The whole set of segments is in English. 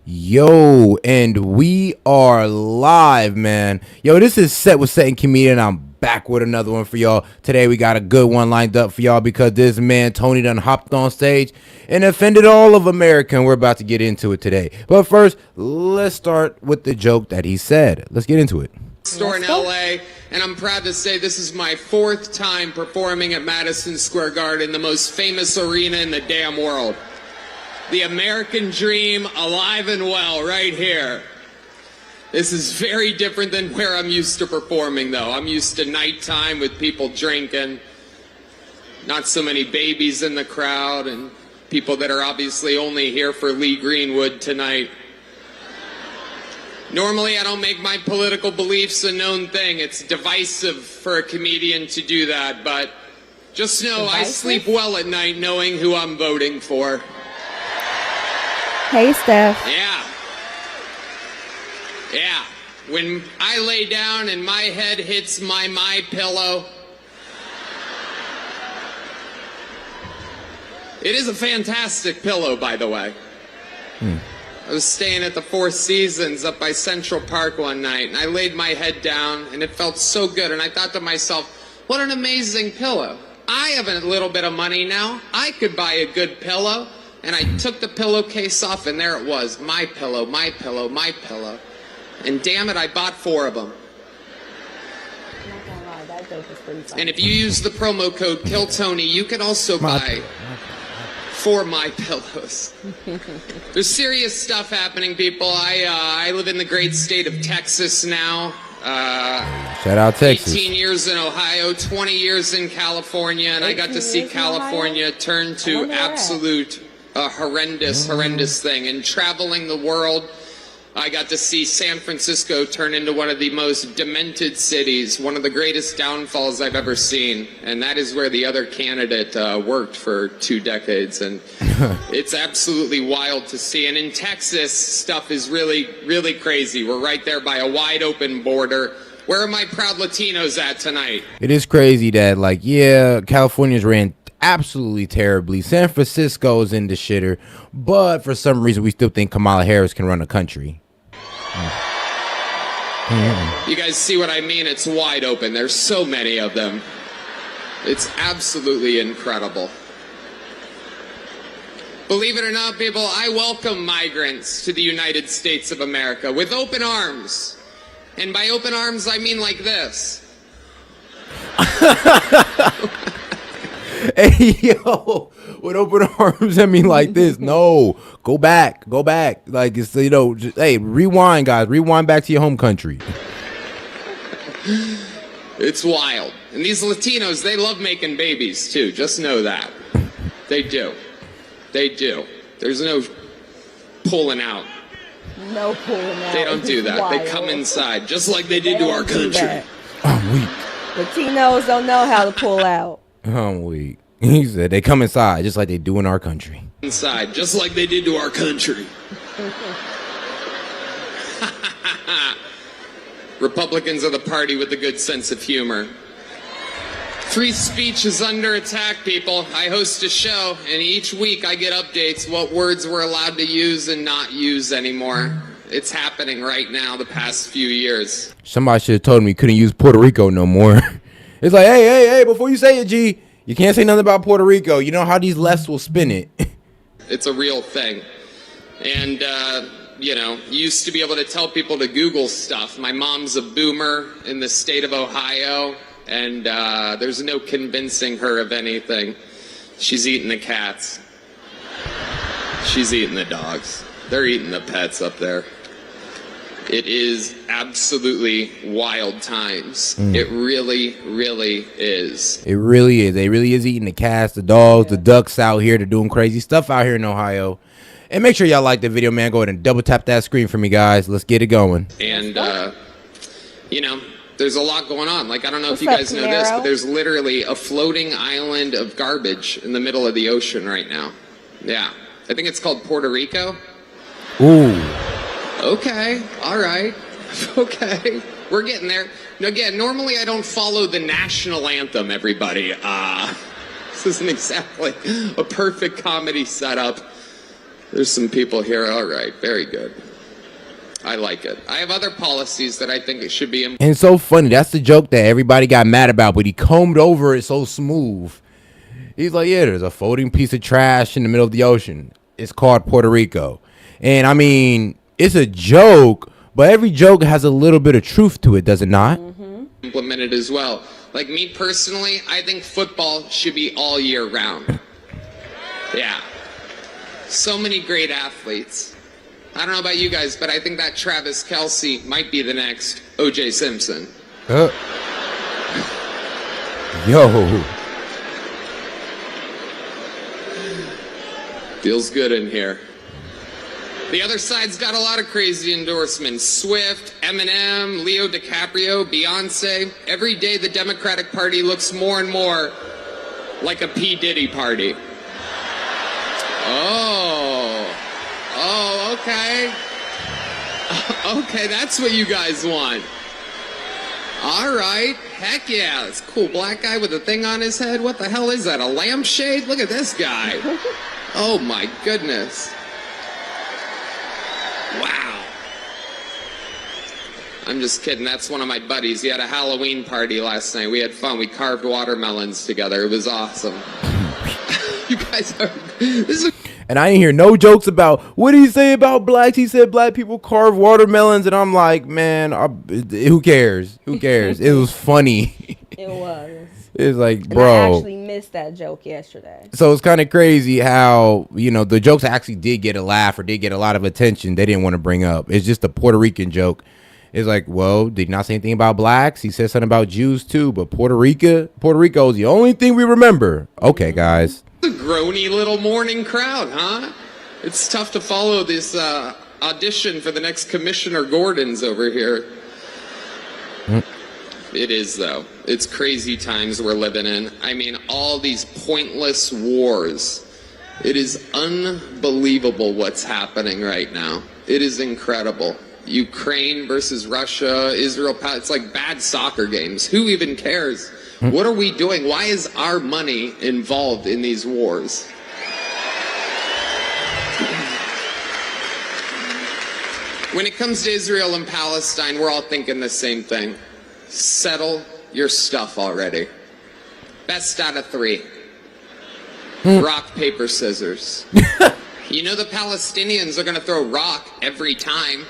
Yo, and we are live, man. Yo, this is Set with Set and Comedian. I'm back with another one for y'all. Today we got a good one lined up for y'all because this man Tony done hopped on stage and offended all of America, and we're about to get into it today. But first, let's start with the joke that he said. Let's get into it. Store in LA, and I'm proud to say this is my 4th time performing at Madison Square Garden, the most famous arena in the damn world. The American dream alive and well right here. This is very different than where I'm used to performing, though. I'm used to nighttime with people drinking, not so many babies in the crowd, and people that are obviously only here for Lee Greenwood tonight. Normally, I don't make my political beliefs a known thing. It's divisive for a comedian to do that, but just know I sleep well at night knowing who I'm voting for. Hey, Steph. Yeah. When I lay down and my head hits my pillow, it is a fantastic pillow, by the way. I was staying at the Four Seasons up by Central Park one night, and I laid my head down, and it felt so good, and I thought to myself, what an amazing pillow. I have a little bit of money now. I could buy a good pillow. And I took the pillowcase off, and there it was. My pillow, my pillow, my pillow. And damn it, I bought 4 of them. Not gonna lie, that joke is pretty funny. And if you use the promo code KillTony, you can also buy 4 My Pillows. There's serious stuff happening, people. I live in the great state of Texas now. Shout out Texas. 18 years in Ohio, 20 years in California, and I got to see California turn to absolute horrendous thing. And traveling the world, I got to see San Francisco turn into one of the most demented cities, one of the greatest downfalls I've ever seen. And that is where the other candidate worked for 2 decades. And it's absolutely wild to see. And in Texas, stuff is really crazy. We're right there by a wide open border. Where are my proud Latinos at tonight? It is crazy that, California's ran absolutely terribly. San Francisco's in the shitter, but for some reason we still think Kamala Harris can run a country. You guys see what I mean? It's wide open. There's so many of them. It's absolutely incredible. Believe it or not, people, I welcome migrants to the United States of America with open arms. And by open arms, I mean like this. Hey, yo, with open arms, I mean like this. No, go back. Like, it's, just, hey, rewind, guys. Rewind back to your home country. It's wild. And these Latinos, they love making babies, too. Just know that. They do. There's no pulling out. No pulling out. They don't do that. They come inside, just like they did to our country. I'm weak. Latinos don't know how to pull out. I'm weak. He said they come inside just like they do in our country. Inside, just like they did to our country. Republicans are the party with a good sense of humor. Free speech is under attack, people. I host a show, and each week I get updates what words we're allowed to use and not use anymore. It's happening right now the past few years. Somebody should have told me you couldn't use Puerto Rico no more. It's like, hey, before you say it, G, you can't say nothing about Puerto Rico. You know how these lefts will spin it. It's a real thing. And, you used to be able to tell people to Google stuff. My mom's a boomer in the state of Ohio, and there's no convincing her of anything. She's eating the cats. She's eating the dogs. They're eating the pets up there. It is absolutely wild times. It really is. It really is. It really is eating the cats, the dogs, the ducks out here. They're doing crazy stuff out here in Ohio. And make sure y'all like the video, man. Go ahead and double tap that screen for me, guys. Let's get it going. And, there's a lot going on. Like, I don't know if you guys know this, but there's literally a floating island of garbage in the middle of the ocean right now. Yeah. I think it's called Puerto Rico. Ooh. Okay, all right, okay, we're getting there. Now, again, normally I don't follow the national anthem, everybody. This isn't exactly a perfect comedy setup. There's some people here. All right, very good. I like it. I have other policies that I think it should be. And it's so funny. That's the joke that everybody got mad about, but he combed over it so smooth. He's like, yeah, there's a floating piece of trash in the middle of the ocean. It's called Puerto Rico. And I mean, it's a joke, but every joke has a little bit of truth to it, does it not? Implemented as well. Like me personally, I think football should be all year round. Yeah. So many great athletes. I don't know about you guys, but I think that Travis Kelce might be the next O.J. Simpson. Yo. Feels good in here. The other side's got a lot of crazy endorsements. Swift, Eminem, Leo DiCaprio, Beyonce. Every day the Democratic Party looks more and more like a P. Diddy party. Oh, okay. Okay, that's what you guys want. All right, heck yeah, it's cool. Black guy with a thing on his head. What the hell is that, a lampshade? Look at this guy. Oh my goodness. Wow. I'm just kidding. That's one of my buddies. He had a Halloween party last night. We had fun. We carved watermelons together. It was awesome. You guys are... And I didn't hear no jokes about, what did he say about blacks? He said black people carve watermelons. And I'm like, man, who cares? Who cares? It was funny. It was. It's like, And bro. I actually missed that joke yesterday. So it's kind of crazy how, you know, the jokes actually did get a laugh or did get a lot of attention they didn't want to bring up. It's just a Puerto Rican joke. It's like, well, did he not say anything about blacks? He said something about Jews too, but Puerto Rico is the only thing we remember. Okay, guys. A groany little morning crowd, huh? It's tough to follow this audition for the next Commissioner Gordon's over here. It is, though. It's crazy times we're living in. I mean, all these pointless wars. It is unbelievable what's happening right now. It is incredible. Ukraine versus Russia, Israel, it's like bad soccer games. Who even cares? What are we doing? Why is our money involved in these wars? When it comes to Israel and Palestine, we're all thinking the same thing. Settle your stuff already. Best out of 3. Rock, paper, scissors. You know the Palestinians are going to throw rock every time.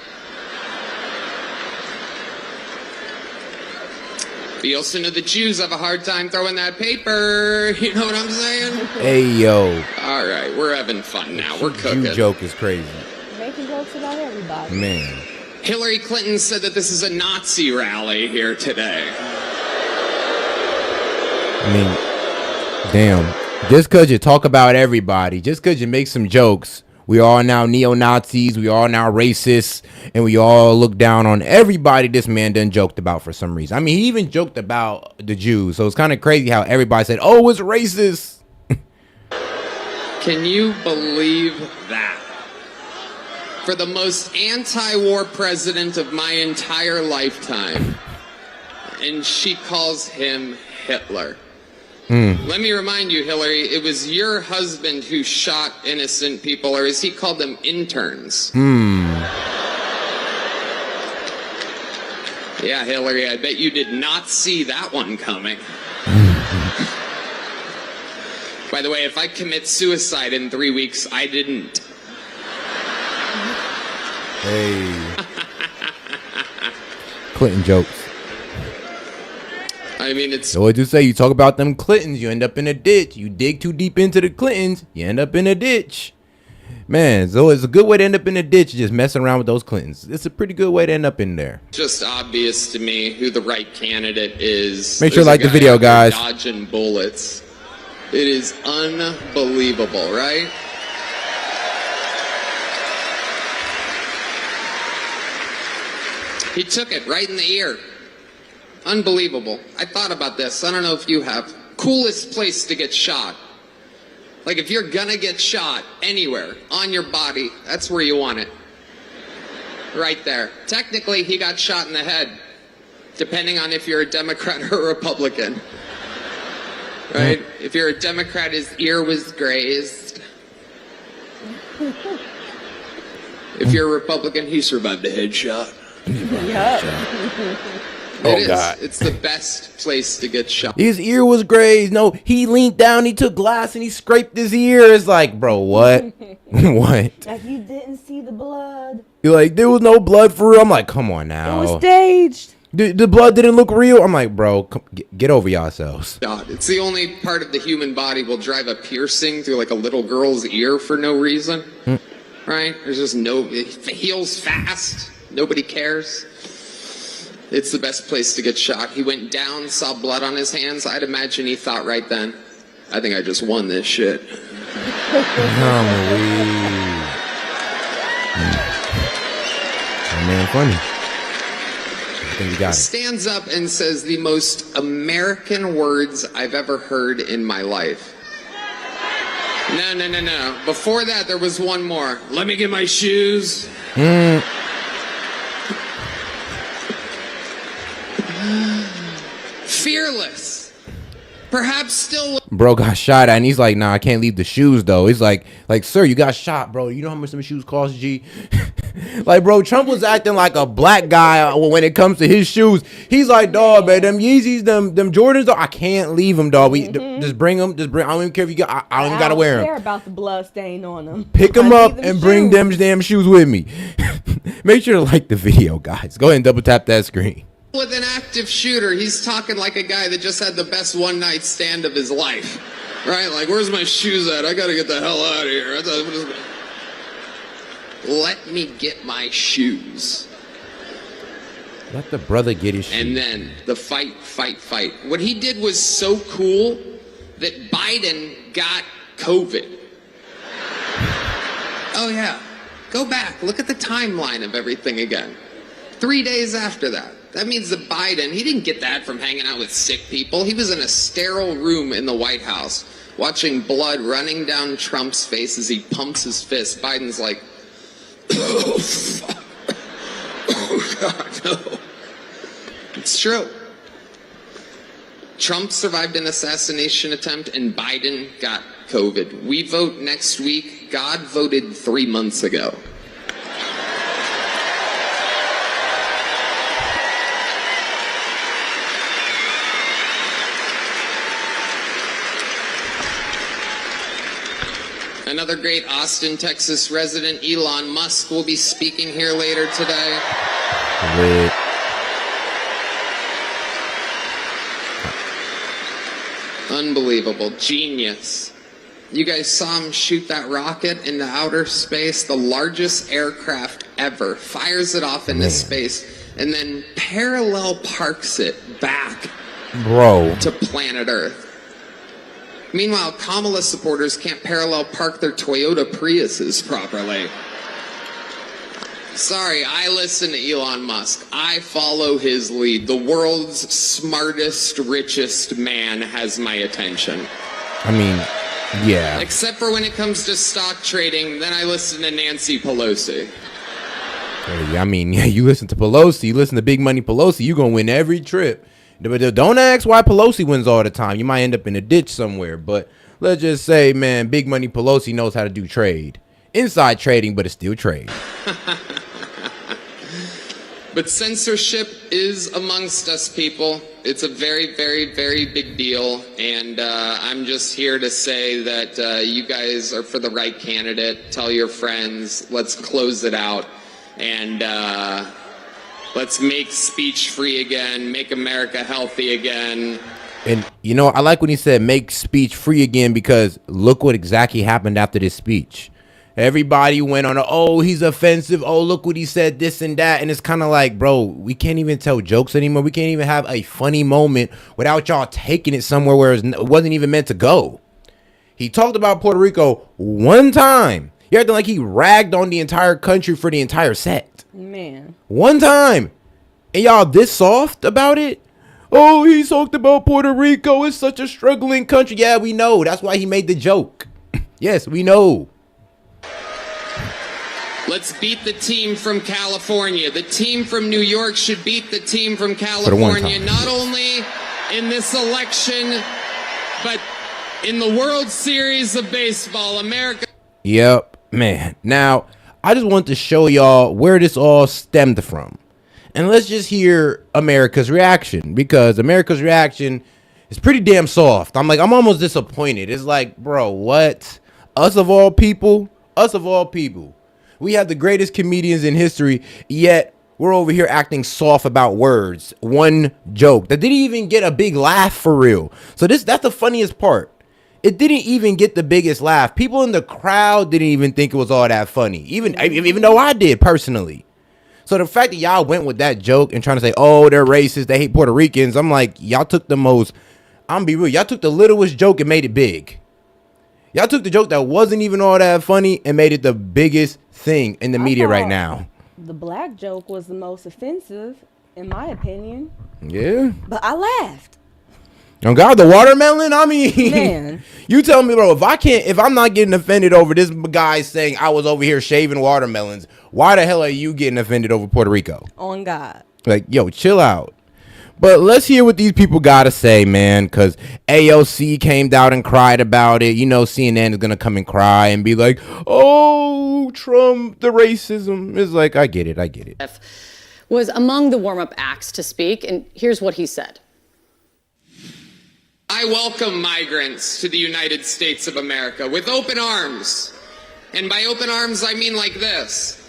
But you also know the Jews have a hard time throwing that paper. You know what I'm saying? Hey, yo. All right, we're having fun now. We're cooking. Jew joke is crazy. Making jokes about everybody. Man. Hillary Clinton said that this is a Nazi rally here today. I mean, damn. Just because you talk about everybody, just because you make some jokes, we are now neo-Nazis, we are now racists, and we all look down on everybody this man done joked about for some reason. I mean, he even joked about the Jews, so it's kind of crazy how everybody said, oh, it's racist. Can you believe that? For the most anti-war president of my entire lifetime, and she calls him Hitler. Let me remind you, Hillary, it was your husband who shot innocent people, or as he called them, interns. Yeah, Hillary, I bet you did not see that one coming. By the way, if I commit suicide in 3 weeks, I didn't. Hey. Clinton jokes. I mean, it's... So what you say, you talk about them Clintons, you end up in a ditch. You dig too deep into the Clintons, you end up in a ditch. Man, so it's a good way to end up in a ditch, just messing around with those Clintons. It's a pretty good way to end up in there. Just obvious to me who the right candidate is. Make sure you like the video, guys. Dodging bullets. It is unbelievable, right? He took it right in the ear. Unbelievable. I thought about this. I don't know if you have. Coolest place to get shot. Like if you're gonna get shot anywhere on your body, that's where you want it. Right there. Technically, he got shot in the head, depending on if you're a Democrat or a Republican. Right? If you're a Democrat, his ear was grazed. If you're a Republican, he survived a headshot. Oh, God. It's the best place to get shot. His ear was grazed. No, he leaned down, he took glass, and he scraped his ear. It's like, bro, what? What? Like, you didn't see the blood. You're like, there was no blood for real. I'm like, come on now. It was staged. The blood didn't look real. I'm like, bro, get over yourselves. It's the only part of the human body will drive a piercing through like a little girl's ear for no reason. Right? There's just it heals fast. Nobody cares. It's the best place to get shot. He went down, saw blood on his hands. I'd imagine he thought right then, I think I just won this shit. Man, funny. I think we got it. Stands up and says the most American words I've ever heard in my life. No. Before that, there was one more. Let me get my shoes. Fearless. Perhaps still. Bro got shot at, and he's like, nah, I can't leave the shoes, though. He's like, sir, you got shot, bro. You know how much some shoes cost, G? Like, bro, Trump was acting like a black guy when it comes to his shoes. He's like, dog, man, them Yeezys, them Jordans, dog, I can't leave them, dog. Just bring them. I don't even care if you got. I don't even gotta wear them. I don't care about the blood stain on them. Pick them up and bring them damn shoes with me. Make sure to like the video, guys. Go ahead and double tap that screen. With an active shooter, he's talking like a guy that just had the best one night stand of his life, right? Like, where's my shoes at? I gotta get the hell out of here. Let me get my shoes. Let the brother get his shoes. And then the fight. What he did was so cool that Biden got COVID. Oh yeah, go back, look at the timeline of everything again. 3 days after that. That means that Biden, he didn't get that from hanging out with sick people. He was in a sterile room in the White House watching blood running down Trump's face as he pumps his fist. Biden's like, oh, fuck. Oh, God, no. It's true. Trump survived an assassination attempt and Biden got COVID. We vote next week. God voted 3 months ago. Another great Austin, Texas resident, Elon Musk, will be speaking here later today. Great. Unbelievable. Genius. You guys saw him shoot that rocket into outer space, the largest aircraft ever, fires it off into space, and then parallel parks it back to planet Earth. Meanwhile, Kamala supporters can't parallel park their Toyota Priuses properly. Sorry, I listen to Elon Musk. I follow his lead. The world's smartest, richest man has my attention. I mean, yeah. Except for when it comes to stock trading, then I listen to Nancy Pelosi. Hey, I mean, yeah, you listen to Pelosi, you listen to Big Money Pelosi, you're going to win every trip. But don't ask why Pelosi wins all the time. You might end up in a ditch somewhere. But let's just say, man, Big Money Pelosi knows how to do trade. Inside trading, but it's still trade. But censorship is amongst us, people. It's a very, very, very big deal. And I'm just here to say that you guys are for the right candidate. Tell your friends. Let's close it out. And let's make speech free again. Make America healthy again. And, you know, I like when he said make speech free again, because look what exactly happened after this speech. Everybody went on, oh, he's offensive. Oh, look what he said, this and that. And it's kind of like, bro, we can't even tell jokes anymore. We can't even have a funny moment without y'all taking it somewhere where it wasn't even meant to go. He talked about Puerto Rico one time. You're acting like he ragged on the entire country for the entire set. Man. One time. And y'all this soft about it? Oh, he talked about Puerto Rico. It's such a struggling country. Yeah, we know. That's why he made the joke. Yes, we know. Let's beat the team from California. The team from New York should beat the team from California, not only in this election, but in the World Series of baseball. America. Yep. Man, now, I just want to show y'all where this all stemmed from. And let's just hear America's reaction, because America's reaction is pretty damn soft. I'm almost disappointed. It's like, bro, what? Us of all people? Us of all people. We have the greatest comedians in history, yet we're over here acting soft about words. One joke that didn't even get a big laugh for real. So that's the funniest part. It didn't even get the biggest laugh. People in the crowd didn't even think it was all that funny, even though I did personally. So the fact that y'all went with that joke and trying to say, oh, they're racist, they hate Puerto Ricans, I'm like, y'all took the most, I'm gonna be real, y'all took the littlest joke and made it big. Y'all took the joke that wasn't even all that funny and made it the biggest thing in the media right now. The black joke was the most offensive, in my opinion. Yeah. But I laughed. Oh God, the watermelon? I mean, Man. You tell me, bro, if I'm not getting offended over this guy saying I was over here shaving watermelons, why the hell are you getting offended over Puerto Rico? On God. Like, yo, chill out. But let's hear what these people got to say, man, because AOC came out and cried about it. You know, CNN is going to come and cry and be like, oh, Trump, the racism. It's like, I get it. Was among the warm-up acts to speak, and here's what he said. I welcome migrants to the United States of America with open arms. And by open arms, I mean like this.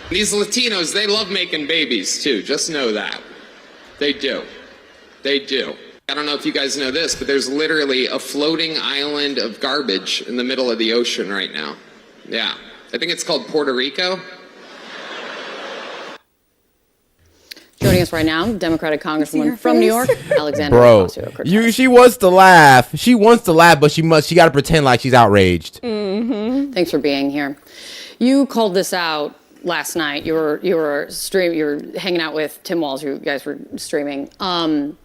These Latinos, they love making babies too. Just know that. They do. They do. I don't know if you guys know this, but there's literally a floating island of garbage in the middle of the ocean right now. Yeah. I think it's called Puerto Rico. Joining us right now, Democratic Congresswoman from New York, Alexandria Bro, Ocasio-Cortez. she wants to laugh. She wants to laugh, but she got to pretend like she's outraged. Mm-hmm. Thanks for being here. You called this out last night. You were hanging out with Tim Walz. You guys were streaming.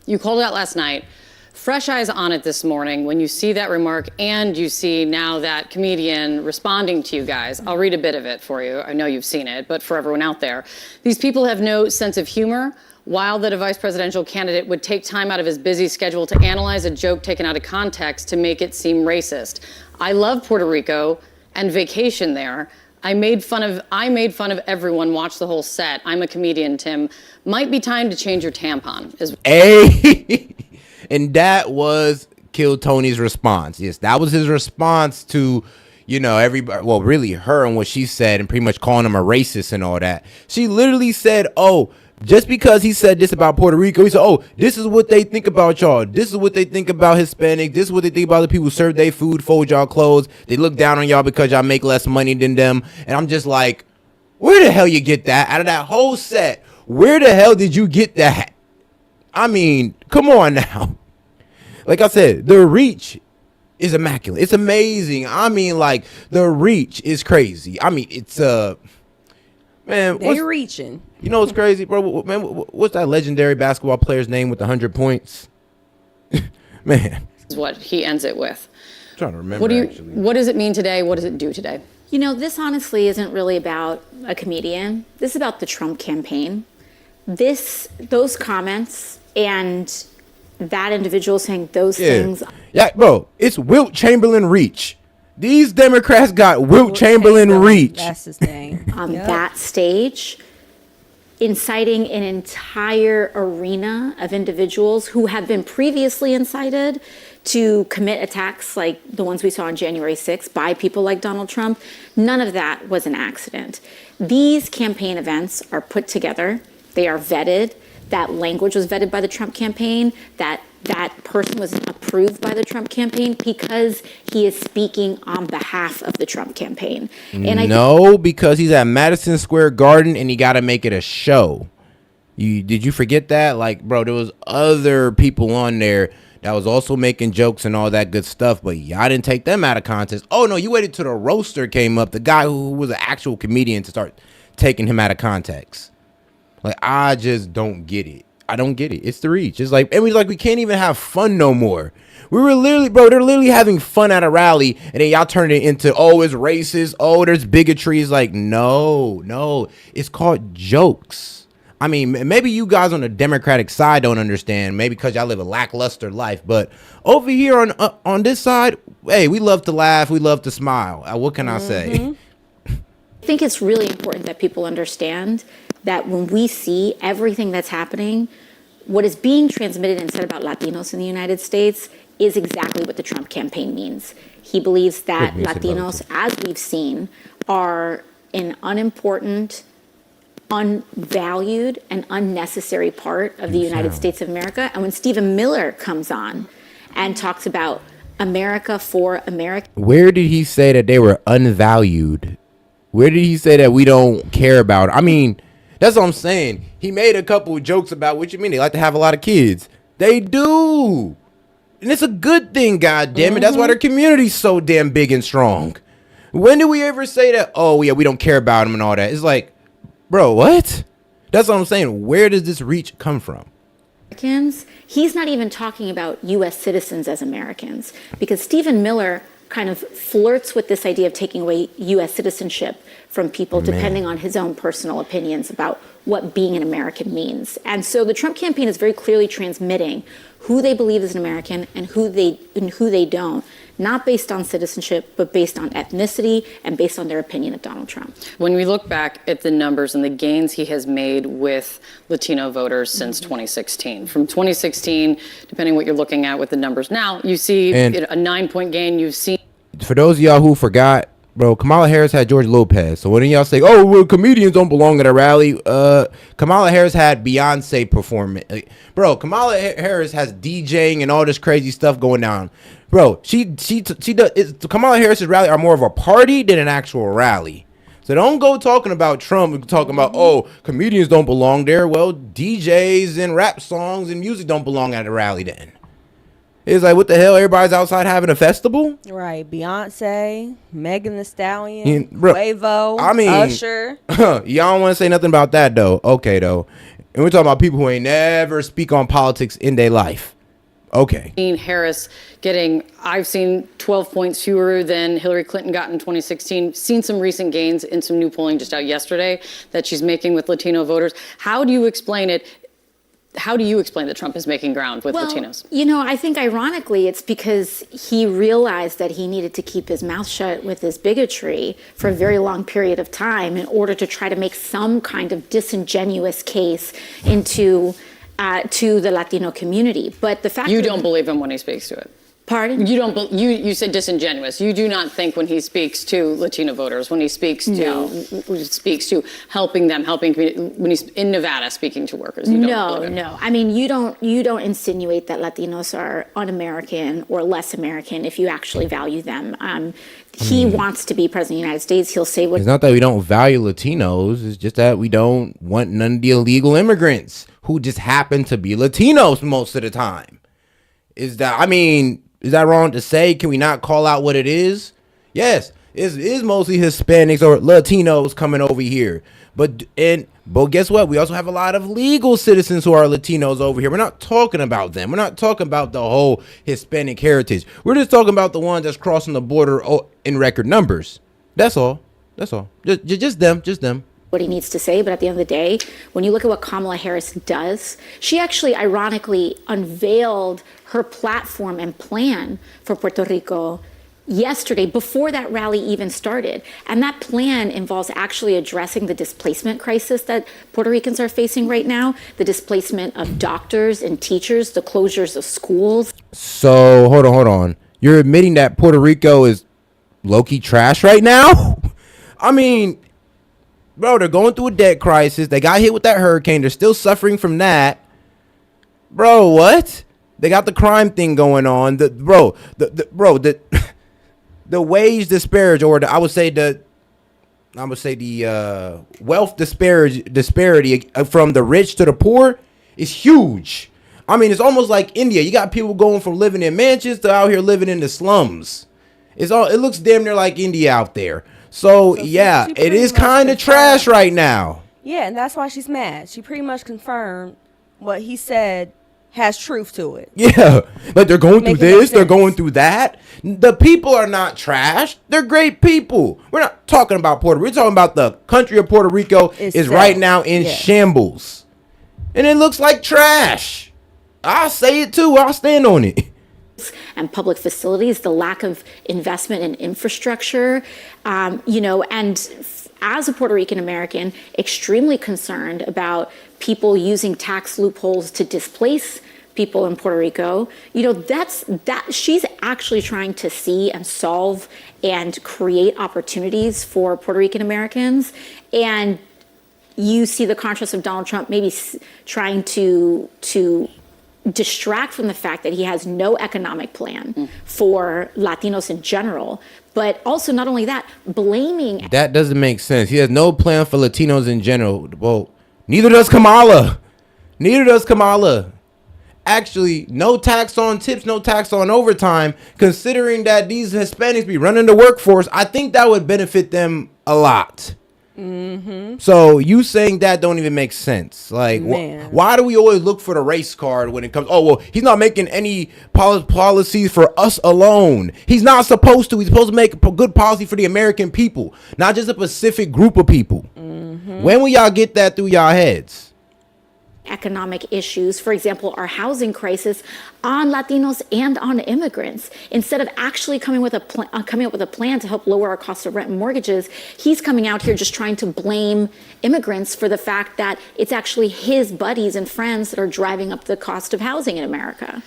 You called it out last night. Fresh eyes on it this morning when you see that remark and you see now that comedian responding to you guys. I'll read a bit of it for you. I know you've seen it, but for everyone out there. These people have no sense of humor. Wild that a vice presidential candidate would take time out of his busy schedule to analyze a joke taken out of context to make it seem racist. I love Puerto Rico and vacation there. I made fun of everyone. Watch the whole set. I'm a comedian, Tim. Might be time to change your tampon. Hey. And that was Kill Tony's response. Yes, that was his response to, everybody, well, really her and what she said and pretty much calling him a racist and all that. She literally said, oh, just because he said this about Puerto Rico, he said, oh, this is what they think about y'all. This is what they think about Hispanic. This is what they think about the people who serve their food, fold y'all clothes. They look down on y'all because y'all make less money than them. And I'm just like, where the hell you get that out of that whole set? Where the hell did you get that? I mean, come on now. Like I said, the reach is immaculate. It's amazing. I mean, like, the reach is crazy. I mean, it's man, they're reaching. You know what's crazy, bro? Man, what's that legendary basketball player's name with 100 points? Man, is what he ends it with. I'm trying to remember. What does it mean today? What does it do today? This honestly isn't really about a comedian. This is about the Trump campaign. Those comments and that individual saying those things. Yeah, bro, it's Wilt Chamberlain reach. These Democrats got Wilt Chamberlain reach. That's his name. On that stage, inciting an entire arena of individuals who have been previously incited to commit attacks like the ones we saw on January 6th by people like Donald Trump. None of that was an accident. These campaign events are put together. They are vetted. That language was vetted by the Trump campaign, that person was approved by the Trump campaign because he is speaking on behalf of the Trump campaign. And because he's at Madison Square Garden and he got to make it a show. Did you forget that? Like, bro, there was other people on there that was also making jokes and all that good stuff, but y'all didn't take them out of context. Oh, no, you waited till the roaster came up, the guy who was an actual comedian, to start taking him out of context. Like, I just don't get it. I don't get it. It's the reach. It's like, and we can't even have fun no more. We were literally, bro, they're literally having fun at a rally, and then y'all turned it into, oh, it's racist. Oh, there's bigotry. It's like, no. It's called jokes. I mean, maybe you guys on the Democratic side don't understand, maybe because y'all live a lackluster life. But over here on this side, hey, we love to laugh. We love to smile. What can I say? I think it's really important that people understand that when we see everything that's happening, what is being transmitted and said about Latinos in the United States is exactly what the Trump campaign means. He believes that Latinos, as we've seen, are an unimportant, unvalued, and unnecessary part of the United States of America. And when Stephen Miller comes on and talks about America for America. Where did he say that they were unvalued? Where did he say that we don't care about it? I mean, that's what I'm saying. He made a couple of jokes about what you mean. They like to have a lot of kids. They do. And it's a good thing, God damn it. That's why their community's so damn big and strong. When do we ever say that, oh, yeah, we don't care about them and all that? It's like, bro, what? That's what I'm saying. Where does this reach come from? Americans, he's not even talking about U.S. citizens as Americans, because Stephen Miller kind of flirts with this idea of taking away U.S. citizenship from people depending on his own personal opinions about what being an American means. And so the Trump campaign is very clearly transmitting who they believe is an American and who they don't, not based on citizenship, but based on ethnicity and based on their opinion of Donald Trump. When we look back at the numbers and the gains he has made with Latino voters since 2016, from 2016, depending what you're looking at with the numbers now, you see a 9-point gain. You've seen. For those of y'all who forgot, bro, Kamala Harris had George Lopez. So when y'all say, oh, well, comedians don't belong at a rally, Kamala Harris had Beyonce performing. Bro, Kamala Harris has DJing and all this crazy stuff going down. Bro, she does. Kamala Harris's rally are more of a party than an actual rally. So don't go talking about Trump, talking about, oh, comedians don't belong there. Well, DJs and rap songs and music don't belong at a rally then. It's like, what the hell? Everybody's outside having a festival? Right. Beyonce, Megan Thee Stallion, Bro, Quavo, I mean, Usher. Y'all don't want to say nothing about that, though. Okay, though. And we're talking about people who ain't never speak on politics in their life. Okay. Harris I've seen 12 points fewer than Hillary Clinton got in 2016. Seen some recent gains in some new polling just out yesterday that she's making with Latino voters. How do you explain it? How do you explain that Trump is making ground with Latinos? You know, I think ironically it's because he realized that he needed to keep his mouth shut with his bigotry for a very long period of time in order to try to make some kind of disingenuous case into to the Latino community. But the fact you don't believe him when he speaks to it. Pardon? You don't. You said disingenuous. You do not think when he speaks to Latino voters, when he speaks to helping them, when he's in Nevada speaking to workers. You don't believe him. No. I mean, you don't insinuate that Latinos are un-American or less American if you actually value them. He wants to be president of the United States. He'll say what. It's not that we don't value Latinos. It's just that we don't want none of the illegal immigrants who just happen to be Latinos most of the time. Is that wrong to say? Can we not call out what it is? Yes, it is mostly Hispanics or Latinos coming over here. But guess what? We also have a lot of legal citizens who are Latinos over here. We're not talking about them. We're not talking about the whole Hispanic heritage. We're just talking about the ones that's crossing the border in record numbers. That's all. Just them. What he needs to say, but at the end of the day, when you look at what Kamala Harris does, she actually ironically unveiled her platform and plan for Puerto Rico yesterday before that rally even started. And that plan involves actually addressing the displacement crisis that Puerto Ricans are facing right now, the displacement of doctors and teachers, the closures of schools. So hold on. You're admitting that Puerto Rico is low-key trash right now? I mean, bro, they're going through a debt crisis. They got hit with that hurricane. They're still suffering from that. Bro, what? They got the crime thing going on. The wage disparity, or I would say the wealth disparity from the rich to the poor is huge. I mean, it's almost like India. You got people going from living in mansions to out here living in the slums. It looks damn near like India out there. So yeah, it is kind of trash right now. Yeah, and that's why she's mad. She pretty much confirmed what he said has truth to it. Yeah, like they're going through this, they're going through that. The people are not trash. They're great people. We're not talking about Puerto Rico. We're talking about the country of Puerto Rico is right now in shambles. and it looks like trash. I'll say it too. I'll stand on it. And public facilities, the lack of investment in infrastructure, as a Puerto Rican American, extremely concerned about people using tax loopholes to displace people in Puerto Rico. She's actually trying to see and solve and create opportunities for Puerto Rican Americans. And you see the contrast of Donald Trump maybe trying to distract from the fact that he has no economic plan for Latinos in general, but also not only that, blaming. That doesn't make sense. He has no plan for Latinos in general. Well, neither does Kamala. Actually, no tax on tips, no tax on overtime. Considering that these Hispanics be running the workforce, I think that would benefit them a lot. So you saying that don't even make sense. Like, why do we always look for the race card when it comes? Oh, well, he's not making any policies for us alone. He's not supposed to. He's supposed to make a good policy for the American people, not just a specific group of people. When will y'all get that through y'all heads? Economic issues, for example, our housing crisis on Latinos and on immigrants. Instead of actually coming up with a plan to help lower our cost of rent and mortgages, he's coming out here just trying to blame immigrants for the fact that it's actually his buddies and friends that are driving up the cost of housing in America.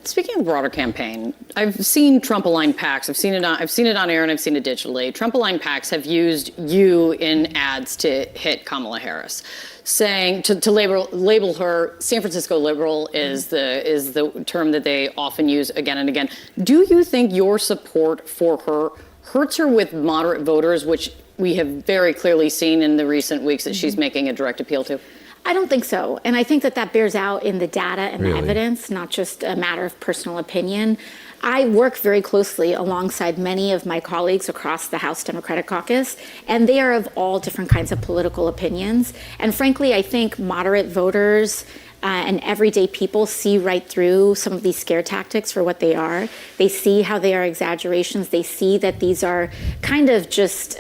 Speaking of the broader campaign, I've seen Trump-aligned PACs. I've seen it on air and I've seen it digitally. Trump-aligned PACs have used you in ads to hit Kamala Harris, saying to label her San Francisco liberal is the term that they often use again and again. Do you think your support for her hurts her with moderate voters, which we have very clearly seen in the recent weeks that she's making a direct appeal to? I don't think so. And I think that bears out in the data and the evidence, not just a matter of personal opinion. I work very closely alongside many of my colleagues across the House Democratic Caucus, and they are of all different kinds of political opinions. And frankly, I think moderate voters and everyday people see right through some of these scare tactics for what they are. They see how they are exaggerations. They see that these are kind of just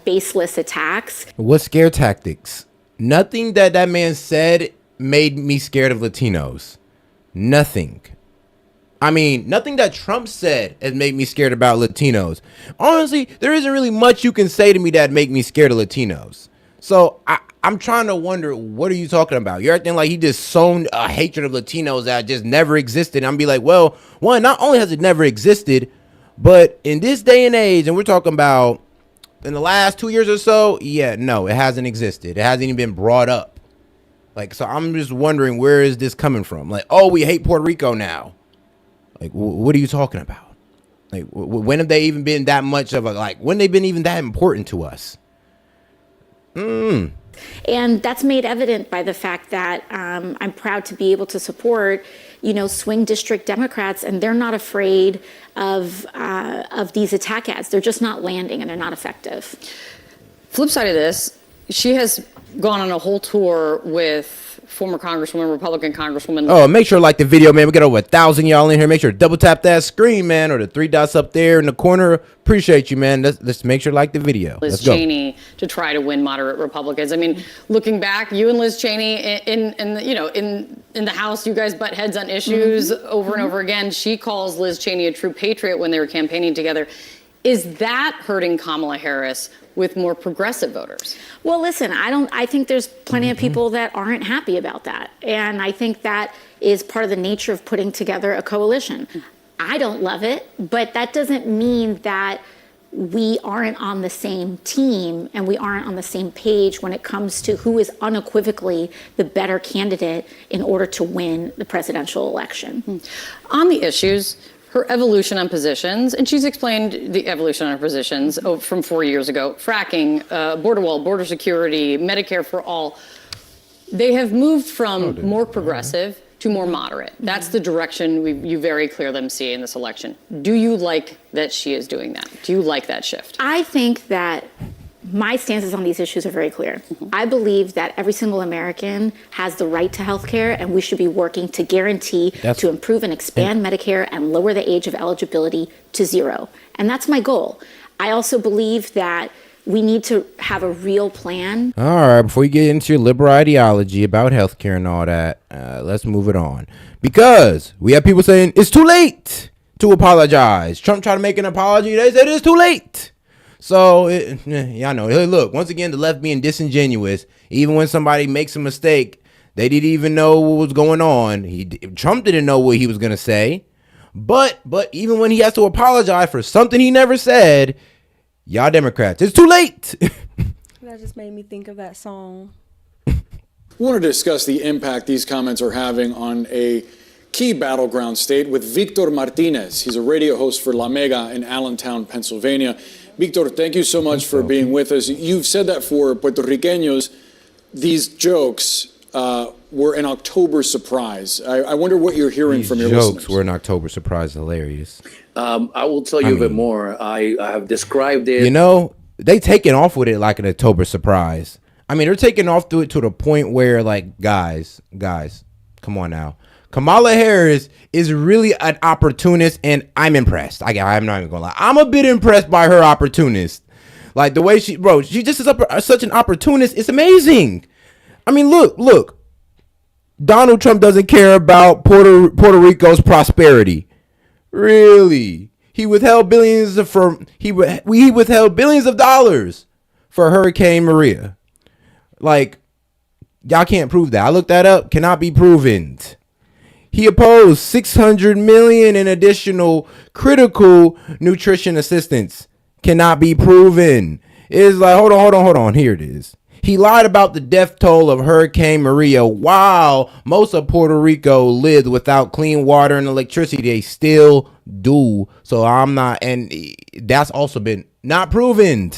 baseless attacks. What scare tactics? Nothing that man said made me scared of Latinos. Nothing. I mean, nothing that Trump said has made me scared about Latinos. Honestly, there isn't really much you can say to me that make me scared of Latinos. So I'm trying to wonder, what are you talking about? You're acting like he just sown a hatred of Latinos that just never existed. I'm be like, well, one, not only has it never existed, but in this day and age, and we're talking about in the last 2 years or so, no, it hasn't existed. It hasn't even been brought up. Like, so I'm just wondering, where is this coming from? Like, oh, we hate Puerto Rico now. Like, what are you talking about? Like, when have they even been that much of when they've been even that important to us? And that's made evident by the fact that I'm proud to be able to support, swing district Democrats, and they're not afraid of these attack ads. They're just not landing, and they're not effective. Flip side of this, she has gone on a whole tour with former Congresswoman, Republican Congresswoman. Oh, make sure to like the video, man. We got over 1,000 y'all in here. Make sure to double tap that screen, man, or the 3 dots up there in the corner. Appreciate you, man. Let's make sure to like the video. Liz Cheney to try to win moderate Republicans. I mean, looking back, you and Liz Cheney in the House, you guys butt heads on issues over and over again. She calls Liz Cheney a true patriot when they were campaigning together. Is that hurting Kamala Harris with more progressive voters? Well, listen, I think there's plenty of people that aren't happy about that. And I think that is part of the nature of putting together a coalition. I don't love it, but that doesn't mean that we aren't on the same team and we aren't on the same page when it comes to who is unequivocally the better candidate in order to win the presidential election. On the issues, her evolution on positions, and she's explained the evolution on her positions from 4 years ago, fracking, border wall, border security, Medicare for all. They have moved from more progressive to more moderate. That's the direction you very clearly them see in this election. Do you like that she is doing that? Do you like that shift? I think that my stances on these issues are very clear. I believe that every single American has the right to health care, and we should be working to guarantee to improve and expand Medicare and lower the age of eligibility to 0. And that's my goal. I also believe that we need to have a real plan. All right, before you get into your liberal ideology about healthcare and all that, let's move it on. Because we have people saying it's too late to apologize. Trump tried to make an apology. They said it's too late. So, y'all know. Look, once again, the left being disingenuous. Even when somebody makes a mistake, they didn't even know what was going on. Trump didn't know what he was going to say. But even when he has to apologize for something he never said, y'all Democrats, it's too late. That just made me think of that song. We want to discuss the impact these comments are having on a key battleground state with Victor Martinez. He's a radio host for La Mega in Allentown, Pennsylvania. Victor, thank you so much for being with us. You've said that for Puerto Ricanos, these jokes were an October surprise. I wonder what you're hearing from your listeners. Jokes were an October surprise. Hilarious. I will tell you a bit more. I have described it. You know, they taking off with it like an October surprise. I mean, they're taking off to it to the point where, like, guys, come on now. Kamala Harris is really an opportunist, and I'm impressed. I'm not even gonna lie. I'm a bit impressed by her opportunist. Like, the way she just is such an opportunist. It's amazing. I mean, look. Donald Trump doesn't care about Puerto Rico's prosperity. Really? He withheld billions of dollars for Hurricane Maria. Like, y'all can't prove that. I looked that up. Cannot be proven. He opposed $600 million in additional critical nutrition assistance. Cannot be proven. It's like, hold on. Here it is. He lied about the death toll of Hurricane Maria while most of Puerto Rico lived without clean water and electricity. They still do. So I'm not, and that's also been not proven.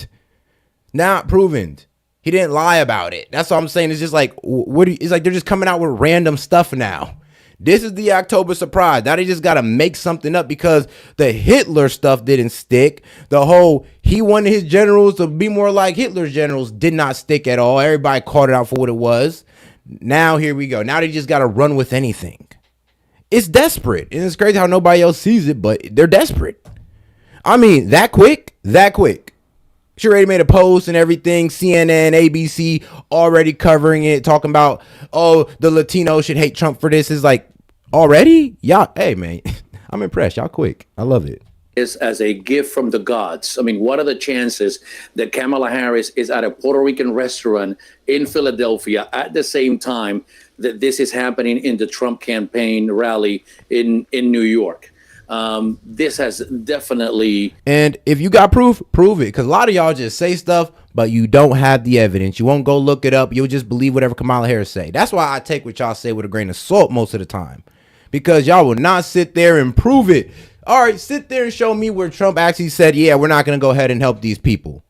Not proven. He didn't lie about it. That's what I'm saying. It's just like, it's like they're just coming out with random stuff now. This is the October surprise. Now they just got to make something up because the Hitler stuff didn't stick. The whole, he wanted his generals to be more like Hitler's generals did not stick at all. Everybody called it out for what it was. Now here we go. Now they just got to run with anything. It's desperate. And it's crazy how nobody else sees it, but they're desperate. I mean, that quick. She already made a post and everything. CNN, ABC already covering it, talking about, oh, the Latinos should hate Trump for this. Is like, already? Y'all, hey, man, I'm impressed. Y'all quick. I love it. Is as a gift from the gods. I mean, what are the chances that Kamala Harris is at a Puerto Rican restaurant in Philadelphia at the same time that this is happening in the Trump campaign rally in New York? This has definitely. And if you got proof, prove it. Because a lot of y'all just say stuff, but you don't have the evidence. You won't go look it up. You'll just believe whatever Kamala Harris say. That's why I take what y'all say with a grain of salt most of the time. Because y'all will not sit there and prove it. All right, sit there and show me where Trump actually said, yeah, we're not going to go ahead and help these people.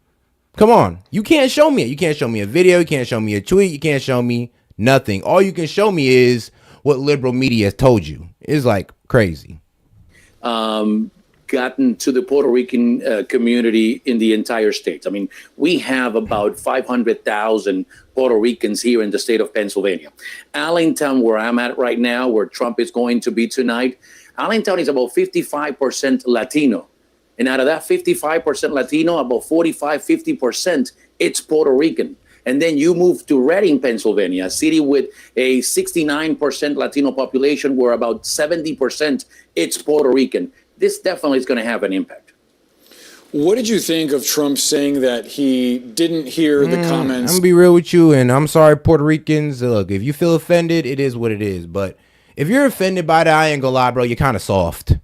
Come on. You can't show me it. You can't show me a video. You can't show me a tweet. You can't show me nothing. All you can show me is what liberal media has told you. It's like crazy. Gotten to the Puerto Rican community in the entire state. I mean, we have about 500,000 Puerto Ricans here in the state of Pennsylvania. Allentown, where I'm at right now, where Trump is going to be tonight, Allentown is about 55% Latino. And out of that 55% Latino, about 50%, it's Puerto Rican. And then you move to Reading, Pennsylvania, a city with a 69% Latino population, where about 70% it's Puerto Rican. This definitely is going to have an impact. What did you think of Trump saying that he didn't hear the comments? I'm going to be real with you, and I'm sorry, Puerto Ricans. Look, if you feel offended, it is what it is. But if you're offended by that, I ain't going to lie, bro, you're kind of soft.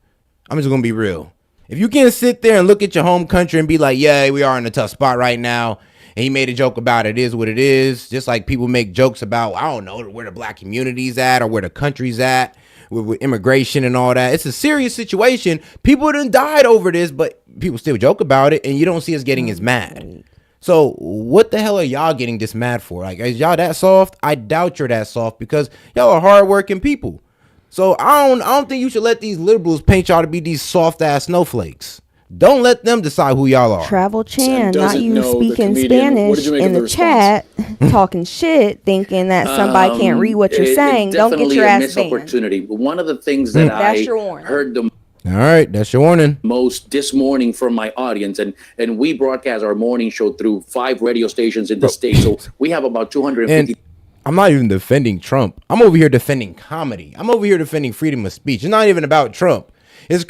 I'm just going to be real. If you can't sit there and look at your home country and be like, yeah, we are in a tough spot right now, and he made a joke about it is what it is. Just like people make jokes about, I don't know, where the black community's at or where the country's at with immigration and all that. It's a serious situation. People done died over this, but people still joke about it, and you don't see us getting as mad. So what the hell are y'all getting this mad for? Like, is y'all that soft? I doubt you're that soft because y'all are hardworking people. So I don't think you should let these liberals paint y'all to be these soft ass snowflakes. Don't let them decide who y'all are. Travel Chan, not you speaking Spanish in the chat, talking shit, thinking that somebody can't read what you're saying. Don't get your ass banned. Opportunity. But one of the things that I heard the All right, that's your warning. Most this morning from my audience, and we broadcast our morning show through 5 radio stations in the state. So we have about 250. And I'm not even defending Trump. I'm over here defending comedy. I'm over here defending freedom of speech. It's not even about Trump. It's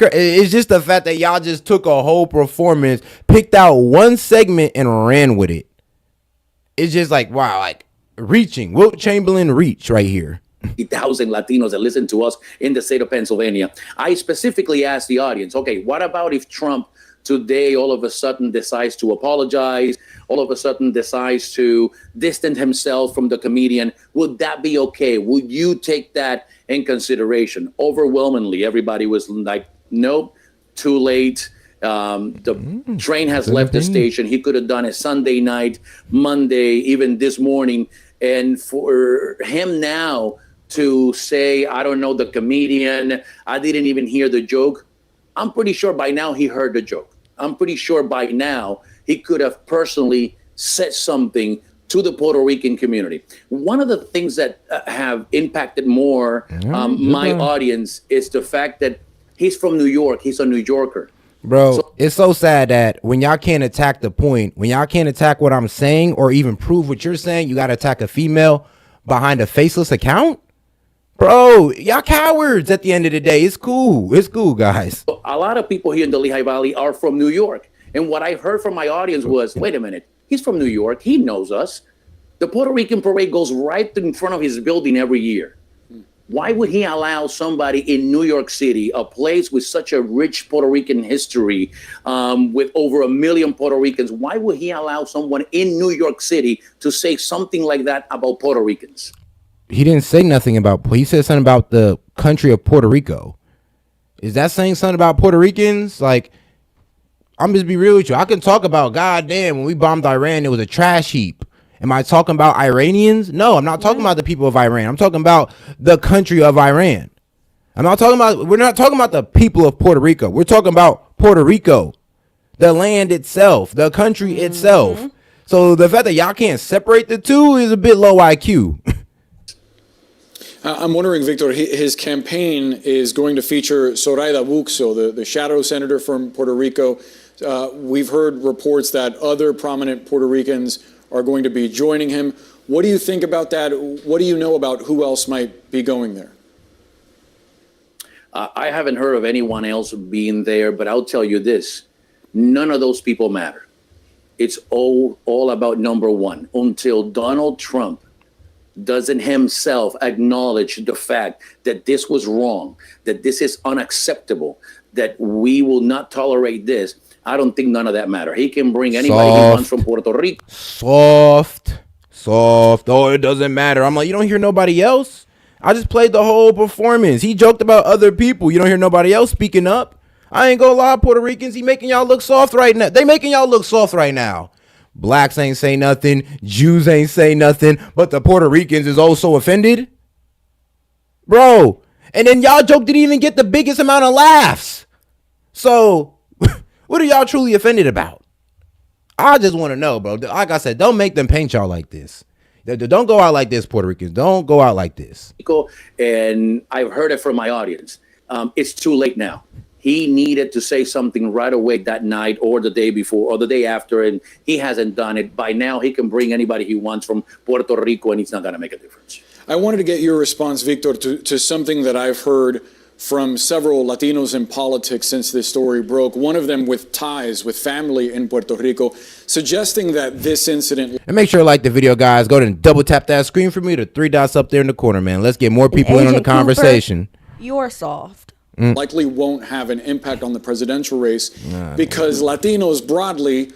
just the fact that y'all just took a whole performance, picked out one segment and ran with it. It's just like, wow, like reaching. Wilt Chamberlain reach right here. 50,000 Latinos that listen to us in the state of Pennsylvania. I specifically asked the audience, okay, what about if Trump today all of a sudden decides to apologize, all of a sudden decides to distance himself from the comedian? Would that be okay? Would you take that in consideration? Overwhelmingly, everybody was like, nope, too late. The train has left the station. He could have done it Sunday night, Monday, even this morning. And for him now to say, I don't know, the comedian, I didn't even hear the joke. I'm pretty sure by now he heard the joke. I'm pretty sure by now he could have personally said something to the Puerto Rican community. One of the things that have impacted more my audience is the fact that he's from New York. He's a New Yorker. Bro, so, it's so sad that when y'all can't attack the point, when y'all can't attack what I'm saying or even prove what you're saying, you got to attack a female behind a faceless account? Bro, y'all cowards at the end of the day. It's cool. It's cool, guys. A lot of people here in the Lehigh Valley are from New York. And what I heard from my audience was, wait a minute, he's from New York. He knows us. The Puerto Rican parade goes right in front of his building every year. Why would he allow somebody in New York City, a place with such a rich Puerto Rican history, with over 1 million Puerto Ricans, why would he allow someone in New York City to say something like that about Puerto Ricans? He didn't say nothing about, he said something about the country of Puerto Rico. Is that saying something about Puerto Ricans? Like, I'm just be real with you. I can talk about, goddamn, when we bombed Iran, it was a trash heap. Am I talking about Iranians? No, I'm not talking about the people of Iran. I'm talking about the country of Iran. We're not talking about the people of Puerto Rico. We're talking about Puerto Rico, the land itself, the country itself. So the fact that y'all can't separate the two is a bit low IQ. I'm wondering, Victor, his campaign is going to feature Zoraida Buxo, the shadow senator from Puerto Rico. We've heard reports that other prominent Puerto Ricans are going to be joining him. What do you think about that? What do you know about who else might be going there? I haven't heard of anyone else being there, but I'll tell you this. None of those people matter. It's all about number one. Until Donald Trump doesn't himself acknowledge the fact that this was wrong, that this is unacceptable, that we will not tolerate this, I don't think none of that matter. He can bring anybody he wants from Puerto Rico. Soft. Oh, it doesn't matter. I'm like, you don't hear nobody else? I just played the whole performance. He joked about other people. You don't hear nobody else speaking up? I ain't gonna lie, Puerto Ricans, he making y'all look soft right now. They making y'all look soft right now. Blacks ain't say nothing. Jews ain't say nothing. But the Puerto Ricans is also offended? Bro. And then y'all joke didn't even get the biggest amount of laughs. So what are y'all truly offended about? I just want to know, bro. Like I said, don't make them paint y'all like this. Don't go out like this, Puerto Ricans. Don't go out like this. And I've heard it from my audience. It's too late now. He needed to say something right away that night or the day before or the day after, and he hasn't done it. By now, he can bring anybody he wants from Puerto Rico, and it's not going to make a difference. I wanted to get your response, Victor, to something that I've heard from several Latinos in politics since this story broke, one of them with ties with family in Puerto Rico, suggesting that this incident... And make sure to like the video, guys. Go ahead and double tap that screen for me, the 3 dots up there in the corner, man. Let's get more people in on the conversation. Cooper, you're soft. Likely won't have an impact on the presidential race because Latinos broadly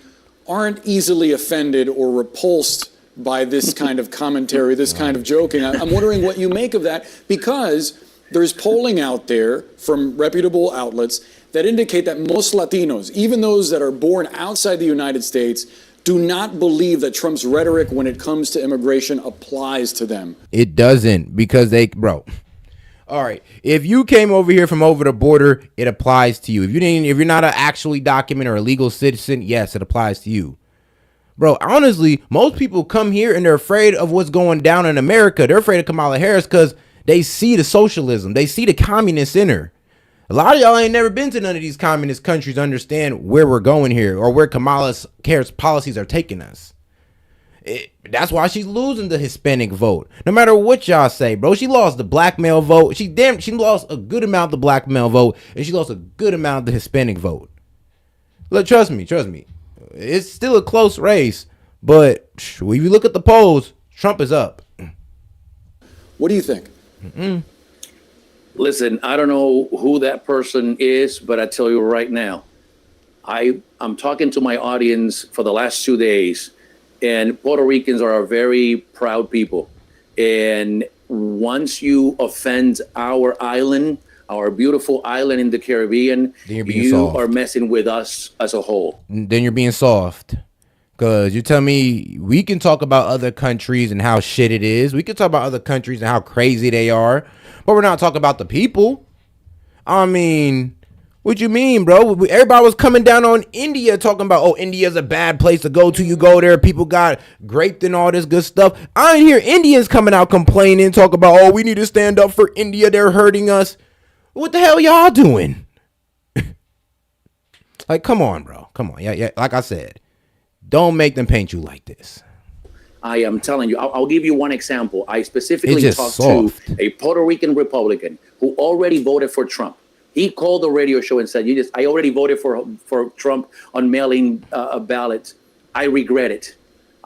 aren't easily offended or repulsed by this kind of commentary, this kind of joking. I'm wondering what you make of that, because there's polling out there from reputable outlets that indicate that most Latinos, even those that are born outside the United States, do not believe that Trump's rhetoric when it comes to immigration applies to them. It doesn't, because bro. All right, if you came over here from over the border, it applies to you. If you're not an actually documented or a legal citizen, yes, it applies to you. Bro, honestly, most people come here and they're afraid of what's going down in America. They're afraid of Kamala Harris because they see the socialism. They see the communist in her. A lot of y'all ain't never been to none of these communist countries to understand where we're going here or where Kamala Harris policies are taking us. That's why she's losing the Hispanic vote. No matter what y'all say, bro, she lost the black male vote. She lost a good amount of the black male vote, and she lost a good amount of the Hispanic vote. Look, trust me. It's still a close race, but when you look at the polls, Trump is up. What do you think? Listen, I don't know who that person is, but I tell you right now, I'm talking to my audience for the last 2 days, and Puerto Ricans are a very proud people. And once you offend our island, our beautiful island in the Caribbean, you are messing with us as a whole. Then you're being soft. Because you tell me we can talk about other countries and how shit it is. We can talk about other countries and how crazy they are. But we're not talking about the people. I mean, what you mean, bro? Everybody was coming down on India talking about, oh, India's a bad place to go to. You go there, people got raped and all this good stuff. I didn't hear Indians coming out complaining, talk about, oh, we need to stand up for India. They're hurting us. What the hell y'all doing? Like, come on, bro. Come on. Yeah. Like I said, don't make them paint you like this. I am telling you, I'll give you one example. I specifically talked to a Puerto Rican Republican who already voted for Trump. He called the radio show and said, I already voted for Trump on mailing ballots. I regret it.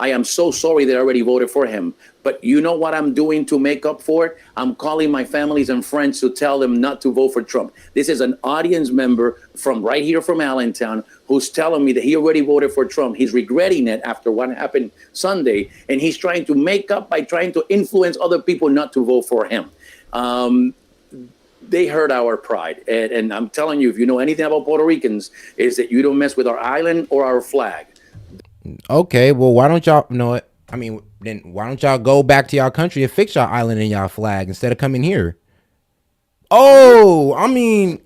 I am so sorry that I already voted for him. But you know what I'm doing to make up for it? I'm calling my families and friends to tell them not to vote for Trump. This is an audience member from right here from Allentown who's telling me that he already voted for Trump. He's regretting it after what happened Sunday. And he's trying to make up by trying to influence other people not to vote for him. They hurt our pride. And I'm telling you, if you know anything about Puerto Ricans, is that you don't mess with our island or our flag. Okay, well, why don't y'all know it? I mean, then why don't y'all go back to y'all country and fix y'all island and y'all flag instead of coming here? Oh, I mean,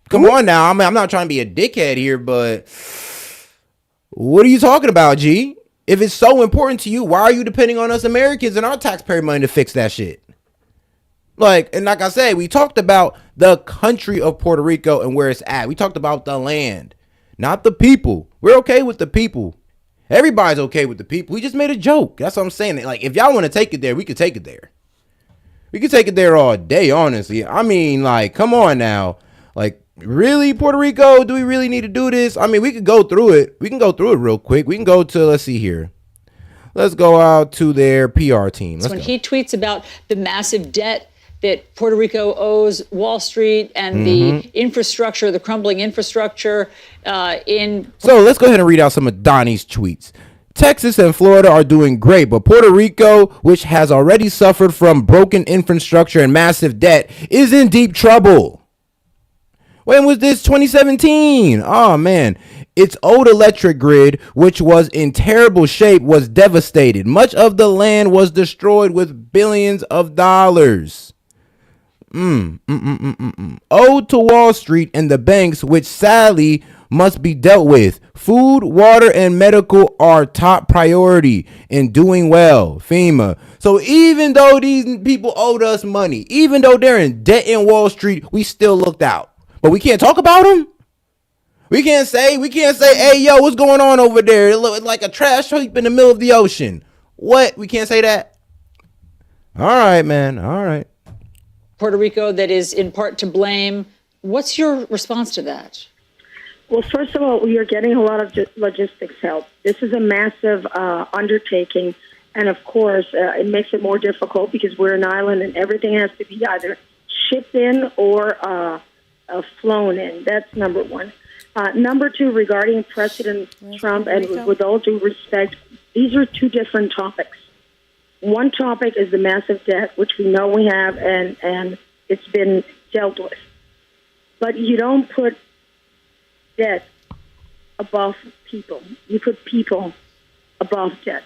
come on now. I'm not trying to be a dickhead here, but what are you talking about, G? If it's so important to you, why are you depending on us Americans and our taxpayer money to fix that shit? Like I said, we talked about the country of Puerto Rico and where it's at. We talked about the land, not the people. We're okay with the people. Everybody's okay with the people. We just made a joke. That's what I'm saying. Like, if y'all want to take it there, we could take it there. We could take it there all day, honestly. I mean, like, come on now. Like, really, Puerto Rico? Do we really need to do this? I mean, we could go through it. We can go through it real quick. We can go to, let's see here. Let's go out to their PR team. When he tweets about the massive debt that Puerto Rico owes Wall Street and the infrastructure, the crumbling infrastructure So let's go ahead and read out some of Donnie's tweets. Texas and Florida are doing great, but Puerto Rico, which has already suffered from broken infrastructure and massive debt, is in deep trouble. When was this? 2017. Oh, man. Its old electric grid, which was in terrible shape, was devastated. Much of the land was destroyed with billions of dollars. Owed to Wall Street and the banks, which sadly must be dealt with. Food, water, and medical are top priority in doing well. FEMA. So even though these people owed us money, even though they're in debt in Wall Street, we still looked out. But we can't talk about them. We can't say, hey, yo, what's going on over there? It looks like a trash heap in the middle of the ocean. What? We can't say that? All right, man. All right. Puerto Rico that is in part to blame. What's your response to that? Well, first of all, we are getting a lot of logistics help. This is a massive undertaking. And of course, it makes it more difficult because we're an island and everything has to be either shipped in or flown in. That's number one. Number two, regarding President Trump, and with all due respect, these are two different topics. One topic is the massive debt, which we know we have, and it's been dealt with. But you don't put debt above people. You put people above debt.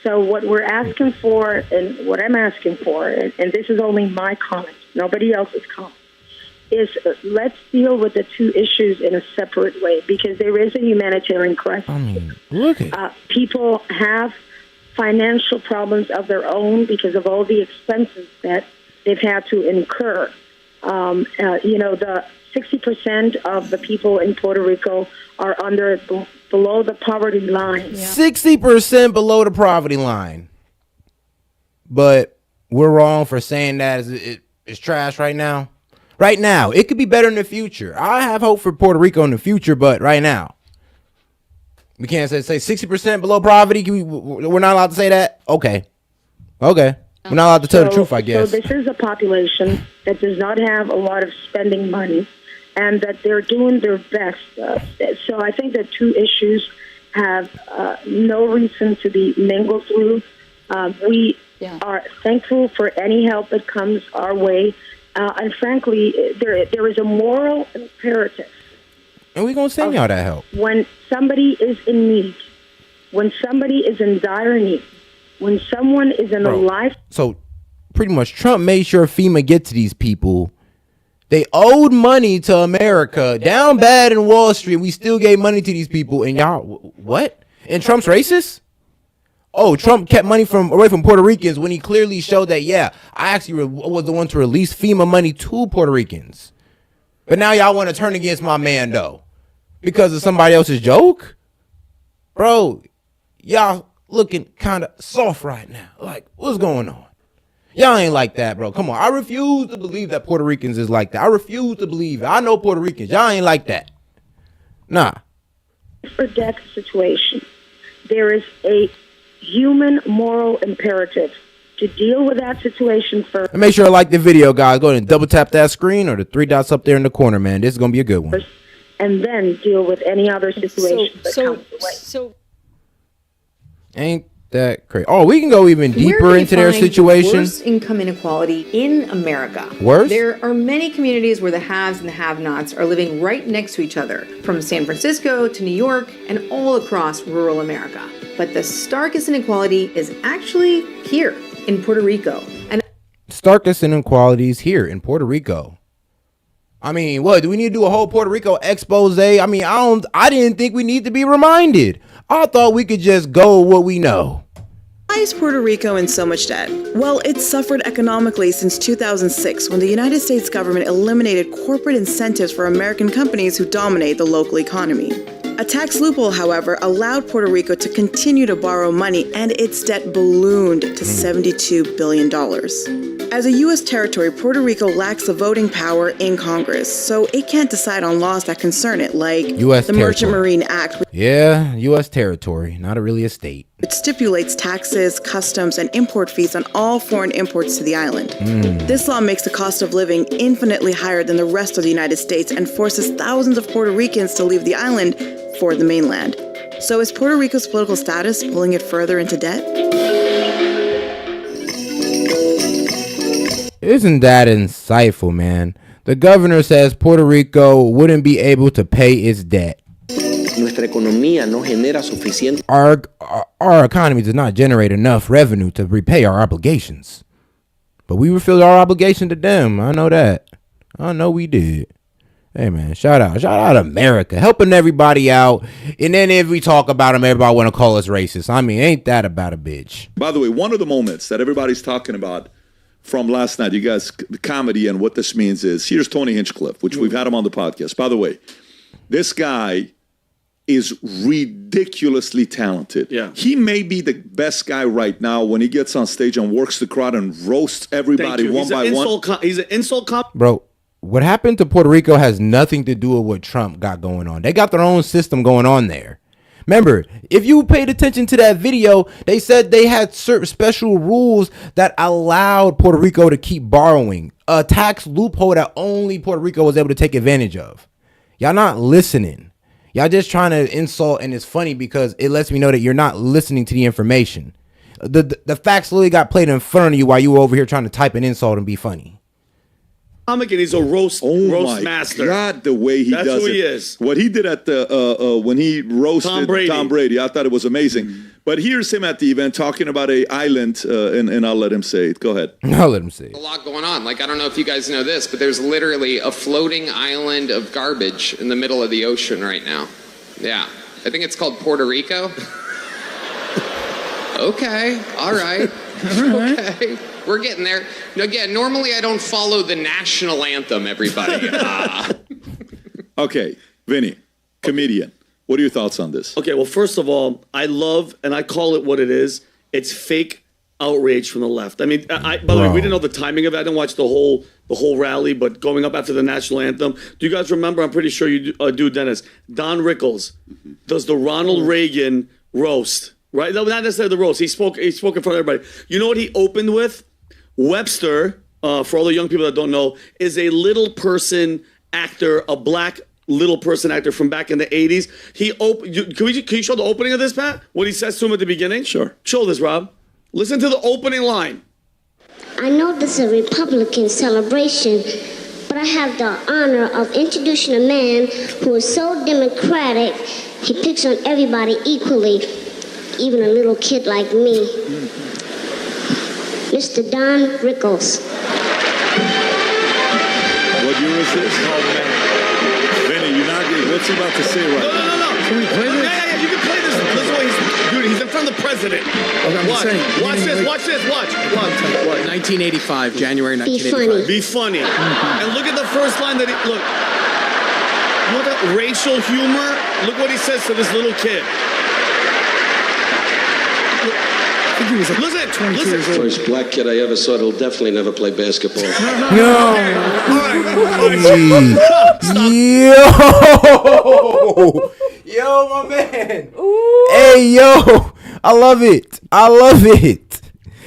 So what we're asking for, and what I'm asking for, and this is only my comment, nobody else's comment, is let's deal with the two issues in a separate way, because there is a humanitarian crisis. I mean, look at people have financial problems of their own because of all the expenses that they've had to incur. The 60% of the people in Puerto Rico are below the poverty line. 60% below the poverty line. But we're wrong for saying that it's trash right now. Right now, it could be better in the future. I have hope for Puerto Rico in the future, but right now, we can't say 60% below poverty. We're not allowed to say that? Okay. We're not allowed to tell the truth, I guess. So this is a population that does not have a lot of spending money, and that they're doing their best. So I think that two issues have no reason to be mingled through. We are thankful for any help that comes our way. And frankly, there is a moral imperative. And we're going to send y'all that help. When somebody is in need, when somebody is in dire need, when someone is in a life. So pretty much Trump made sure FEMA get to these people. They owed money to America down bad in Wall Street. We still gave money to these people. And y'all, what? And Trump's racist? Oh, Trump kept money away from Puerto Ricans when he clearly showed that, I actually was the one to release FEMA money to Puerto Ricans. But now y'all want to turn against my man, though, because of somebody else's joke? Bro, y'all looking kind of soft right now. Like, what's going on? Y'all ain't like that, bro. Come on. I refuse to believe that Puerto Ricans is like that. I refuse to believe it. I know Puerto Ricans. Y'all ain't like that. Nah. For death situation, there is a human moral imperative to deal with that situation first. And make sure to like the video, guys. Go ahead and double tap that screen or the 3 dots up there in the corner, man. This is going to be a good one. And then deal with any other situation that comes away. Ain't that crazy? Oh, we can go even deeper into their situation. Worse income inequality in America. Worse? There are many communities where the haves and the have-nots are living right next to each other, from San Francisco to New York and all across rural America. But the starkest inequality is actually here in Puerto Rico. And starkest inequalities here in Puerto Rico. I mean, what, do we need to do a whole Puerto Rico expose? I mean, I didn't think we need to be reminded. I thought we could just go with what we know. Why is Puerto Rico in so much debt? Well, it's suffered economically since 2006, when the United States government eliminated corporate incentives for American companies who dominate the local economy. A tax loophole, however, allowed Puerto Rico to continue to borrow money, and its debt ballooned to $72 billion. As a U.S. territory, Puerto Rico lacks the voting power in Congress, so it can't decide on laws that concern it, like the Merchant Marine Act. Yeah, U.S. territory, not really a state. It stipulates taxes, customs, and import fees on all foreign imports to the island. This law makes the cost of living infinitely higher than the rest of the United States and forces thousands of Puerto Ricans to leave the island for the mainland. So is Puerto Rico's political status pulling it further into debt? Isn't that insightful, man? The governor says Puerto Rico wouldn't be able to pay its debt. Our economy does not generate enough revenue to repay our obligations. But we fulfilled our obligation to them. I know that. I know we did. Hey, man, shout out America, helping everybody out. And then if we talk about them, everybody want to call us racist. I mean, ain't that about a bitch? By the way, one of the moments that everybody's talking about from last night, you guys, the comedy and what this means is, here's Tony Hinchcliffe, which we've had him on the podcast. By the way, this guy is ridiculously talented. Yeah. He may be the best guy right now when he gets on stage and works the crowd and roasts everybody one by one. He's an insult cop. Bro, what happened to Puerto Rico has nothing to do with what Trump got going on. They got their own system going on there. Remember, if you paid attention to that video, they said they had certain special rules that allowed Puerto Rico to keep borrowing. A tax loophole that only Puerto Rico was able to take advantage of. Y'all not listening. Y'all just trying to insult, and it's funny because it lets me know that you're not listening to the information. The facts literally got played in front of you while you were over here trying to type an insult and be funny. Comic, and he's a roast master. Oh my God, the way he does it. That's who he is. What he did at the when he roasted Tom Brady, I thought it was amazing. But here's him at the event talking about an island, and I'll let him say it. Go ahead. I'll let him say it. A lot going on. Like, I don't know if you guys know this, but there's literally a floating island of garbage in the middle of the ocean right now. Yeah. I think it's called Puerto Rico. Okay. All right. Okay. We're getting there. Again, normally I don't follow the national anthem, everybody. Okay, Vinny, comedian. What are your thoughts on this? Okay, well, first of all, I love, and I call it what it is. It's fake outrage from the left. I mean, by the way, we didn't know the timing of it. I didn't watch the whole rally, but going up after the national anthem. Do you guys remember? I'm pretty sure you do, Dennis. Don Rickles does the Ronald Reagan roast, right? No, not necessarily the roast. He spoke in front of everybody. You know what he opened with? Webster, for all the young people that don't know, is a little person actor, a black little person actor from back in the 80s. Can you show the opening of this, Pat? What he says to him at the beginning? Sure. Show this, Rob. Listen to the opening line. I know this is a Republican celebration, but I have the honor of introducing a man who is so democratic, he picks on everybody equally, even a little kid like me. Mr. Don Rickles. What year is this? Oh, man. Vinny, you're not getting, what's he about to say right now? No. Can we play this? Yeah, you can play this. Listen what he's in front of the president. Watch this. 1985, January 1985. Be funny. And look at the first line that look at that racial humor. Look what he says to this little kid. I think he was like 22 years old. First black kid I ever saw that'll definitely never play basketball. Yo, my man. Ooh. Hey, yo. I love it.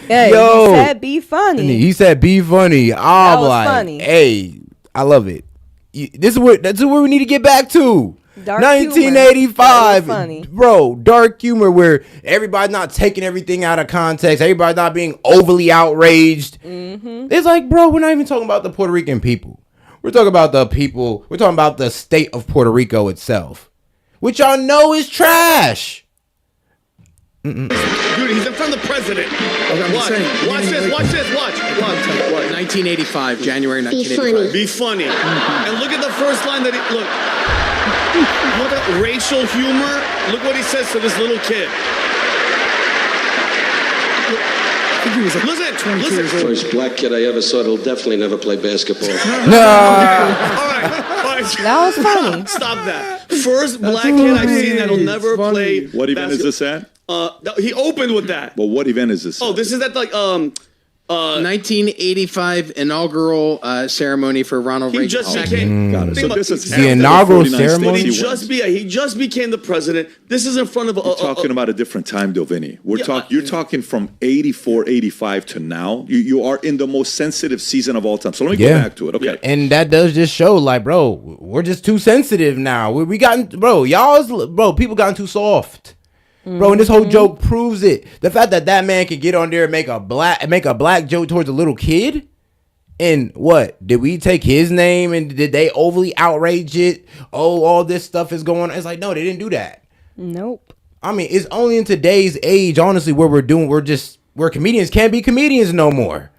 Hey, yo. he said be funny. He said be funny. That was funny. Hey, I love it. That's where we need to get back to. Dark 1985, funny. Bro, dark humor where everybody's not taking everything out of context, everybody's not being overly outraged. It's like, bro, we're not even talking about the Puerto Rican people. We're talking about the people, we're talking about the state of Puerto Rico itself, which y'all know is trash. Dude, he's in front of the president. Watch this. 1985, January 1985. Be funny. And look at the first line that look at that racial humor. Look what he says to this little kid. I think he was like 22 years old. First black kid I ever saw that'll definitely never play basketball. No. All right. That was funny. Stop that. First black kid I've seen that'll never play. What event is this at? He opened with that. Well, what event is this? Oh, this is at like 1985 inaugural ceremony for Ronald Reagan. He just became. Got it. So this is the inaugural ceremony. He just became the president. This is in front of. We're talking about a different time, though, Vinny. You're talking from 84, 85 to now. You are in the most sensitive season of all time. So let me go back to it. Okay. Yeah. And that does just show, like, bro, we're just too sensitive now. We gotten, bro, people gotten too soft. Bro, and this whole joke proves it. The fact that man could get on there and make a black joke towards a little kid, and what did we take his name and did they overly outrage it? Oh, all this stuff is going on. It's like, no, they didn't do that. Nope. I mean, it's only in today's age, honestly, where where comedians can't be comedians no more.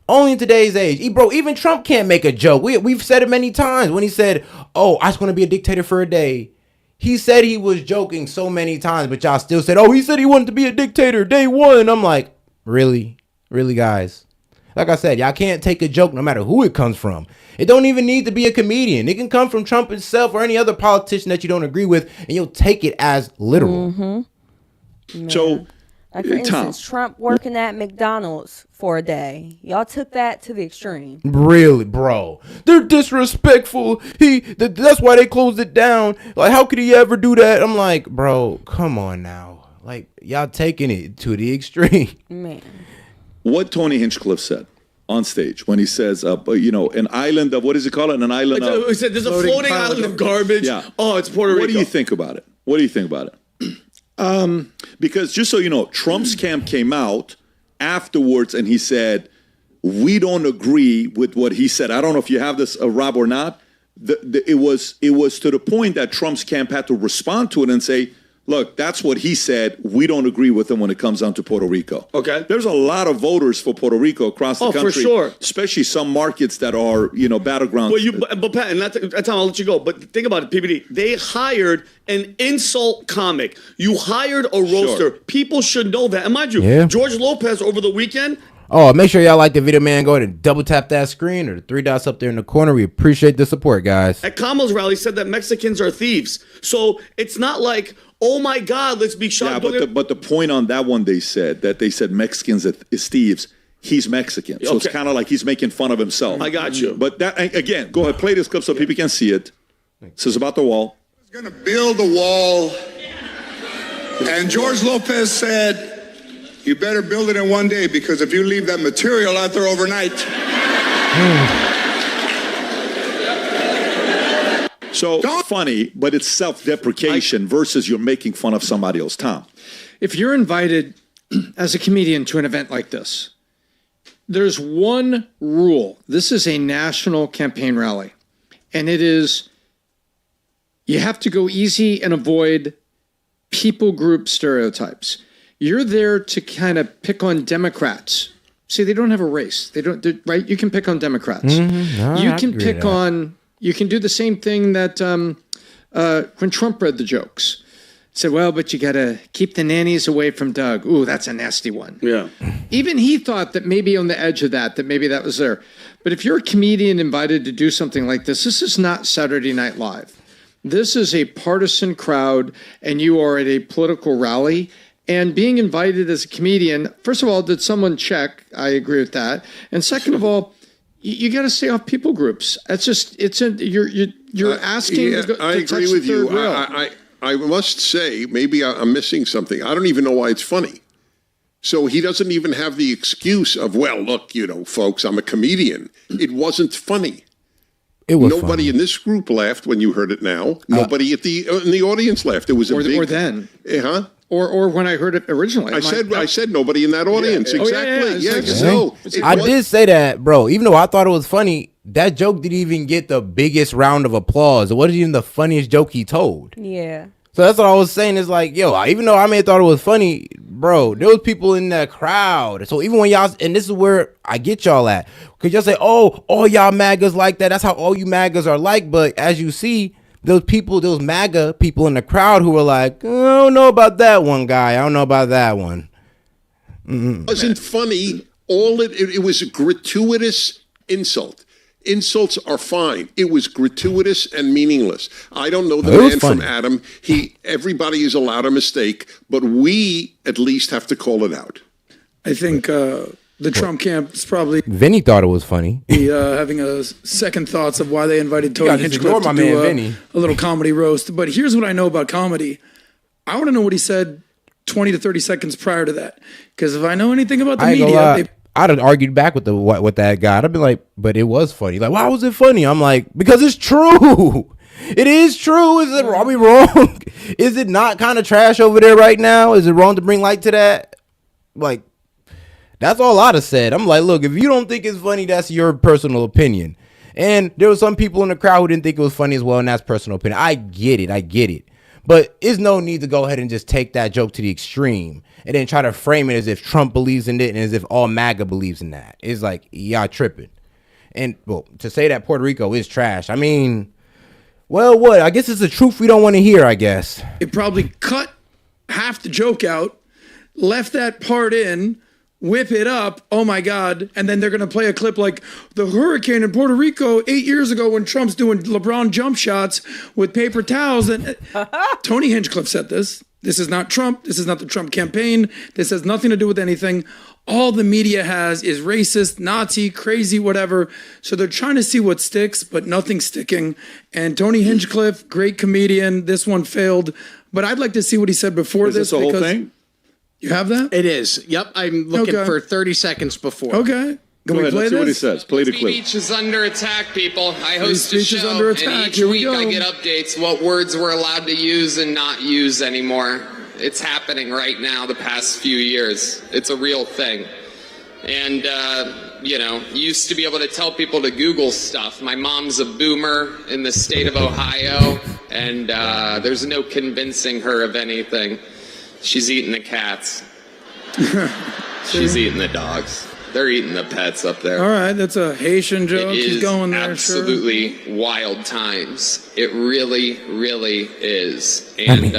Only in today's age. Bro, even Trump can't make a joke. We've said it many times when he said, "Oh, I just want to be a dictator for a day." He said he was joking so many times, but y'all still said, "Oh, he said he wanted to be a dictator day one." I'm like, really, guys? Like I said, y'all can't take a joke no matter who it comes from. It don't even need to be a comedian. It can come from Trump himself or any other politician that you don't agree with, and you'll take it as literal. So, like for instance, Trump working at McDonald's for a day. Y'all took that to the extreme. Really, bro? They're disrespectful. That's why they closed it down. Like, how could he ever do that? I'm like, bro, come on now. Like, y'all taking it to the extreme. Man. What Tony Hinchcliffe said on stage when he says, an island of, what does he call it? An island of... He said there's a floating island of garbage. Yeah. Oh, it's Puerto Rico. What do you think about it? Because just so you know, Trump's camp came out afterwards and he said, we don't agree with what he said. I don't know if you have this, Rob, or not. It was to the point that Trump's camp had to respond to it and say, look, that's what he said. We don't agree with him when it comes down to Puerto Rico. Okay. There's a lot of voters for Puerto Rico across the country. For sure. Especially some markets that are, battlegrounds. Well, but Pat, and that's time I'll let you go. But think about it, PPD. They hired an insult comic. You hired a roaster. Sure. People should know that. And mind you, George Lopez over the weekend Oh, make sure y'all like the video, man. Go ahead and double tap that screen or the 3 dots up there in the corner. We appreciate the support, guys. At Kamala's rally said that Mexicans are thieves. So it's not like, oh my God, let's be shot. Yeah, but the point on that one, they said Mexicans is thieves. He's Mexican. So it's kind of like he's making fun of himself. I got you. But that, again, go ahead, play this clip so people can see it. This is about the wall. He's going to build a wall. And George Lopez said, you better build it in one day, because if you leave that material out there overnight. So funny, but it's self-deprecation versus you're making fun of somebody else. Tom. If you're invited as a comedian to an event like this, there's one rule. This is a national campaign rally, and it is you have to go easy and avoid people group stereotypes. You're there to kind of pick on Democrats. See, they don't have a race. Right? You can pick on Democrats. No, You can pick on. You can do the same thing that when Trump read the jokes. Said, well, but you got to keep the nannies away from Doug. Ooh, that's a nasty one. Yeah. Even he thought that maybe on the edge of that maybe that was there. But if you're a comedian invited to do something like this is not Saturday Night Live. This is a partisan crowd, and you are at a political rally. And being invited as a comedian, first of all, did someone check? I agree with that. And second of all, you got to stay off people groups. That's just you're asking. Yeah, to I touch agree with the third you. rail. I must say, maybe I'm missing something. I don't even know why it's funny. So he doesn't even have the excuse of, well, look, folks, I'm a comedian. It wasn't funny. It was Nobody funny. in this group laughed when you heard it now. Nobody in the audience laughed. It was a big... Or then. Huh? Or when I heard it originally. I said nobody in that audience. Yeah. Exactly. Yes. No. I did say that, bro. Even though I thought it was funny, that joke didn't even get the biggest round of applause. It wasn't even the funniest joke he told. Yeah. So that's what I was saying. Is like, yo, even though I may have thought it was funny, bro, there was people in the crowd. So even when y'all, and this is where I get y'all at, because y'all say, oh, all y'all MAGAs like that. That's how all you MAGAs are like. But as you see, those MAGA people in the crowd who were like, I don't know about that one guy. I don't know about that one. It wasn't funny. It was a gratuitous insult. Insults are fine. It was gratuitous and meaningless. I don't know the man from Adam. Everybody is allowed a mistake, but we at least have to call it out. I think the Trump camp is probably Vinny thought it was funny. having a second thoughts of why they invited Tony Hinchcliffe to do a little comedy roast. But here's what I know about comedy. I want to know what he said 20 to 30 seconds prior to that. Because if I know anything about the media, I'd have argued back with that guy. I'd be like, but it was funny. Like, why was it funny? I'm like, because it's true. It is true. Are we wrong? Is it not kind of trash over there right now? Is it wrong to bring light to that? Like, that's all I'd have said. I'm like, look, if you don't think it's funny, that's your personal opinion. And there were some people in the crowd who didn't think it was funny as well, and that's personal opinion. I get it. But there's no need to go ahead and just take that joke to the extreme and then try to frame it as if Trump believes in it and as if all MAGA believes in that. It's like, y'all tripping. And, well, to say that Puerto Rico is trash, I mean, well, what? I guess it's the truth we don't want to hear, I guess. it probably cut half the joke out, left that part in, whip it up, oh my God, and then they're going to play a clip like the hurricane in Puerto Rico 8 years ago when Trump's doing LeBron jump shots with paper towels. And Tony Hinchcliffe said this. This is not Trump. This is not the Trump campaign. This has nothing to do with anything. All the media has is racist, Nazi, crazy, whatever. So they're trying to see what sticks, but nothing's sticking. And Tony Hinchcliffe, great comedian. This one failed. But I'd like to see what he said before this. Is this the whole thing? You have that? It is. Yep. I'm looking for 30 seconds before. Okay. Go ahead, let's see what he says. Play the clip. Speech is under attack, people. I host a speech is show, under and attack. each Here we week go. I get updates what words we're allowed to use and not use anymore. It's happening right now the past few years. It's a real thing. And, you used to be able to tell people to Google stuff. My mom's a boomer in the state of Ohio, and there's no convincing her of anything. She's eating the cats. She's eating the dogs. They're eating the pets up there. All right, that's a Haitian joke. He's going there, absolutely wild times. It really, really is. And,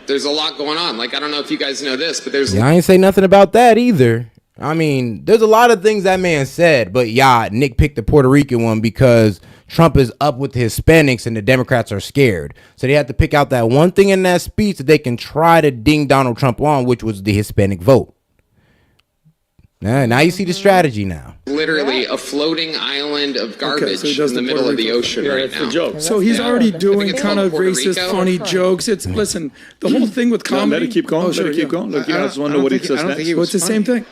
there's a lot going on. Like, I don't know if you guys know this, but there's... Yeah, I ain't say nothing about that either. I mean, there's a lot of things that man said, but yeah, Nick picked the Puerto Rican one because Trump is up with the Hispanics and the Democrats are scared. So they have to pick out that one thing in that speech that they can try to ding Donald Trump on, which was the Hispanic vote. Now you see the strategy now. Literally a floating island of garbage in the middle of the ocean right now. Joke. So he's already doing kind of racist, funny jokes. It's listen, the whole thing with comedy. Let it keep going. Let it keep going. Look, you guys want to know what he says next? It's the same thing.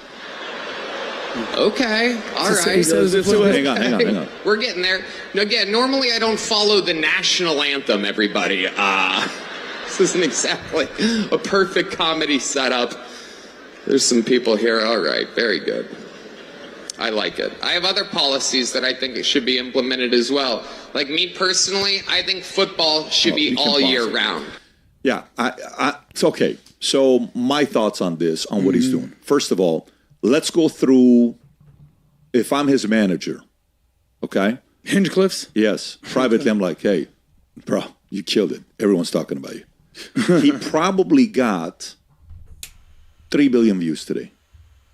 Okay, all right. Hang on. We're getting there. Now, again, normally I don't follow the national anthem, everybody. This isn't exactly a perfect comedy setup. There's some people here. All right, very good. I like it. I have other policies that I think it should be implemented as well. Like me personally, I think football should be all year round. Yeah, it's okay. So my thoughts on this, on what he's doing. First of all, let's go through, if I'm his manager, okay? Hinchcliffe's? Yes. Privately, I'm like, hey, bro, you killed it. Everyone's talking about you. He probably got 3 billion views today.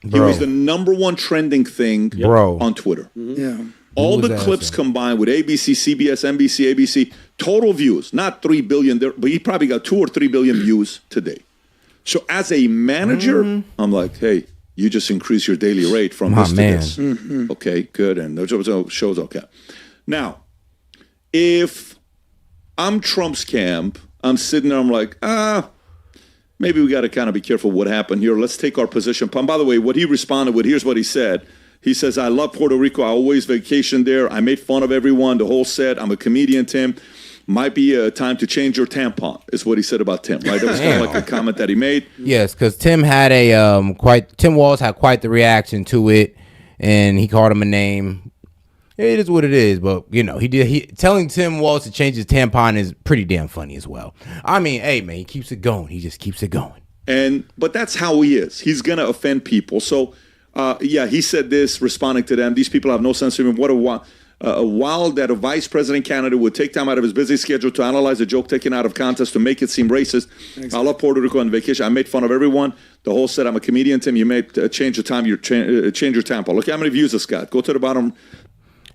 Bro. He was the number one trending thing on Twitter. Yeah. All the clips combined with ABC, CBS, NBC, ABC, total views, not 3 billion, but he probably got 2 or 3 billion views today. So as a manager, I'm like, hey, you just increase your daily rate from this to this. Okay, good. And those shows okay. Now, if I'm Trump's camp, I'm sitting there, I'm like, maybe we got to kind of be careful what happened here. Let's take our position. And by the way, what he responded with, here's what he said. He says, I love Puerto Rico. I always vacation there. I made fun of everyone, the whole set. I'm a comedian, Tim. Might be a time to change your tampon, is what he said about Tim, right? That was kind of like a comment that he made. Yes, because Tim had Tim Walz had quite the reaction to it, and he called him a name. It is what it is, but telling Tim Walz to change his tampon is pretty damn funny as well. I mean, hey man, he keeps it going. He just keeps it going. But that's how he is. He's gonna offend people. So he said this, responding to them. These people have no sense of humor. While that a vice president candidate would take time out of his busy schedule to analyze a joke taken out of context to make it seem racist. Exactly. I love Puerto Rico on vacation. I made fun of everyone. The whole set. I'm a comedian, Tim. You made change the time. You change your tampon. Look how many views this got. Go to the bottom.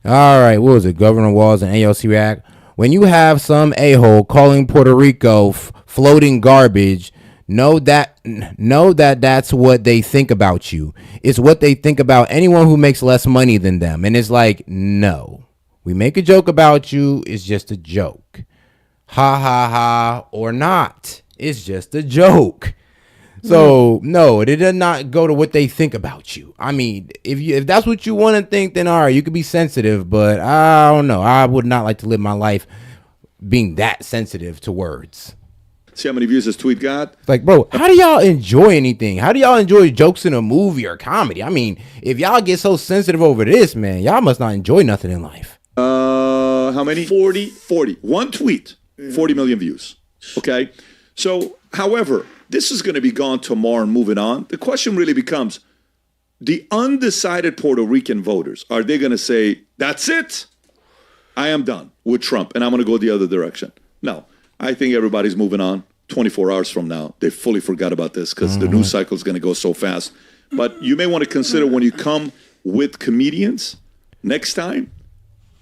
All right, what was it? Governor Walz and AOC react. When you have some a-hole calling Puerto Rico floating garbage, know that that's what they think about you. It's what they think about anyone who makes less money than them. And it's like, no, we make a joke about you. It's just a joke. Ha ha ha, or not. It's just a joke. So no, it did not go to what they think about you. I mean, if that's what you want to think, then all right, you could be sensitive, but I don't know. I would not like to live my life being that sensitive to words. See how many views this tweet got? Like, bro, how do y'all enjoy anything? How do y'all enjoy jokes in a movie or comedy? I mean, if y'all get so sensitive over this, man, y'all must not enjoy nothing in life. How many? 40. One tweet, 40 million views. Okay? So, however, this is going to be gone tomorrow and moving on. The question really becomes, the undecided Puerto Rican voters, are they going to say, that's it? I am done with Trump, and I'm going to go the other direction. No. I think everybody's moving on. 24 hours from now, they fully forgot about this because the news cycle is going to go so fast. But you may want to consider when you come with comedians next time,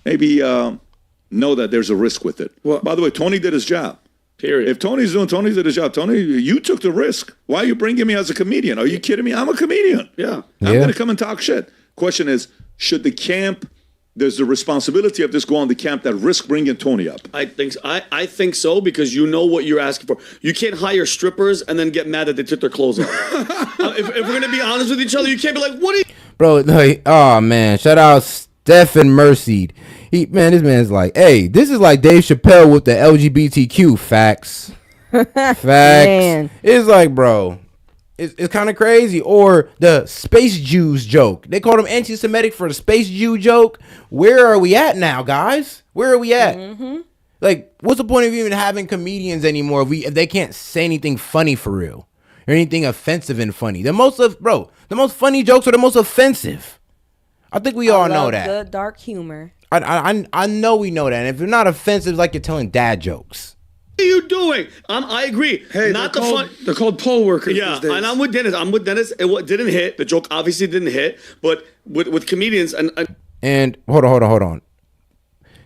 maybe know that there's a risk with it. Well, by the way, Tony did his job. Period. If Tony did his job. Tony, you took the risk. Why are you bringing me as a comedian? Are you kidding me? I'm a comedian. Yeah. I'm going to come and talk shit. Question is, should the camp... There's the responsibility of this go on the camp that risk bringing Tony up. I think so because you know what you're asking for. You can't hire strippers and then get mad that they took their clothes off. If we're going to be honest with each other, you can't be like, what are you... Bro, oh, man. Shout out Stephen Mercied. This man's like, hey, this is like Dave Chappelle with the LGBTQ facts. Facts. Man. It's like, bro... It's kind of crazy. Or the space Jews joke. They called him anti-Semitic for the space Jew joke. Where are we at now, guys? Where are we at? Like, what's the point of even having comedians anymore if they can't say anything funny for real? Or anything offensive and funny? The most funny jokes are the most offensive. I think we all know that. Good dark humor. I know we know that. And if you're not offensive, it's like you're telling dad jokes. What are you doing? I agree. Hey, they're called poll workers. Yeah, these days. and I'm with Dennis. It didn't hit. The joke obviously didn't hit. But with comedians and hold on.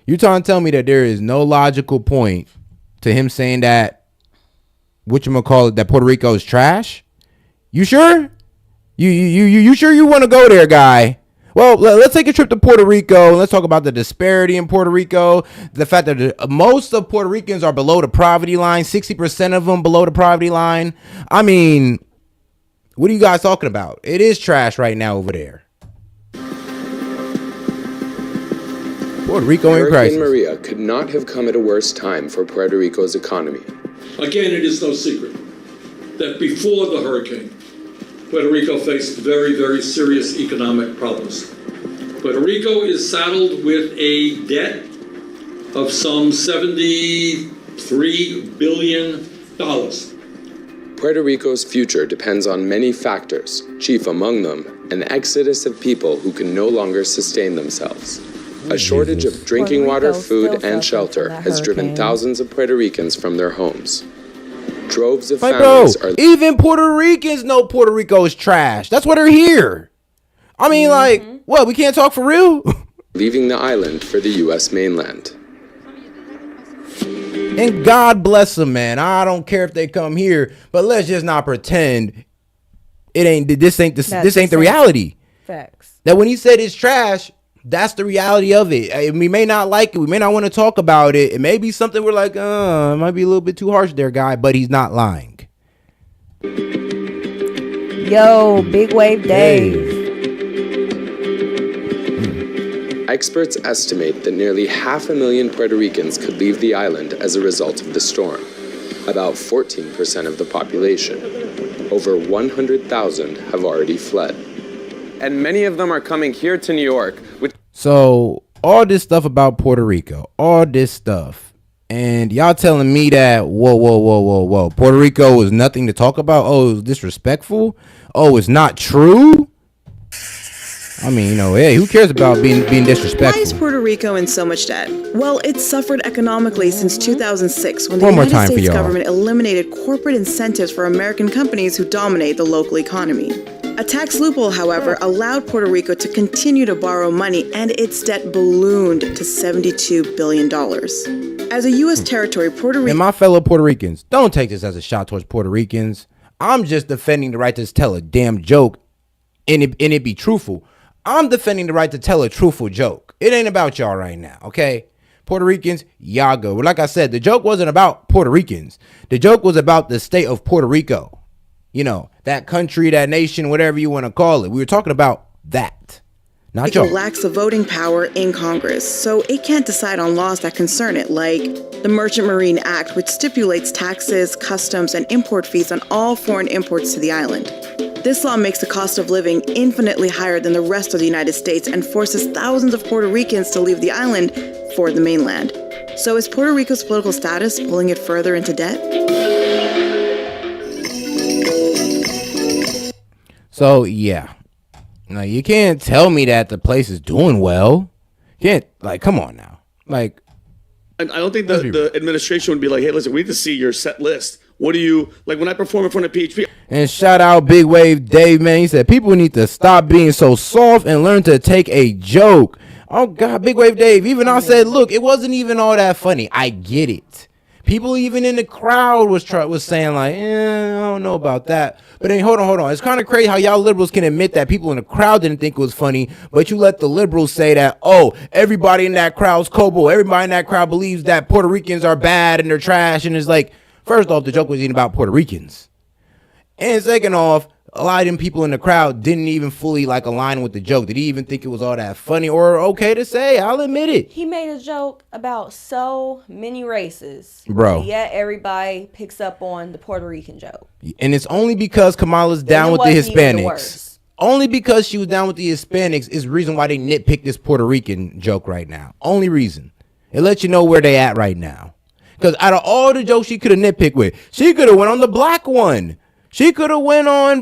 You're trying to tell me that there is no logical point to him saying that that Puerto Rico is trash? You sure? You sure you want to go there, guy? Well, let's take a trip to Puerto Rico and let's talk about the disparity in Puerto Rico. The fact that most of Puerto Ricans are below the poverty line, 60% of them below the poverty line. I mean, what are you guys talking about? It is trash right now over there. Puerto Rico in crisis. Hurricane Maria could not have come at a worse time for Puerto Rico's economy. Again, it is no secret that before the hurricane, Puerto Rico faced very, very serious economic problems. Puerto Rico is saddled with a debt of some $73 billion. Puerto Rico's future depends on many factors, chief among them, an exodus of people who can no longer sustain themselves. A shortage of drinking water, food, and shelter has driven thousands of Puerto Ricans from their homes. Droves of families are... Even Puerto Ricans know Puerto Rico is trash. That's why they're here. I mean, we can't talk for real? Leaving the island for the U.S. mainland. And God bless them, man. I don't care if they come here, but let's just not pretend this ain't the reality. Facts. That when he said it's trash, that's the reality of it. We may not like it. We may not want to talk about it. It may be something we're like, it might be a little bit too harsh there, guy, but he's not lying. Yo, Big Wave Dave. Experts estimate that nearly 500,000 Puerto Ricans could leave the island as a result of the storm, about 14% of the population. Over 100,000 have already fled. And many of them are coming here to New York. So all this stuff about Puerto Rico, all this stuff, and y'all telling me that, whoa, Puerto Rico is nothing to talk about? Oh, it's disrespectful? Oh, it's not true? I mean, hey, who cares about being disrespectful? Why is Puerto Rico in so much debt? Well, it's suffered economically since 2006 when the United States government eliminated corporate incentives for American companies who dominate the local economy. A tax loophole, however, allowed Puerto Rico to continue to borrow money, and its debt ballooned to $72 billion. As a U.S. territory, Puerto Rico... And my fellow Puerto Ricans, don't take this as a shot towards Puerto Ricans. I'm just defending the right to tell a damn joke and it be truthful. I'm defending the right to tell a truthful joke. It ain't about y'all right now, okay? Puerto Ricans, y'all go. Like I said, the joke wasn't about Puerto Ricans. The joke was about the state of Puerto Rico. That country, that nation, whatever you want to call it. We were talking about that. Not y'all. It lacks the voting power in Congress, so it can't decide on laws that concern it, like the Merchant Marine Act, which stipulates taxes, customs, and import fees on all foreign imports to the island. This law makes the cost of living infinitely higher than the rest of the United States and forces thousands of Puerto Ricans to leave the island for the mainland. So is Puerto Rico's political status pulling it further into debt? So, yeah. Now, you can't tell me that the place is doing well. You can't, come on now. I don't think the administration would be like, hey, listen, we need to see your set list. What do you, when I perform in front of PHP? And shout out Big Wave Dave, man. He said, people need to stop being so soft and learn to take a joke. Oh, God, Big Wave Dave. Even I said, look, it wasn't even all that funny. I get it. People even in the crowd was saying I don't know about that. But then hold on. It's kind of crazy how y'all liberals can admit that people in the crowd didn't think it was funny, but you let the liberals say that, everybody in that crowd's Kobo. Everybody in that crowd believes that Puerto Ricans are bad and they're trash. And it's like, first off, the joke was even about Puerto Ricans. And second off, a lot of them people in the crowd didn't even fully align with the joke. Did he even think it was all that funny or okay to say? I'll admit it. He made a joke about so many races. Bro. Yet everybody picks up on the Puerto Rican joke. And it's only because Kamala's down with the Hispanics. Only because she was down with the Hispanics is the reason why they nitpick this Puerto Rican joke right now. Only reason. It lets you know where they at right now. Because out of all the jokes she could have nitpicked with, she could have went on the black one. She could have went on,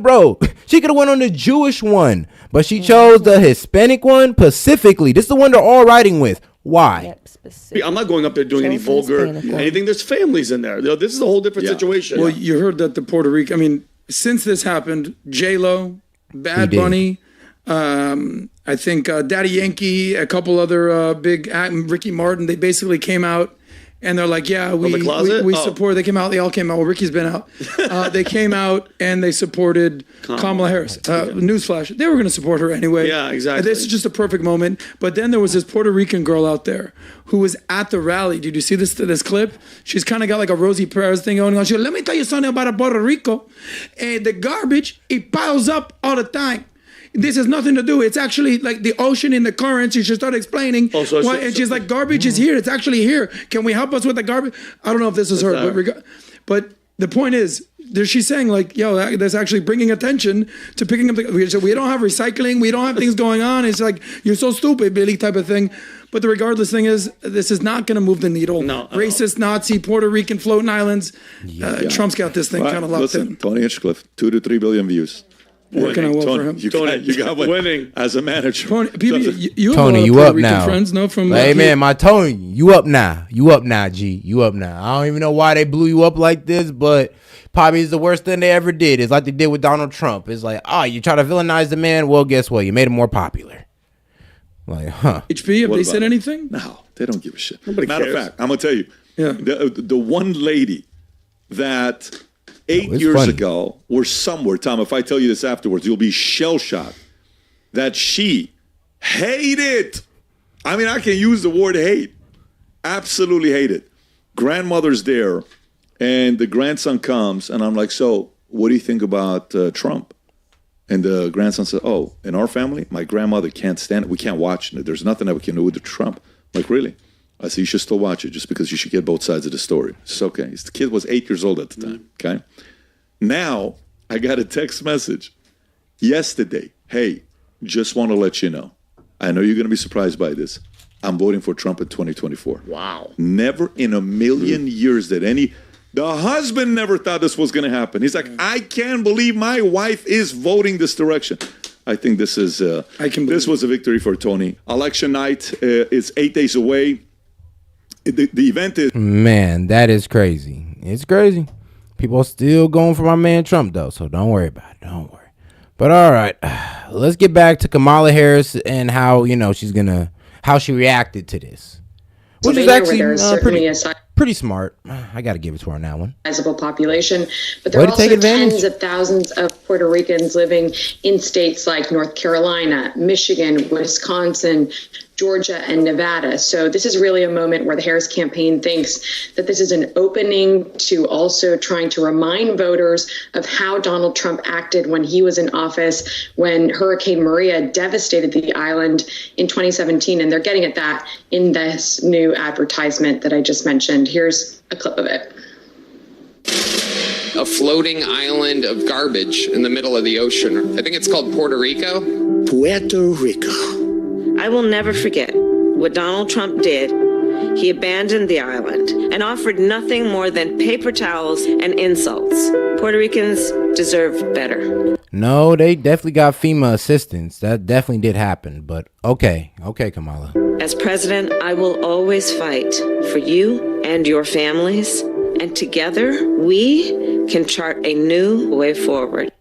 she could have went on the Jewish one. But she chose the Hispanic one specifically. This is the one they're all riding with. Why? Yep, specific. I'm not going up there doing any vulgar anything. There's families in there. This is a whole different situation. Well, you heard that the Puerto Rico. I mean, since this happened, J-Lo, Bad Bunny, I think Daddy Yankee, a couple other big, Ricky Martin. They basically came out. And they're like, yeah, we support. They came out. They all came out. Well, Ricky's been out. They came out and they supported Kamala Harris. Newsflash: they were going to support her anyway. Yeah, exactly. This is just a perfect moment. But then there was this Puerto Rican girl out there who was at the rally. Did you see this clip? She's kind of got like a Rosie Perez thing going on. She goes, "Let me tell you something about Puerto Rico. The garbage, it piles up all the time. This has nothing to do. It's actually like the ocean in the currents." She should start explaining. And she's like, garbage is here. It's actually here. Can we help us with the garbage? I don't know if this is her. But the point is, she's saying like, yo, that's actually bringing attention to picking up. So we don't have recycling. We don't have things going on. It's like, you're so stupid, Billy, type of thing. But the regardless thing is, this is not going to move the needle. No, racist, Nazi, Puerto Rican, floating islands. Trump's got this thing kind of locked in. Tony Hinchcliffe, 2 to 3 billion views. Working out well for him. You got one winning as a manager. Tony, Tony, you up now? Friends, no, from hey man, my Tony, you up now? You up now, G? You up now? I don't even know why they blew you up like this, but probably is the worst thing they ever did. It's like they did with Donald Trump. It's like, you try to villainize the man. Well, guess what? You made him more popular. Like, HP, have they said anything? No, they don't give a shit. Nobody Matter cares. of fact, I'm gonna tell you, the one lady that 8 years funny. ago or somewhere, Tom, if I tell you this afterwards, you'll be shell-shocked, that she hated, I mean, I can use the word hate, absolutely hate it. Grandmother's there, and the grandson comes, and I'm like, so what do you think about Trump? And the grandson said, oh, in our family, my grandmother can't stand it. We can't watch it. There's nothing that we can do with Trump. I'm like, really? I said, you should still watch it just because you should get both sides of the story. It's okay. The kid was 8 years old at the time, okay? Now, I got a text message yesterday. Hey, just want to let you know. I know you're going to be surprised by this. I'm voting for Trump in 2024. Wow. Never in a million years did the husband never thought this was going to happen. He's like, I can't believe my wife is voting this direction. I think this is, this was a victory for Tony. Election night is 8 days away. The event is... Man, that is crazy. It's crazy. People are still going for my man Trump, though, so don't worry about it. Don't worry. But all right, let's get back to Kamala Harris and how, how she reacted to this. Which is actually pretty smart. I got to give it to her on that one. Sizable population, but there are also tens of thousands of Puerto Ricans living in states like North Carolina, Michigan, Wisconsin, Georgia, and Nevada. So this is really a moment where the Harris campaign thinks that this is an opening to also trying to remind voters of how Donald Trump acted when he was in office, when Hurricane Maria devastated the island in 2017. And they're getting at that in this new advertisement that I just mentioned. Here's a clip of it. A floating island of garbage in the middle of the ocean. I think it's called Puerto Rico. Puerto Rico. I will never forget what Donald Trump did. He abandoned the island and offered nothing more than paper towels and insults. Puerto Ricans deserve better. No, they definitely got FEMA assistance. That definitely did happen. But okay, Kamala. As president, I will always fight for you and your families. And together, we can chart a new way forward.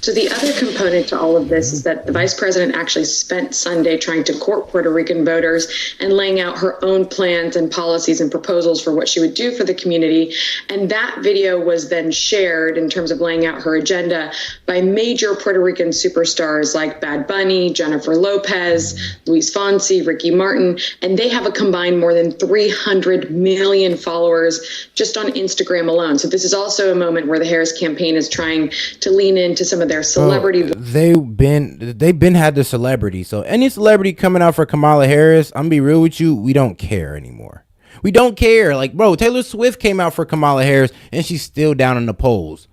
So the other component to all of this is that the vice president actually spent Sunday trying to court Puerto Rican voters and laying out her own plans and policies and proposals for what she would do for the community. And that video was then shared in terms of laying out her agenda by major Puerto Rican superstars like Bad Bunny, Jennifer Lopez, Luis Fonsi, Ricky Martin, and they have a combined more than 300 million followers just on Instagram alone. So this is also a moment where the Harris campaign is trying to lean into some of their celebrity. They've been had the celebrity. So any celebrity coming out for Kamala Harris, I'm gonna be real with you, we don't care anymore. We don't care. Like, bro, Taylor Swift came out for Kamala Harris and she's still down in the polls.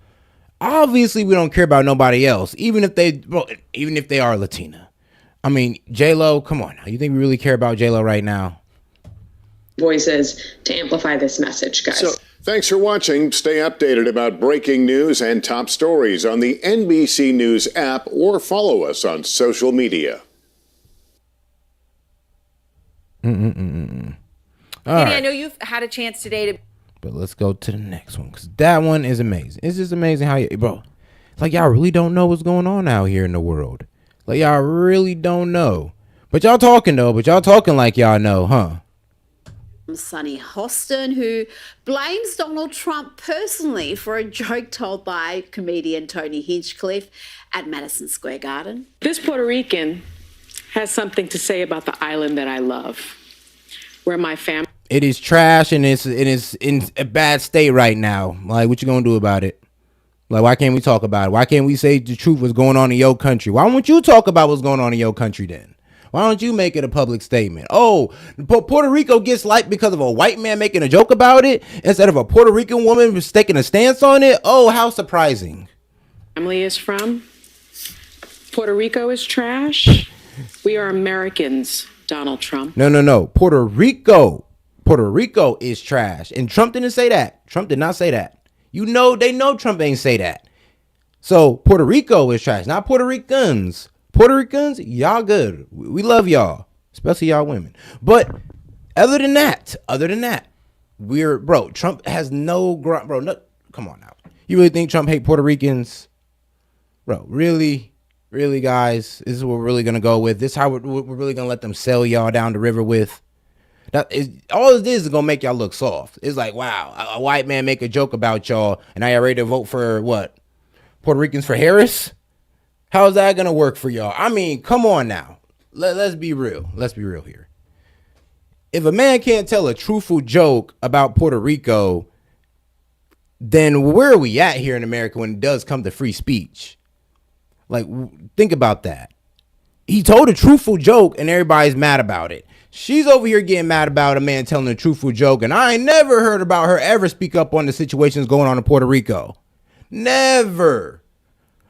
Obviously, we don't care about nobody else, even if they are Latina. I mean, J-Lo, come on now. You think we really care about J-Lo right now? Voices to amplify this message, guys. So, thanks for watching. Stay updated about breaking news and top stories on the NBC News app or follow us on social media. Kenny, I know you've had a chance today to. But let's go to the next one, because that one is amazing. It's just amazing how bro, it's like y'all really don't know what's going on out here in the world. Like y'all really don't know. But y'all talking though, like y'all know, huh? Sonny Hostin, who blames Donald Trump personally for a joke told by comedian Tony Hinchcliffe at Madison Square Garden. This Puerto Rican has something to say about the island that I love, where my family. It is trash and it's in a bad state right now. Like, what you gonna do about it? Like, why can't we talk about it? Why can't we say the truth what's going on in your country? Why won't you talk about what's going on in your country then? Why don't you make it a public statement? Oh, Puerto Rico gets liked because of a white man making a joke about it instead of a Puerto Rican woman taking a stance on it? Oh, how surprising. Family is from. Puerto Rico is trash. We are Americans, Donald Trump. No. Puerto Rico is trash. And Trump didn't say that. Trump did not say that. You know, they know Trump ain't say that. So Puerto Rico is trash, not Puerto Ricans. Puerto Ricans, y'all good. We love y'all, especially y'all women. But other than that, Trump has no ground, bro. No, come on now. You really think Trump hate Puerto Ricans? Bro, really, guys? This is what we're really gonna go with. This is how we're really gonna let them sell y'all down the river with. That is all it is gonna make y'all look soft. It's like, wow, a white man make a joke about y'all, and now y'all ready to vote for what? Puerto Ricans for Harris? How's that gonna work for y'all? I mean, come on now. Let's be real. Let's be real here. If a man can't tell a truthful joke about Puerto Rico, then where are we at here in America when it does come to free speech? Like, think about that. He told a truthful joke and everybody's mad about it. She's over here getting mad about a man telling a truthful joke, and I ain't never heard about her ever speak up on the situations going on in Puerto Rico. Never.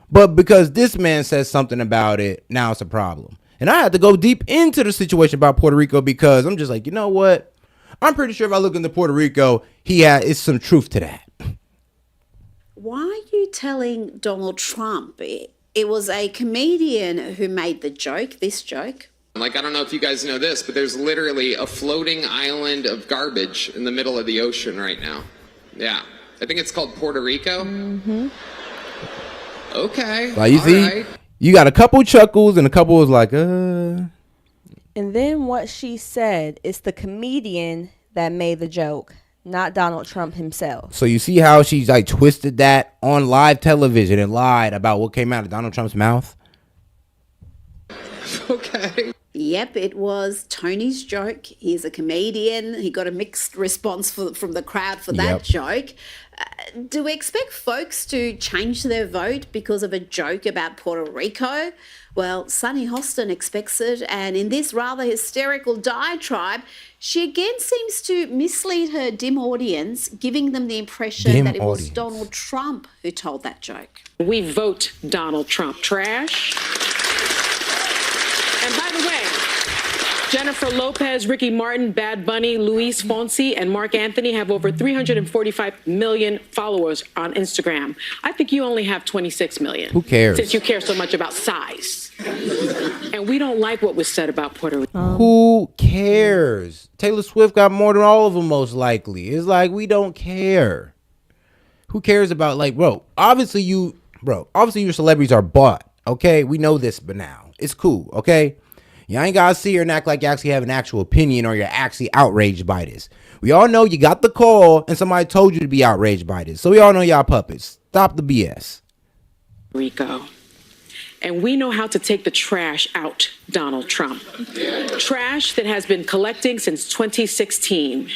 But because this man says something about it, now it's a problem. And I had to go deep into the situation about Puerto Rico because I'm just like, you know what? I'm pretty sure if I look into Puerto Rico, it's some truth to that. Why are you telling Donald Trump? It was a comedian who made the joke, this joke. Like, I don't know if you guys know this, but there's literally a floating island of garbage in the middle of the ocean right now. Yeah. I think it's called Puerto Rico. Mm-hmm. Okay. Like, you see, right. You got a couple chuckles and a couple was like, And then what she said, it's the comedian that made the joke, not Donald Trump himself. So you see how she's like twisted that on live television and lied about what came out of Donald Trump's mouth? Okay. Yep, it was Tony's joke. He's a comedian. He got a mixed response from the crowd for that joke. Do we expect folks to change their vote because of a joke about Puerto Rico? Well, Sonny Hostin expects it, and in this rather hysterical diatribe, she again seems to mislead her dim audience, giving them the impression that it was Donald Trump who told that joke. We vote Donald Trump trash. And by the way, Jennifer Lopez, Ricky Martin, Bad Bunny, Luis Fonsi, and Mark Anthony have over 345 million followers on Instagram. I think you only have 26 million. Who cares? Since you care so much about size. And we don't like what was said about Puerto Rico. Who cares? Taylor Swift got more than all of them, most likely. It's like, we don't care. Who cares about, like, obviously your celebrities are bought. Okay, we know this, but now it's cool. Okay. You ain't gotta sit here and act like you actually have an actual opinion or you're actually outraged by this. We all know you got the call and somebody told you to be outraged by this. So we all know y'all puppets. Stop the BS. Rico. And we know how to take the trash out, Donald Trump. Trash that has been collecting since 2016.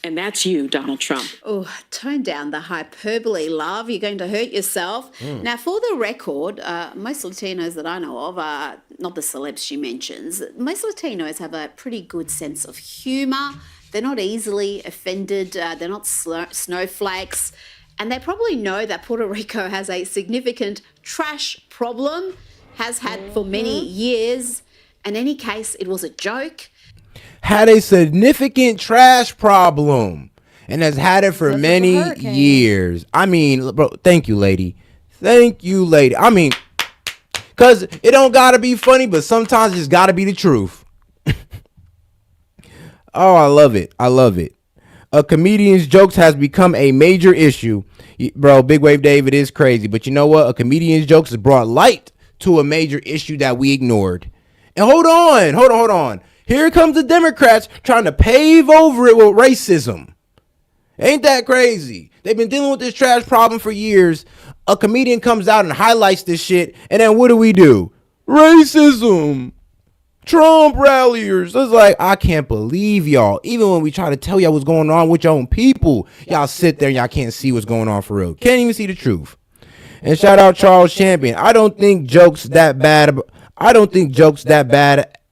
And that's you, Donald Trump. Oh, tone down the hyperbole, love. You're going to hurt yourself. Now, for the record, most Latinos that I know of are not the celebs she mentions. Most Latinos have a pretty good sense of humor. They're not easily offended. They're not snowflakes. And they probably know that Puerto Rico has a significant trash problem, has had for many years. In any case, it was a joke. Had a significant trash problem and has had it for many years. I mean, bro, thank you, lady. Thank you, lady. I mean, because it don't got to be funny, but sometimes it's got to be the truth. Oh, I love it. I love it. A comedian's jokes has become a major issue. Bro, Big Wave Dave, it is crazy. But you know what? A comedian's jokes has brought light to a major issue that we ignored. And hold on. Here comes the Democrats trying to pave over it with racism. Ain't that crazy? They've been dealing with this trash problem for years. A comedian comes out and highlights this shit. And then what do? Racism. Trump ralliers. It's like, I can't believe y'all. Even when we try to tell y'all what's going on with your own people, y'all sit there and y'all can't see what's going on for real. Can't even see the truth. And shout out Charles Champion. I don't think jokes that bad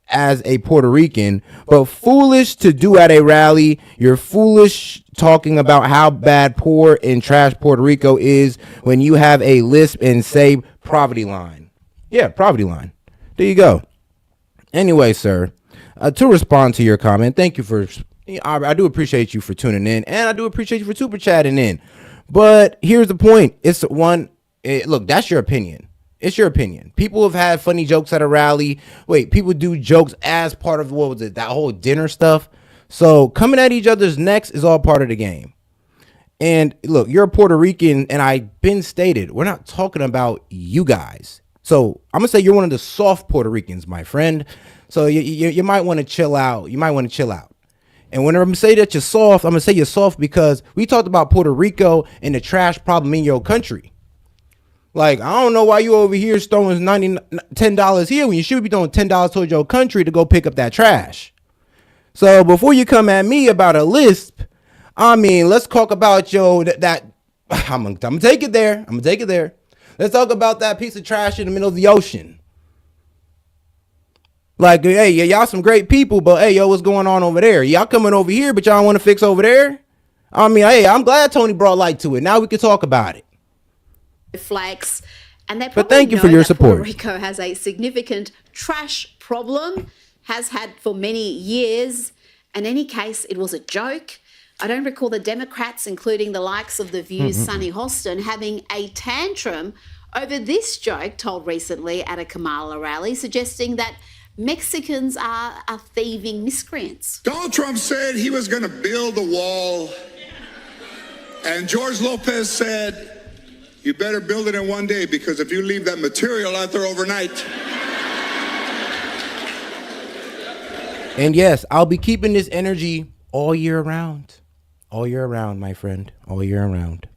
as a Puerto Rican, but foolish to do at a rally. You're foolish talking about how bad, poor, and trash Puerto Rico is when you have a lisp and say poverty line. Yeah, poverty line. There you go. Anyway, sir, to respond to your comment, thank you for, I do appreciate you for tuning in, and I do appreciate you for super chatting in. But here's the point. Look, that's your opinion. It's your opinion. People have had funny jokes at a rally. People do jokes as part of, that whole dinner stuff. So coming at each other's necks is all part of the game. And look, you're a Puerto Rican, and I've been stated, we're not talking about you guys. So I'm going to say you're one of the soft Puerto Ricans, my friend. So you might want to chill out. And when I'm say that you're soft, I'm going to say you're soft because we talked about Puerto Rico and the trash problem in your country. Like, I don't know why you over here throwing $10 here when you should be throwing $10 towards your country to go pick up that trash. So before you come at me about a lisp, let's talk about I'm going to take it there. Let's talk about that piece of trash in the middle of the ocean. Like, hey, y'all some great people, but hey, what's going on over there? Y'all coming over here, but y'all want to fix over there? Hey, I'm glad Tony brought light to it. Now we can talk about it. Flags, and they but thank you for your support. Puerto Rico has a significant trash problem, has had for many years. In any case, it was a joke. I don't recall the Democrats, including the likes of The View's Sunny Hostin, having a tantrum over this joke told recently at a Kamala rally, suggesting that Mexicans are thieving miscreants. Donald Trump said he was going to build a wall, and George Lopez said, you better build it in one day, because if you leave that material out there overnight. And yes, I'll be keeping this energy all year round. All year round, my friend. All year round.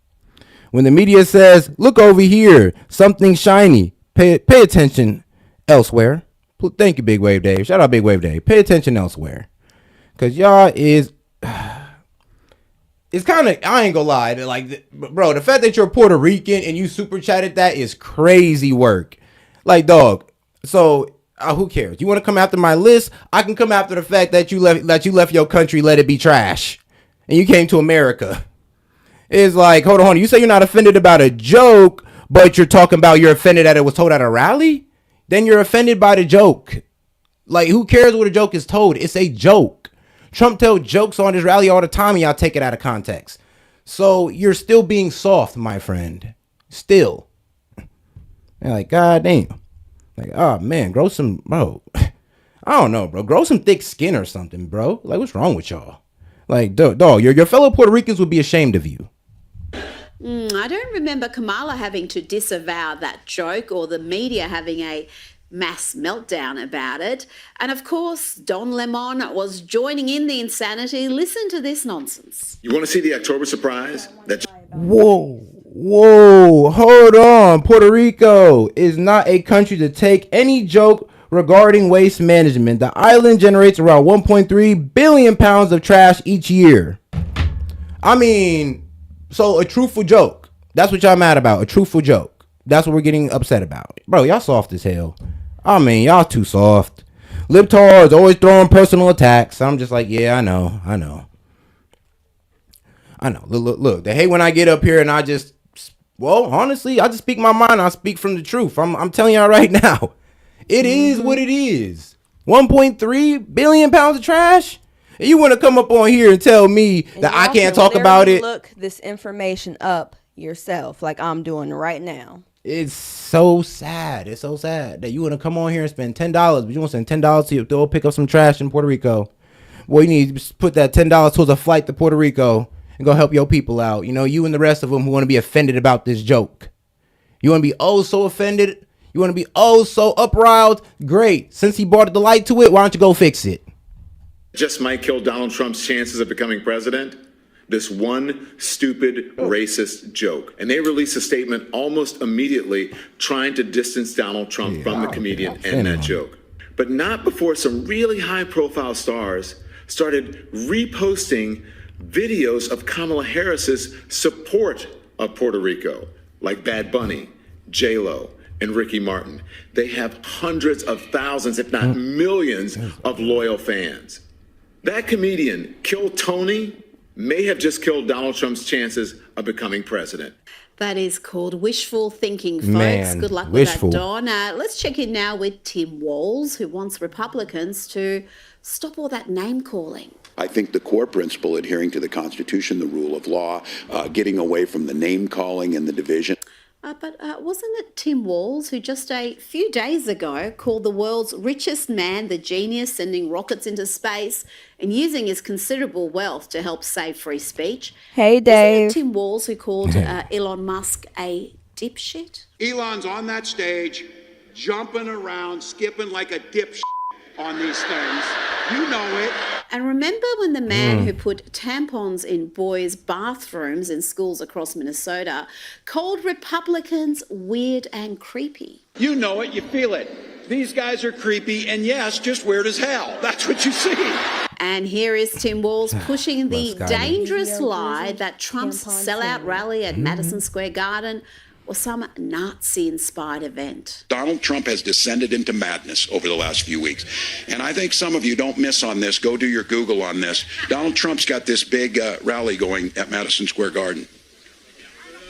When the media says, look over here, something shiny, pay attention elsewhere. Thank you, Big Wave Dave. Shout out Big Wave Dave. Pay attention elsewhere. Because y'all is... It's kind of, I ain't gonna lie, like, bro, the fact that you're Puerto Rican and you super chatted that is crazy work. Like, dog, so who cares? You want to come after my list? I can come after the fact that you left your country, let it be trash, and you came to America. It's like, hold on, you say you're not offended about a joke, but you're talking about you're offended that it was told at a rally? Then you're offended by the joke. Like, who cares what a joke is told? It's a joke. Trump tells jokes on his rally all the time and y'all take it out of context. So you're still being soft, my friend. Still. And like, God damn. Like, oh man, grow some, bro. I don't know, bro. Grow some thick skin or something, bro. Like, what's wrong with y'all? Like, dog, your fellow Puerto Ricans would be ashamed of you. I don't remember Kamala having to disavow that joke or the media having a mass meltdown about it. And of course, Don Lemon was joining in the insanity. Listen to this nonsense. You want to see the October surprise? Whoa, hold on. Puerto Rico is not a country to take any joke regarding waste management. The island generates around 1.3 billion pounds of trash each year. So a truthful joke. That's what y'all mad about. A truthful joke. That's what we're getting upset about. Bro, y'all soft as hell. Y'all too soft. Libtards always throwing personal attacks. I'm just like, yeah, I know. Look, they hate when I get up here and honestly, I just speak my mind. I speak from the truth. I'm telling y'all right now. It is what it is. 1.3 billion pounds of trash? And you want to come up on here and tell me that I can't talk about it? Look this information up yourself like I'm doing right now. It's so sad. It's so sad that you want to come on here and spend $10, but you want to spend $10 to go pick up some trash in Puerto Rico. well, you need to put that $10 towards a flight to Puerto Rico and go help your people out. You know, you and the rest of them who want to be offended about this joke. You want to be so offended? You want to be so upriled? Great. Since he brought the light to it, why don't you go fix it? Just might kill Donald Trump's chances of becoming president. This one stupid racist joke. And they released a statement almost immediately trying to distance Donald Trump from the comedian and that joke. But not before some really high profile stars started reposting videos of Kamala Harris's support of Puerto Rico, like Bad Bunny, J-Lo, and Ricky Martin. They have hundreds of thousands, if not millions, of loyal fans. That comedian, Kill Tony, may have just killed Donald Trump's chances of becoming president. That is called wishful thinking, folks. Man, good luck wishful. with that, Don. Let's check in now with Tim Walz, who wants Republicans to stop all that name calling. I think the core principle, adhering to the Constitution, the rule of law, getting away from the name calling and the division. But wasn't it Tim Walz who just a few days ago called the world's richest man the genius sending rockets into space and using his considerable wealth to help save free speech? Hey, Dave. Wasn't it Tim Walz who called Elon Musk a dipshit? Elon's on that stage, jumping around, skipping like a dipshit on these things. You know it. And remember when the man who put tampons in boys' bathrooms in schools across Minnesota called Republicans weird and creepy? You know it. You feel it. These guys are creepy and, yes, just weird as hell. That's what you see. And here is Tim Walz pushing the dangerous lie that Trump's sellout rally at Madison Square Garden was some Nazi-inspired event. Donald Trump has descended into madness over the last few weeks. And I think some of you don't miss on this. Go do your Google on this. Donald Trump's got this big rally going at Madison Square Garden.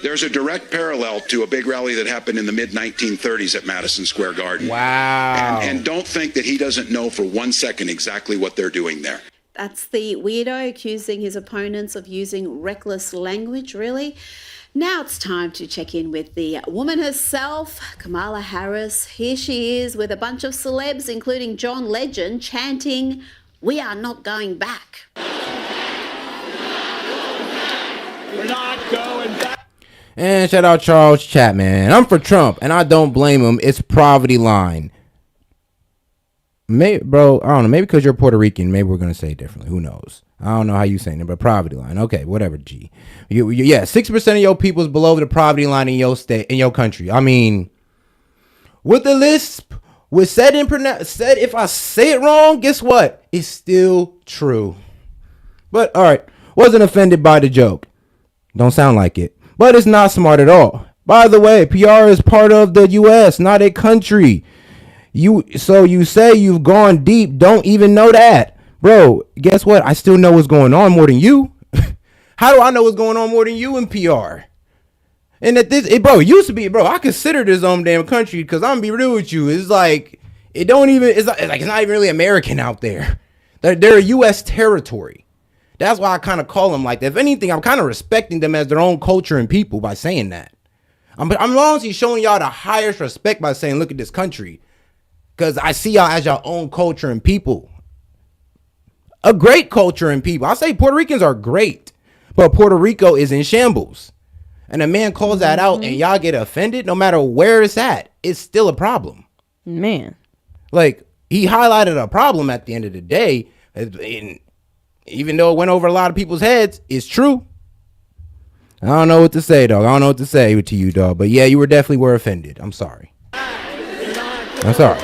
There's a direct parallel to a big rally that happened in the mid-1930s at Madison Square Garden. Wow. And don't think that he doesn't know for 1 second exactly what they're doing there. That's the weirdo accusing his opponents of using reckless language, really. Now it's time to check in with the woman herself, Kamala Harris. Here she is with a bunch of celebs, including John Legend, chanting, "We are not going back." We're not going back. And shout out Charles Chapman. I'm for Trump, and I don't blame him. It's poverty line. Maybe, bro, I don't know. Maybe because you're Puerto Rican, maybe we're gonna say it differently. Who knows? I don't know how you saying it, but poverty line. Okay, whatever. G. Yeah, 6% of your people is below the poverty line in your state, in your country. I mean, with the lisp, with said if I say it wrong, guess what? It's still true. But all right, wasn't offended by the joke. Don't sound like it, but it's not smart at all. By the way, PR is part of the U.S., not a country. You say you've gone deep, don't even know that. Bro, guess what? I still know what's going on more than you. How do I know what's going on more than you in PR? And that it used to be, I consider this damn country, because I'm gonna be real with you. It's like, it's not even really American out there. They're a U.S. territory. That's why I kind of call them like that. If anything, I'm kind of respecting them as their own culture and people by saying that. I'm honestly showing y'all the highest respect by saying, look at this country. Because I see y'all as your own culture and people. A great culture and people. I say Puerto Ricans are great. But Puerto Rico is in shambles. And a man calls that out and y'all get offended. No matter where it's at, it's still a problem. Man. Like, he highlighted a problem at the end of the day. And even though it went over a lot of people's heads, it's true. I don't know what to say, dog. I don't know what to say to you, dog. But yeah, you were offended. I'm sorry. I'm sorry.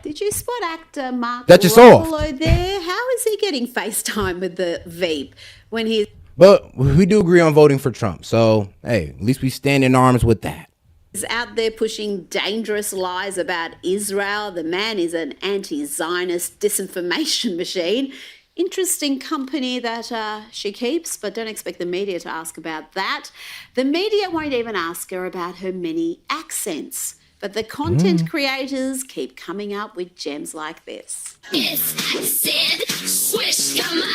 Did you spot actor Mark Ruffalo there? How is he getting FaceTime with the Veep when he's... But we do agree on voting for Trump. So, hey, at least we stand in arms with that. He's out there pushing dangerous lies about Israel. The man is an anti-Zionist disinformation machine. Interesting company that she keeps, but don't expect the media to ask about that. The media won't even ask her about her many accents. But the content creators keep coming up with gems like this. Sid, swish, Kamala.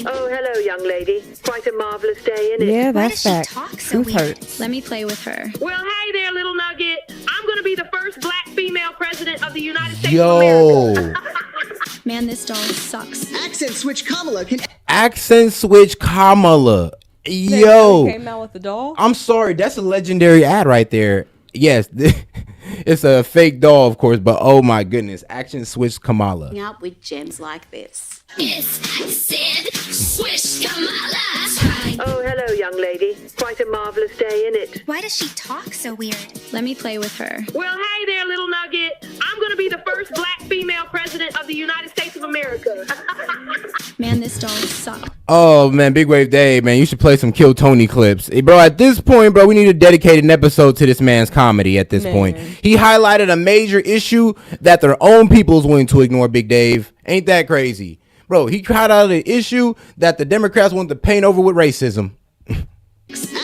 Oh, hello, young lady. Quite a marvelous day, isn't it? Yeah, Why that's does fact. she talk so Truth weird? hurts. Let me play with her. Well, hey there, little nugget. I'm going to be the first black female president of the United States of America. Yo. Man, this doll sucks. Accent switch Kamala can. Accent switch Kamala. Yo. Came out with the doll. I'm sorry. That's a legendary ad right there. Yes. It's a fake doll, of course, but oh my goodness. Accent switch Kamala. Up with gems like this. It's accent switch Kamala. Oh, hello, young lady. Quite a marvelous day, innit? Why does she talk so weird? Let me play with her. Well, hey there, little nugget. I'm going to be the first black female president of the United States of America. Man, this doll sucks. Oh man, Big Wave Dave, man, you should play some Kill Tony clips. Hey, bro, at this point, bro, we need to dedicate an episode to this man's comedy at this point. He highlighted a major issue that their own people is willing to ignore, Big Dave. Ain't that crazy? Bro, he highlighted an issue that the Democrats want to paint over with racism.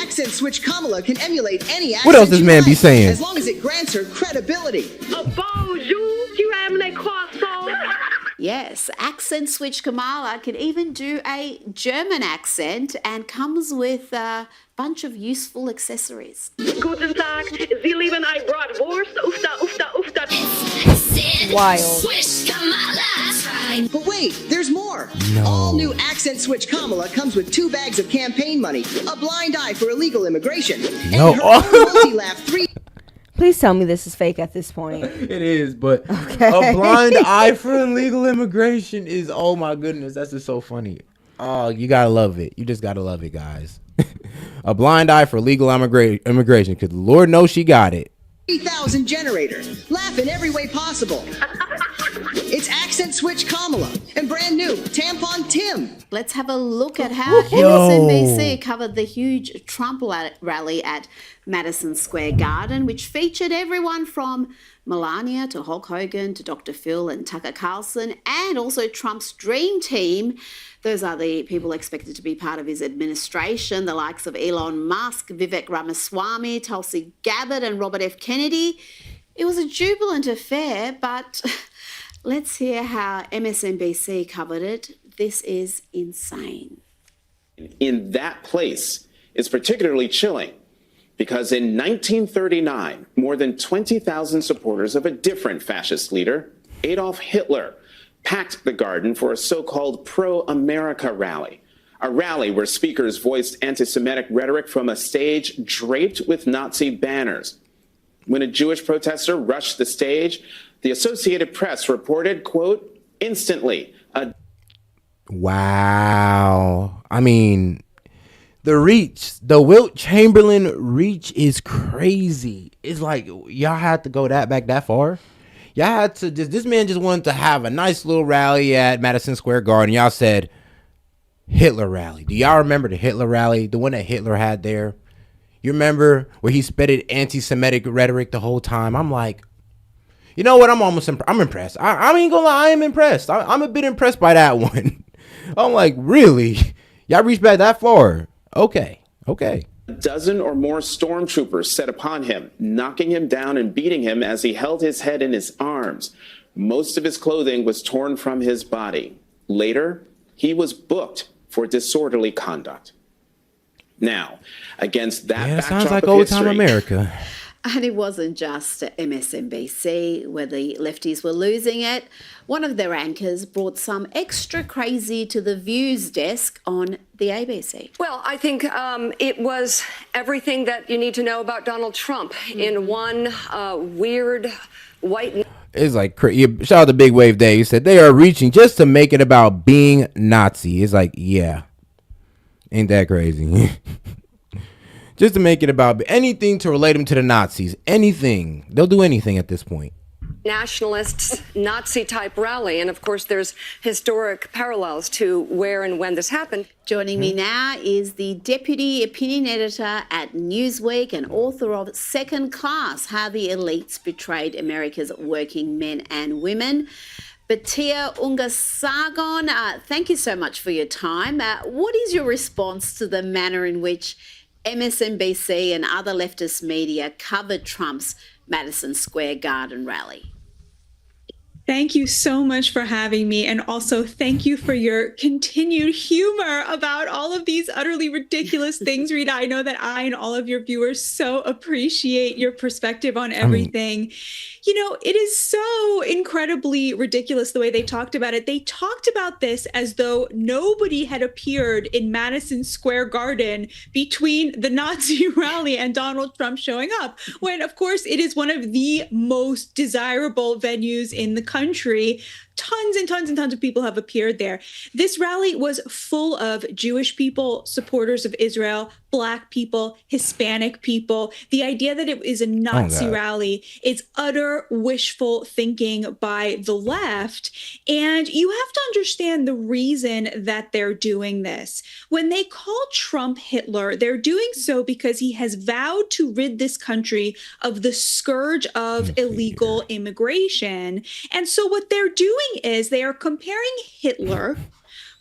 Accent switch Kamala can emulate any accent. What else does man be saying? As long as it grants her credibility. Bonjour, you have a croissant. Yes, accent switch Kamala can even do a German accent and comes with a bunch of useful accessories. Guten Tag, Sie lieben ein Bratwurst, ufta, ufta, ufta. Wild. But wait, there's more. No. All new accent switch Kamala comes with 2 bags of campaign money, a blind eye for illegal immigration, No. and her own multi-laugh 3. Please tell me this is fake at this point. It is, but a blind eye for illegal immigration is, oh my goodness, that's just so funny. Oh, you gotta love it. You just gotta love it, guys. A blind eye for legal immigration, because Lord knows she got it. 3,000 generator. Laugh in every way possible. It's accent switch Kamala and brand new tampon Tim. Let's have a look at how MSNBC covered the huge Trump rally at Madison Square Garden, which featured everyone from Melania to Hulk Hogan to Dr. Phil and Tucker Carlson, and also Trump's dream team. Those are the people expected to be part of his administration, the likes of Elon Musk, Vivek Ramaswamy, Tulsi Gabbard, and Robert F. Kennedy. It was a jubilant affair, but let's hear how MSNBC covered it. This is insane. In that place is particularly chilling because in 1939, more than 20,000 supporters of a different fascist leader, Adolf Hitler, packed the garden for a so-called pro-America rally, a rally where speakers voiced anti-Semitic rhetoric from a stage draped with Nazi banners. When a Jewish protester rushed the stage, the Associated Press reported, quote, instantly, Wow. I mean, the reach, the Wilt Chamberlain reach is crazy. It's like, y'all had to go back that far? Y'all had to this man just wanted to have a nice little rally at Madison Square Garden. Y'all said Hitler rally. Do y'all remember the Hitler rally? The one that Hitler had there? You remember where he spitted anti-Semitic rhetoric the whole time? I'm like, you know what? I'm impressed. I ain't gonna lie, I am impressed. I'm a bit impressed by that one. I'm like, really? Y'all reached back that far? Okay. A dozen or more stormtroopers set upon him, knocking him down and beating him as he held his head in his arms. Most of his clothing was torn from his body. Later, he was booked for disorderly conduct. Now, against that backdrop sounds like of old time history, America. And it wasn't just MSNBC where the lefties were losing it. One of their anchors brought some extra crazy to the Views desk on the ABC. Well, I think it was everything that you need to know about Donald Trump in one weird white... It's like, shout out to Big Wave Day. He said they are reaching just to make it about being Nazi. It's like, yeah. Ain't that crazy? Just to make it about anything to relate them to the Nazis. Anything. They'll do anything at this point. Nationalists, Nazi-type rally. And, of course, there's historic parallels to where and when this happened. Joining me now is the Deputy Opinion Editor at Newsweek and author of Second Class, How the Elites Betrayed America's Working Men and Women. Batia Ungasagon, thank you so much for your time. What is your response to the manner in which MSNBC and other leftist media covered Trump's Madison Square Garden rally? Thank you so much for having me. And also thank you for your continued humor about all of these utterly ridiculous things, Rita. I know that I and all of your viewers so appreciate your perspective on everything. You know, it is so incredibly ridiculous the way they talked about it. They talked about this as though nobody had appeared in Madison Square Garden between the Nazi rally and Donald Trump showing up, when, of course, it is one of the most desirable venues in the country. Tons and tons and tons of people have appeared there. This rally was full of Jewish people, supporters of Israel, Black people, Hispanic people. The idea that it is a Nazi rally is utter wishful thinking by the left. And you have to understand the reason that they're doing this. When they call Trump Hitler, they're doing so because he has vowed to rid this country of the scourge of illegal immigration. And so what they're doing is they are comparing Hitler,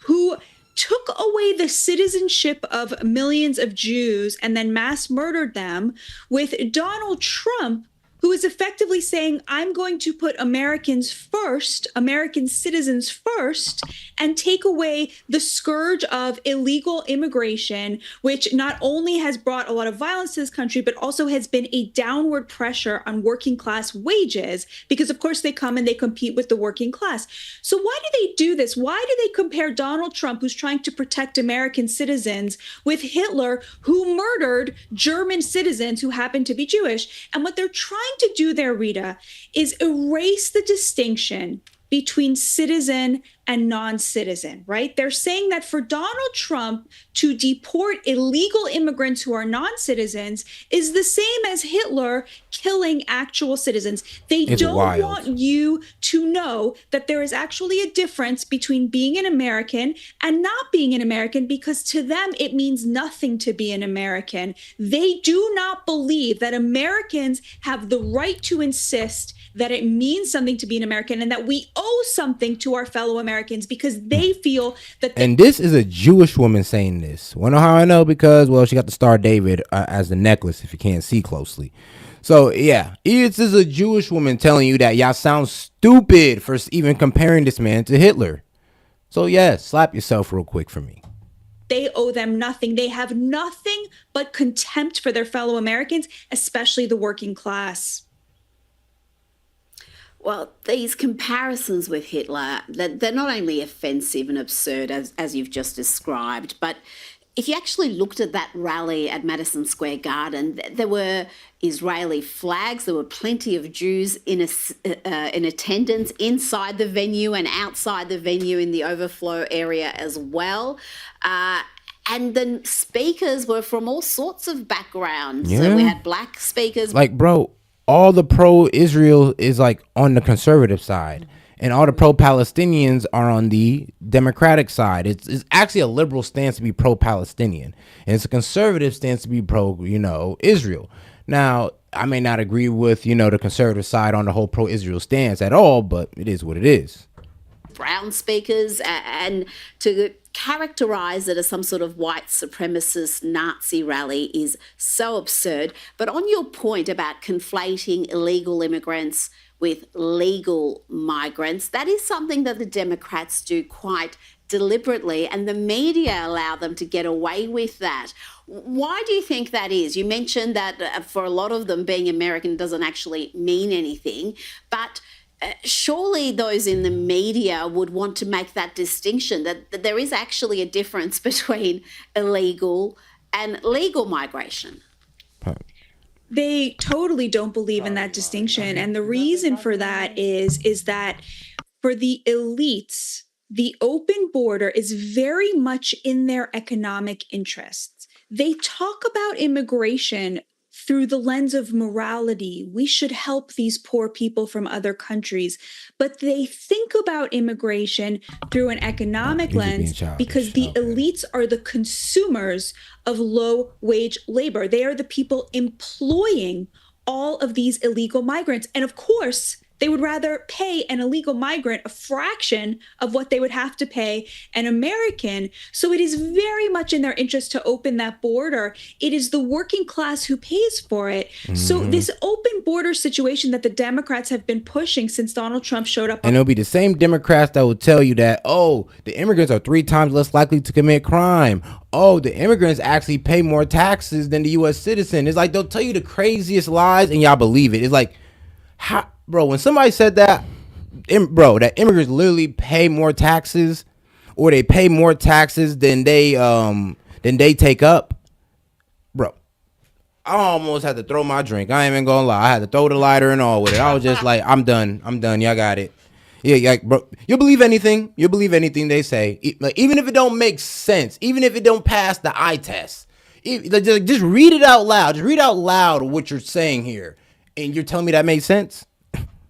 who took away the citizenship of millions of Jews and then mass murdered them, with Donald Trump, who is effectively saying, I'm going to put Americans first, American citizens first, and take away the scourge of illegal immigration, which not only has brought a lot of violence to this country, but also has been a downward pressure on working class wages, because of course they come and they compete with the working class. So why do they do this? Why do they compare Donald Trump, who's trying to protect American citizens, with Hitler, who murdered German citizens who happen to be Jewish? And what they're trying to do there, Rita, is erase the distinction between citizen and non-citizen, right? They're saying that for Donald Trump to deport illegal immigrants who are non-citizens is the same as Hitler killing actual citizens. They don't want you to know that there is actually a difference between being an American and not being an American, because to them, it means nothing to be an American. They do not believe that Americans have the right to insist that it means something to be an American and that we owe something to our fellow Americans, because they feel that. And this is a Jewish woman saying this. Wanna know how I know? Because, well, she got the Star David as the necklace, if you can't see closely. So, yeah, this is a Jewish woman telling you that y'all sound stupid for even comparing this man to Hitler. So, yeah, slap yourself real quick for me. They owe them nothing. They have nothing but contempt for their fellow Americans, especially the working class. Well, these comparisons with Hitler, they're not only offensive and absurd, as you've just described, but if you actually looked at that rally at Madison Square Garden, there were Israeli flags, there were plenty of Jews in attendance inside the venue and outside the venue in the overflow area as well. And the speakers were from all sorts of backgrounds. Yeah. So we had Black speakers. Like, bro, all the pro-Israel is like on the conservative side, and all the pro-Palestinians are on the Democratic side. It's actually a liberal stance to be pro-Palestinian, and it's a conservative stance to be pro-Israel. Now, I may not agree with, the conservative side on the whole pro-Israel stance at all, but it is what it is. Brown speakers, and to characterize it as some sort of white supremacist Nazi rally is so absurd. But on your point about conflating illegal immigrants with legal migrants, that is something that the Democrats do quite deliberately, and the media allow them to get away with that. Why do you think that is? You mentioned that for a lot of them, being American doesn't actually mean anything, but surely those in the media would want to make that distinction, that there is actually a difference between illegal and legal migration. They totally don't believe in that distinction. And the reason for that is that for the elites, the open border is very much in their economic interests. They talk about immigration through the lens of morality. We should help these poor people from other countries. But they think about immigration through an economic lens because the elites are the consumers of low-wage labor. They are the people employing all of these illegal migrants. And of course, They would rather pay an illegal migrant a fraction of what they would have to pay an American. So it is very much in their interest to open that border. It is the working class who pays for it. So this open border situation that the Democrats have been pushing since Donald Trump showed up. And it'll be the same Democrats that will tell you that, oh, the immigrants are 3 times less likely to commit crime. Oh, the immigrants actually pay more taxes than the U.S. citizen. It's like they'll tell you the craziest lies and y'all believe it. It's like, how, bro, when somebody said that, that immigrants literally pay more taxes, or they pay more taxes than they take up, bro, I almost had to throw my drink. I ain't even gonna lie. I had to throw the lighter and all with it. I was just like, I'm done. Y'all got it. Yeah, bro, you'll believe anything. You'll believe anything they say. Like, even if it don't make sense, even if it don't pass the eye test, just read it out loud. Just read out loud what you're saying here. And you're telling me that made sense?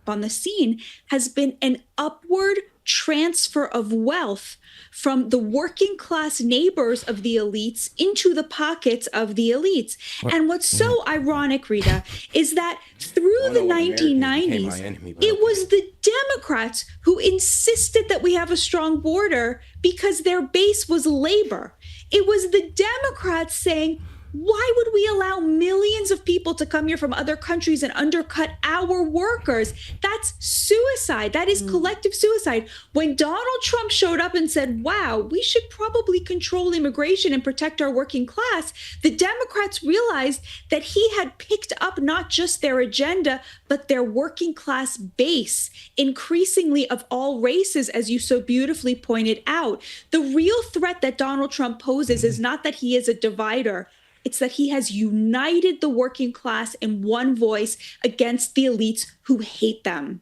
On the scene has been an upward transfer of wealth from the working class neighbors of the elites into the pockets of the elites. And what's so ironic, Rita, is that through the 1990s, it was the Democrats who insisted that we have a strong border because their base was labor. It was the Democrats saying, why would we allow millions of people to come here from other countries and undercut our workers? That's suicide. That is collective suicide. When Donald Trump showed up and said, wow, we should probably control immigration and protect our working class, the Democrats realized that he had picked up not just their agenda, but their working class base, increasingly of all races, as you so beautifully pointed out. The real threat that Donald Trump poses is not that he is a divider. It's that he has united the working class in one voice against the elites who hate them.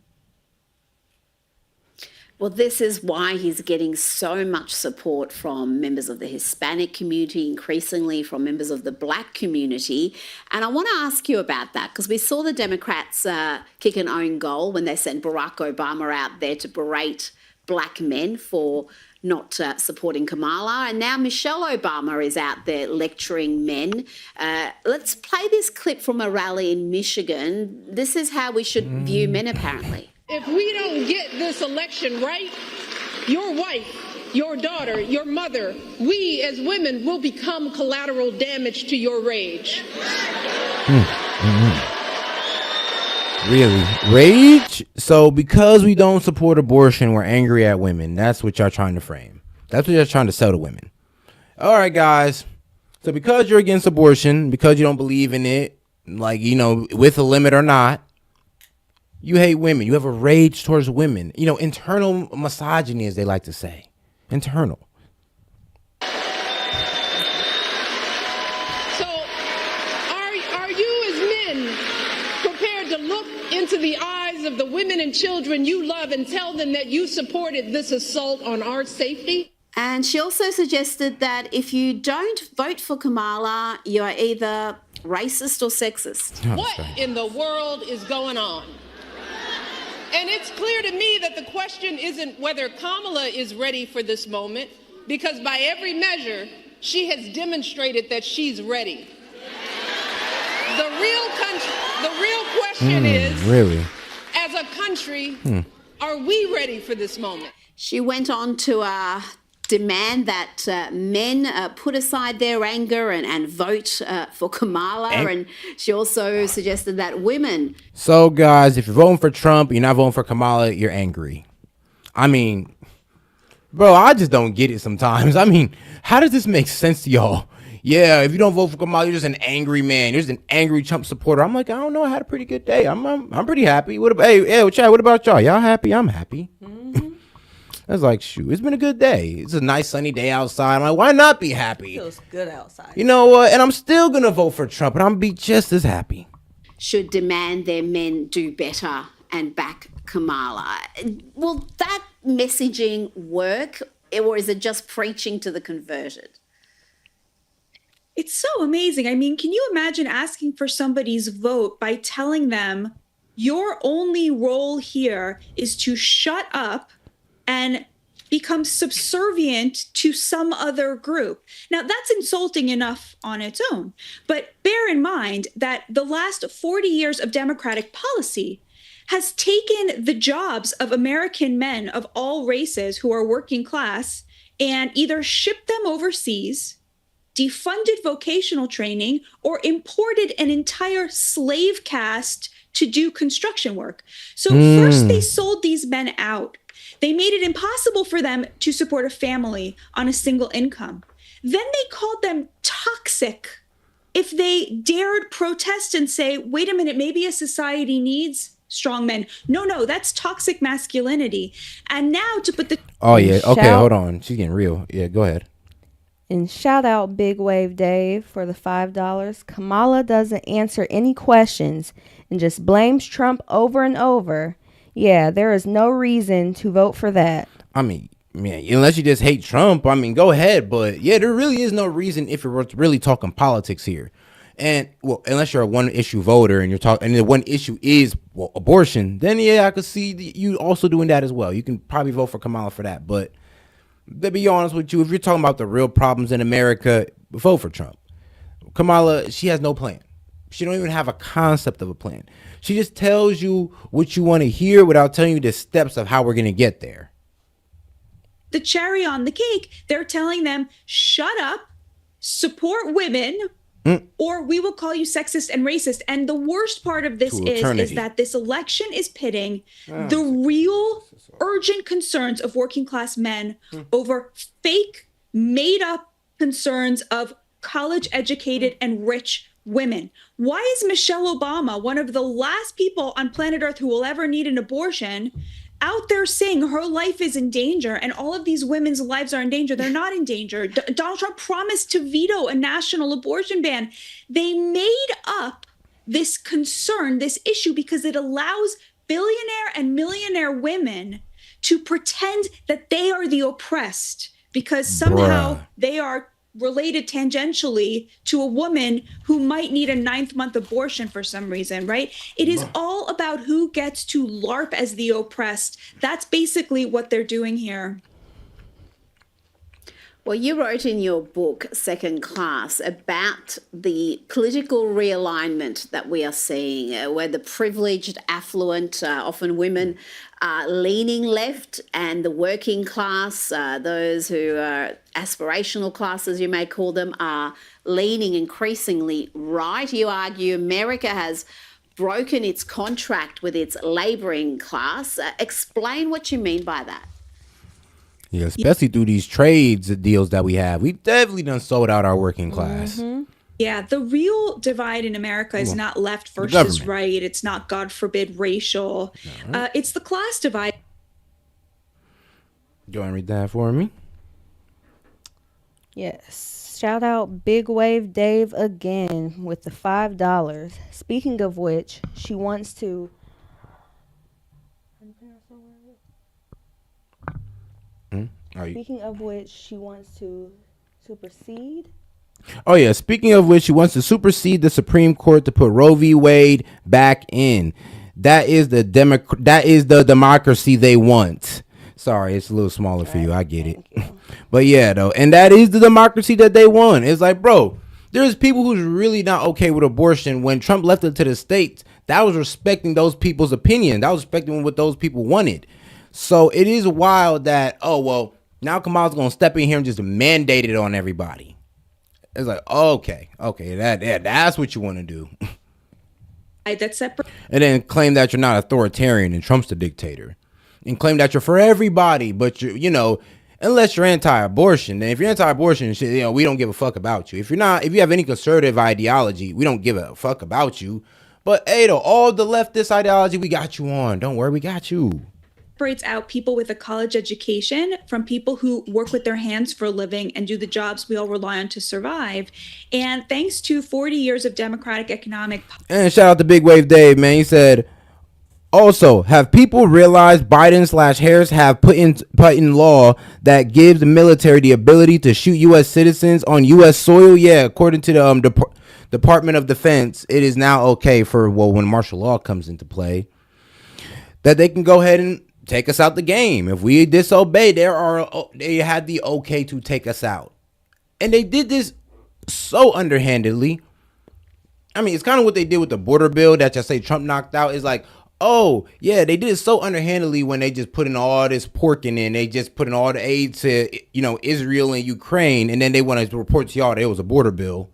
Well, this is why he's getting so much support from members of the Hispanic community, increasingly from members of the Black community. And I want to ask you about that, because we saw the Democrats kick an own goal when they sent Barack Obama out there to berate Black men for not supporting Kamala. And now Michelle Obama is out there lecturing men. Let's play this clip from a rally in Michigan. This is how we should view men, apparently. If we don't get this election right, your wife, your daughter, your mother, we as women will become collateral damage to your rage. Really? Rage? So because we don't support abortion, we're angry at women. That's what y'all trying to frame. That's what y'all trying to sell to women. All right, guys. So because you're against abortion, because you don't believe in it, like, you know, with a limit or not, you hate women. You have a rage towards women. You know, internal misogyny, as they like to say. Internal. So are you as men prepared to look into the eyes of the women and children you love and tell them that you supported this assault on our safety? And she also suggested that if you don't vote for Kamala, you are either racist or sexist. What in the world is going on? And it's clear to me that the question isn't whether Kamala is ready for this moment, because by every measure, she has demonstrated that she's ready. The real question is, really? As a country, are we ready for this moment? She went on to demand that men put aside their anger and vote for Kamala. And she also suggested that women... So, guys, if you're voting for Trump, you're not voting for Kamala, you're angry. I mean, bro, I just don't get it sometimes. I mean, how does this make sense to y'all? Yeah, if you don't vote for Kamala, you're just an angry man. You're just an angry Trump supporter. I'm like, I don't know. I had a pretty good day. I'm pretty happy. What about y'all? Y'all happy? I'm happy. I was like, shoot, it's been a good day. It's a nice sunny day outside. I'm like, why not be happy? Feels good outside. You know what? And I'm still going to vote for Trump, and I'm going to be just as happy. Should demand their men do better and back Kamala. Will that messaging work, or is it just preaching to the converted? It's so amazing. I mean, can you imagine asking for somebody's vote by telling them your only role here is to shut up and become subservient to some other group? Now, that's insulting enough on its own. But bear in mind that the last 40 years of Democratic policy has taken the jobs of American men of all races who are working class and either shipped them overseas, defunded vocational training, or imported an entire slave caste to do construction work. So first they sold these men out. They made it impossible for them to support a family on a single income. Then they called them toxic if they dared protest and say, wait a minute, maybe a society needs strong men. No, that's toxic masculinity. And now to put the... Oh, yeah. Okay, hold on. She's getting real. Yeah, go ahead. And shout out Big Wave Dave for the $5. Kamala doesn't answer any questions and just blames Trump over and over. Yeah, there is no reason to vote for that. I mean, unless you just hate Trump, I mean, go ahead. But yeah, there really is no reason if you're really talking politics here. And well, unless you're a one issue voter and you're talking, and the one issue is abortion, then yeah, I could see you also doing that as well. You can probably vote for Kamala for that. But to be honest with you, if you're talking about the real problems in America, vote for Trump. Kamala, she has no plan. She don't even have a concept of a plan. She just tells you what you want to hear without telling you the steps of how we're going to get there. The cherry on the cake, they're telling them, shut up, support women, or we will call you sexist and racist. And the worst part of this is that this election is pitting the real urgent concerns of working class men over fake, made up concerns of college educated and rich women. Why is Michelle Obama, one of the last people on planet Earth who will ever need an abortion, out there saying her life is in danger and all of these women's lives are in danger? They're not in danger. Donald Trump promised to veto a national abortion ban. They made up this concern, this issue, because it allows billionaire and millionaire women to pretend that they are the oppressed because somehow they are related tangentially to a woman who might need a 9th-month abortion for some reason, right? It is all about who gets to LARP as the oppressed. That's basically what they're doing here. Well, you wrote in your book, Second Class, about the political realignment that we are seeing, where the privileged, affluent, often women, are leaning left, and the working class, those who are aspirational classes, you may call them, are leaning increasingly right. You argue America has broken its contract with its labouring class. Explain what you mean by that. Yeah, especially through these trades deals that we have. We've definitely done sold out our working class. Yeah, the real divide in America is not left versus right. It's not, God forbid, racial. It's the class divide. You want to read that for me? Yes. Shout out Big Wave Dave again with the $5. Speaking of which, she wants to... Speaking of which, she wants to supersede. Oh yeah, speaking of which, she wants to supersede the Supreme Court to put Roe v. Wade back in. That is the democracy they want. Sorry, it's a little smaller for you. I get it. But yeah, though, and that is the democracy that they want. It's like, bro, there's people who's really not okay with abortion. When Trump left it to the states, that was respecting those people's opinion. That was respecting what those people wanted. So it is wild that, oh, well, now Kamala's going to step in here and just mandate it on everybody. It's like, okay, that's what you want to do. That's separate. And then claim that you're not authoritarian and Trump's the dictator. And claim that you're for everybody, but you know, unless you're anti-abortion. And if you're anti-abortion, you know, we don't give a fuck about you. If you have any conservative ideology, we don't give a fuck about you. But hey, though, all the leftist ideology, we got you on. Don't worry, we got you. Separates out people with a college education from people who work with their hands for a living and do the jobs we all rely on to survive. And thanks to 40 years of democratic economic... And shout out to Big Wave Dave, man. He said, also, have people realized Biden/Harris have put in law that gives the military the ability to shoot U.S. citizens on U.S. soil? Yeah, according to the Department of Defense, it is now okay for, well, when martial law comes into play, that they can go ahead and take us out the game. If we disobey, they had the okay to take us out. And they did this so underhandedly. I mean, it's kind of what they did with the border bill that I say Trump knocked out. Is like, oh, yeah, they did it so underhandedly when they just put in all this pork in, and they just put in all the aid to, Israel and Ukraine, and then they want to report to y'all that it was a border bill.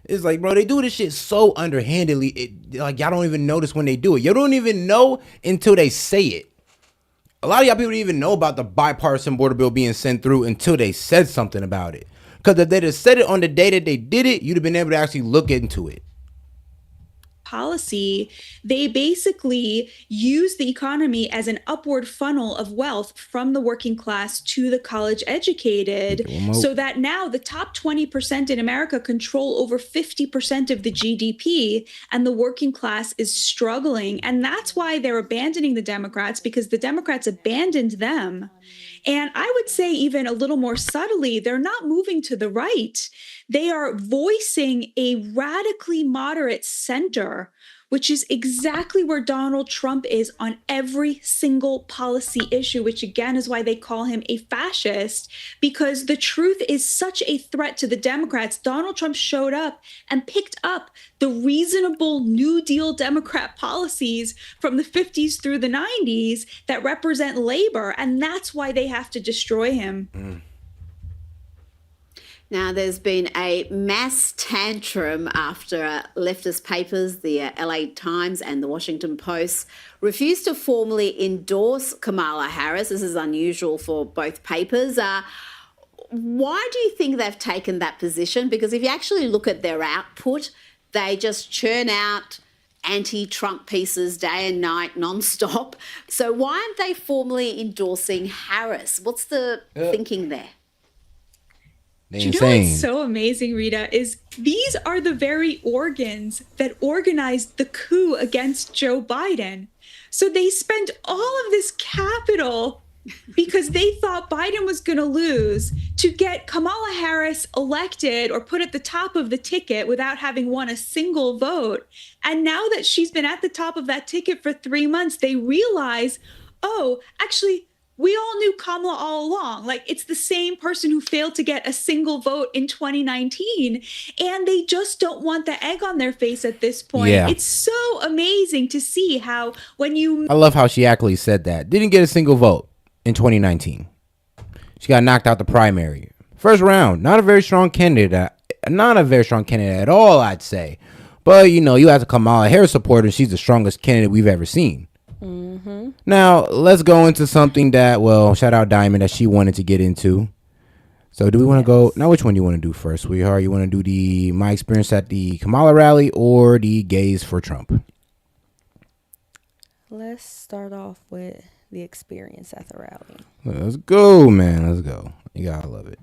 It's like, bro, they do this shit so underhandedly. Y'all don't even notice when they do it. You don't even know until they say it. A lot of y'all people didn't even know about the bipartisan border bill being sent through until they said something about it. Because if they'd have said it on the day that they did it, you'd have been able to actually look into it. Policy, they basically use the economy as an upward funnel of wealth from the working class to the college educated, so that now the top 20% in America control over 50% of the GDP, and the working class is struggling. And that's why they're abandoning the Democrats, because the Democrats abandoned them. And I would say even a little more subtly, they're not moving to the right. They are voicing a radically moderate center, which is exactly where Donald Trump is on every single policy issue, which again is why they call him a fascist, because the truth is such a threat to the Democrats. Donald Trump showed up and picked up the reasonable New Deal Democrat policies from the 50s through the 90s that represent labor, and that's why they have to destroy him. Now, there's been a mass tantrum after leftist papers, the LA Times and the Washington Post, refused to formally endorse Kamala Harris. This is unusual for both papers. Why do you think they've taken that position? Because if you actually look at their output, they just churn out anti-Trump pieces day and night, non-stop. So why aren't they formally endorsing Harris? What's the thinking there? Do you know what's so amazing, Rita, is these are the very organs that organized the coup against Joe Biden. So they spent all of this capital because they thought Biden was going to lose to get Kamala Harris elected or put at the top of the ticket without having won a single vote. And now that she's been at the top of that ticket for 3 months, they realize, oh, actually, we all knew Kamala all along. Like, it's the same person who failed to get a single vote in 2019. And they just don't want the egg on their face at this point. Yeah. It's so amazing to see how when you... I love how she actually said that. Didn't get a single vote in 2019. She got knocked out the primary. First round. Not a very strong candidate. Not a very strong candidate at all, I'd say. But, you have to Kamala Harris supporter. She's the strongest candidate we've ever seen. Mm-hmm. Now, let's go into something that, shout out Diamond, that she wanted to get into. So do we want to go? Now, which one do you want to do first, sweetheart? You want to do my experience at the Kamala rally or the gays for Trump? Let's start off with the experience at the rally. Let's go, man. Let's go. You gotta love it.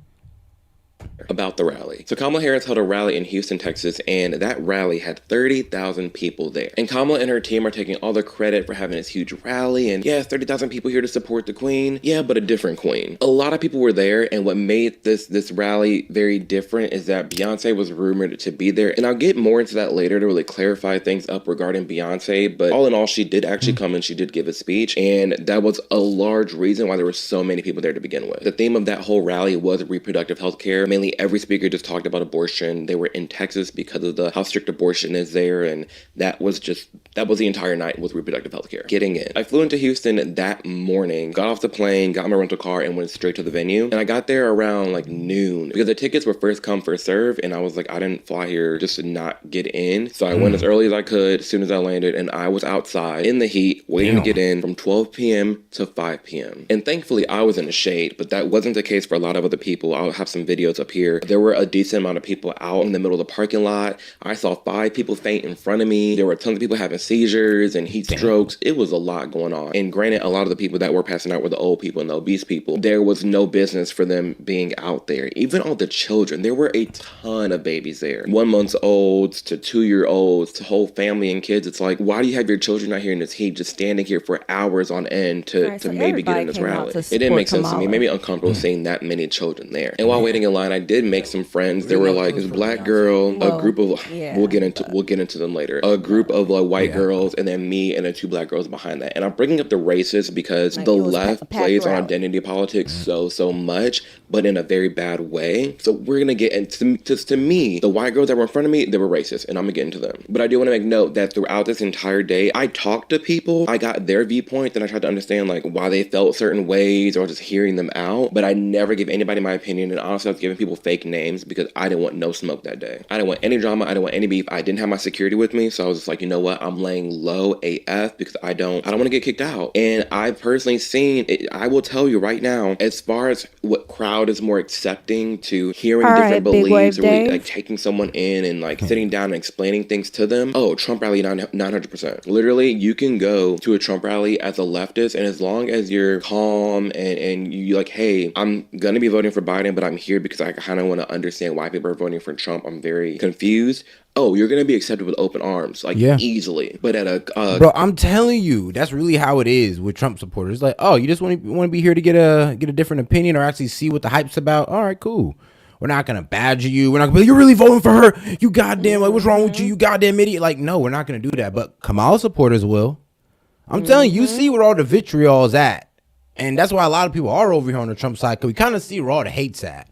About the rally. So Kamala Harris held a rally in Houston, Texas, and that rally had 30,000 people there. And Kamala and her team are taking all the credit for having this huge rally, and yeah, 30,000 people here to support the queen. Yeah, but a different queen. A lot of people were there, and what made this rally very different is that Beyonce was rumored to be there. And I'll get more into that later to really clarify things up regarding Beyonce, but all in all, she did actually come and she did give a speech, and that was a large reason why there were so many people there to begin with. The theme of that whole rally was reproductive health care. Mainly every speaker just talked about abortion. They were in Texas because of how strict abortion is there, and that was the entire night with reproductive health care. Getting in. I flew into Houston that morning, got off the plane, got my rental car, and went straight to the venue. And I got there around noon because the tickets were first come, first serve, and I was like, I didn't fly here just to not get in. So I went as early as I could as soon as I landed, and I was outside in the heat waiting to get in from 12 p.m. to 5 p.m. And thankfully I was in the shade, but that wasn't the case for a lot of other people. I'll have some videos up here. There were a decent amount of people out in the middle of the parking lot. I saw 5 people faint in front of me. There were tons of people having seizures and heat strokes. It was a lot going on. And granted, a lot of the people that were passing out were the old people and the obese people. There was no business for them being out there. Even all the children. There were a ton of babies there. 1 month olds to 2-year-olds to whole family and kids. It's like, why do you have your children out here in this heat just standing here for hours on end to maybe get in this rally? It didn't make sense to me. It made me uncomfortable seeing that many children there. And while waiting in line, I did make some friends. There were like this black girl, a group of we'll get into them later. A group of like white girls, and then me and then 2 black girls behind that. And I'm bringing up the racist because the left plays on identity politics so much, but in a very bad way. So we're gonna get into to me, the white girls that were in front of me, they were racist, and I'm gonna get into them. But I do want to make note that throughout this entire day, I talked to people, I got their viewpoint, and I tried to understand like why they felt certain ways or just hearing them out. But I never gave anybody my opinion, and honestly I was giving people fake names because I didn't want no smoke that day. I didn't want any drama, I didn't want any beef. I didn't have my security with me, so I was just like, you know what, I'm laying low AF because I don't want to get kicked out. And I've personally seen it, I will tell you right now, as far as what crowd is more accepting to hearing different beliefs or really, like taking someone in and like sitting down and explaining things to them. Oh, Trump rally 900%. Literally, you can go to a Trump rally as a leftist, and as long as you're calm and you like, hey, I'm gonna be voting for Biden, but I'm here because I kind of want to understand why people are voting for Trump. I'm very confused. Oh, you're gonna be accepted with open arms, like easily. But at a bro, I'm telling you, that's really how it is with Trump supporters. Like, oh, you just want to be here to get a different opinion or actually see what the hype's about. All right, cool. We're not gonna badger you. We're not gonna be, you're really voting for her. You goddamn, like, what's wrong with you? You goddamn idiot. Like, no, we're not gonna do that. But Kamala supporters will. I'm telling you, you see where all the vitriol's at, and that's why a lot of people are over here on the Trump side, because we kind of see where all the hate's at.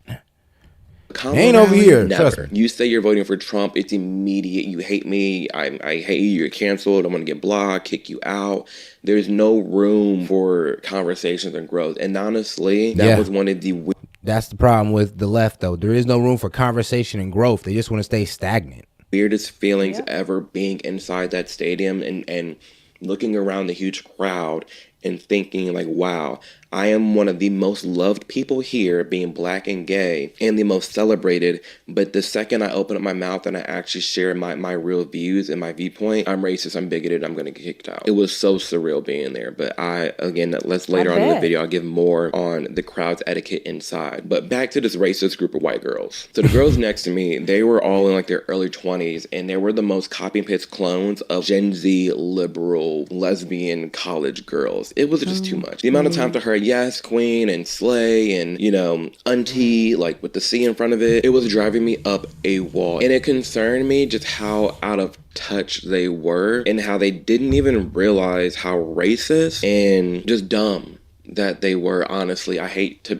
Ain't over here. Never. You say you're voting for Trump, it's immediate. You hate me. I hate you. You're canceled. I'm gonna get blocked, kick you out. There's no room for conversations and growth. And honestly, that was one of the. That's the problem with the left, though. There is no room for conversation and growth. They just want to stay stagnant. Weirdest feelings ever being inside that stadium and looking around the huge crowd and thinking like, wow, I am one of the most loved people here, being black and gay, and the most celebrated. But the second I open up my mouth and I actually share my real views and my viewpoint, I'm racist, I'm bigoted, I'm going to get kicked out. It was so surreal being there. But let's later on in the video, I'll give more on the crowd's etiquette inside. But back to this racist group of white girls. So the girls next to me, they were all in like their early 20s, and they were the most copy and paste clones of Gen Z liberal lesbian college girls. It was just too much. The amount of time to her, yes, queen and slay and, you know, auntie, like with the C in front of it, it was driving me up a wall. And it concerned me just how out of touch they were and how they didn't even realize how racist and just dumb that they were. Honestly, I hate to...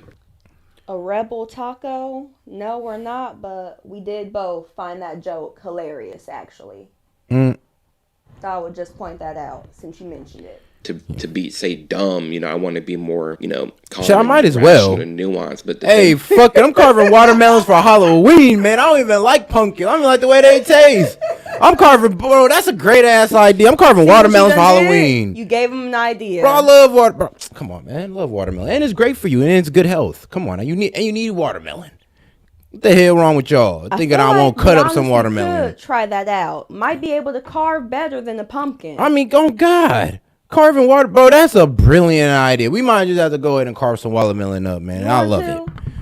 A rebel taco? No, we're not, but we did both find that joke hilarious, actually. Thought I would just point that out since you mentioned it. To say dumb, you know, I want to be more, you know, calm. I might as well. And nuanced, but hey, fuck it, I'm carving watermelons for Halloween, man. I don't even like pumpkin. I don't even like the way they taste. I'm carving, bro. That's a great ass idea. I'm carving watermelons for Halloween. You gave him an idea, bro. I love water. Bro, come on, man. I love watermelon, and it's great for you, and it's good health. Come on, you need watermelon. What the hell wrong with y'all? Thinking I won't cut up some watermelon. Try that out. Might be able to carve better than the pumpkin. I mean, oh God. Carving water, bro, that's a brilliant idea. We might just have to go ahead and carve some watermelon up, man. I love it.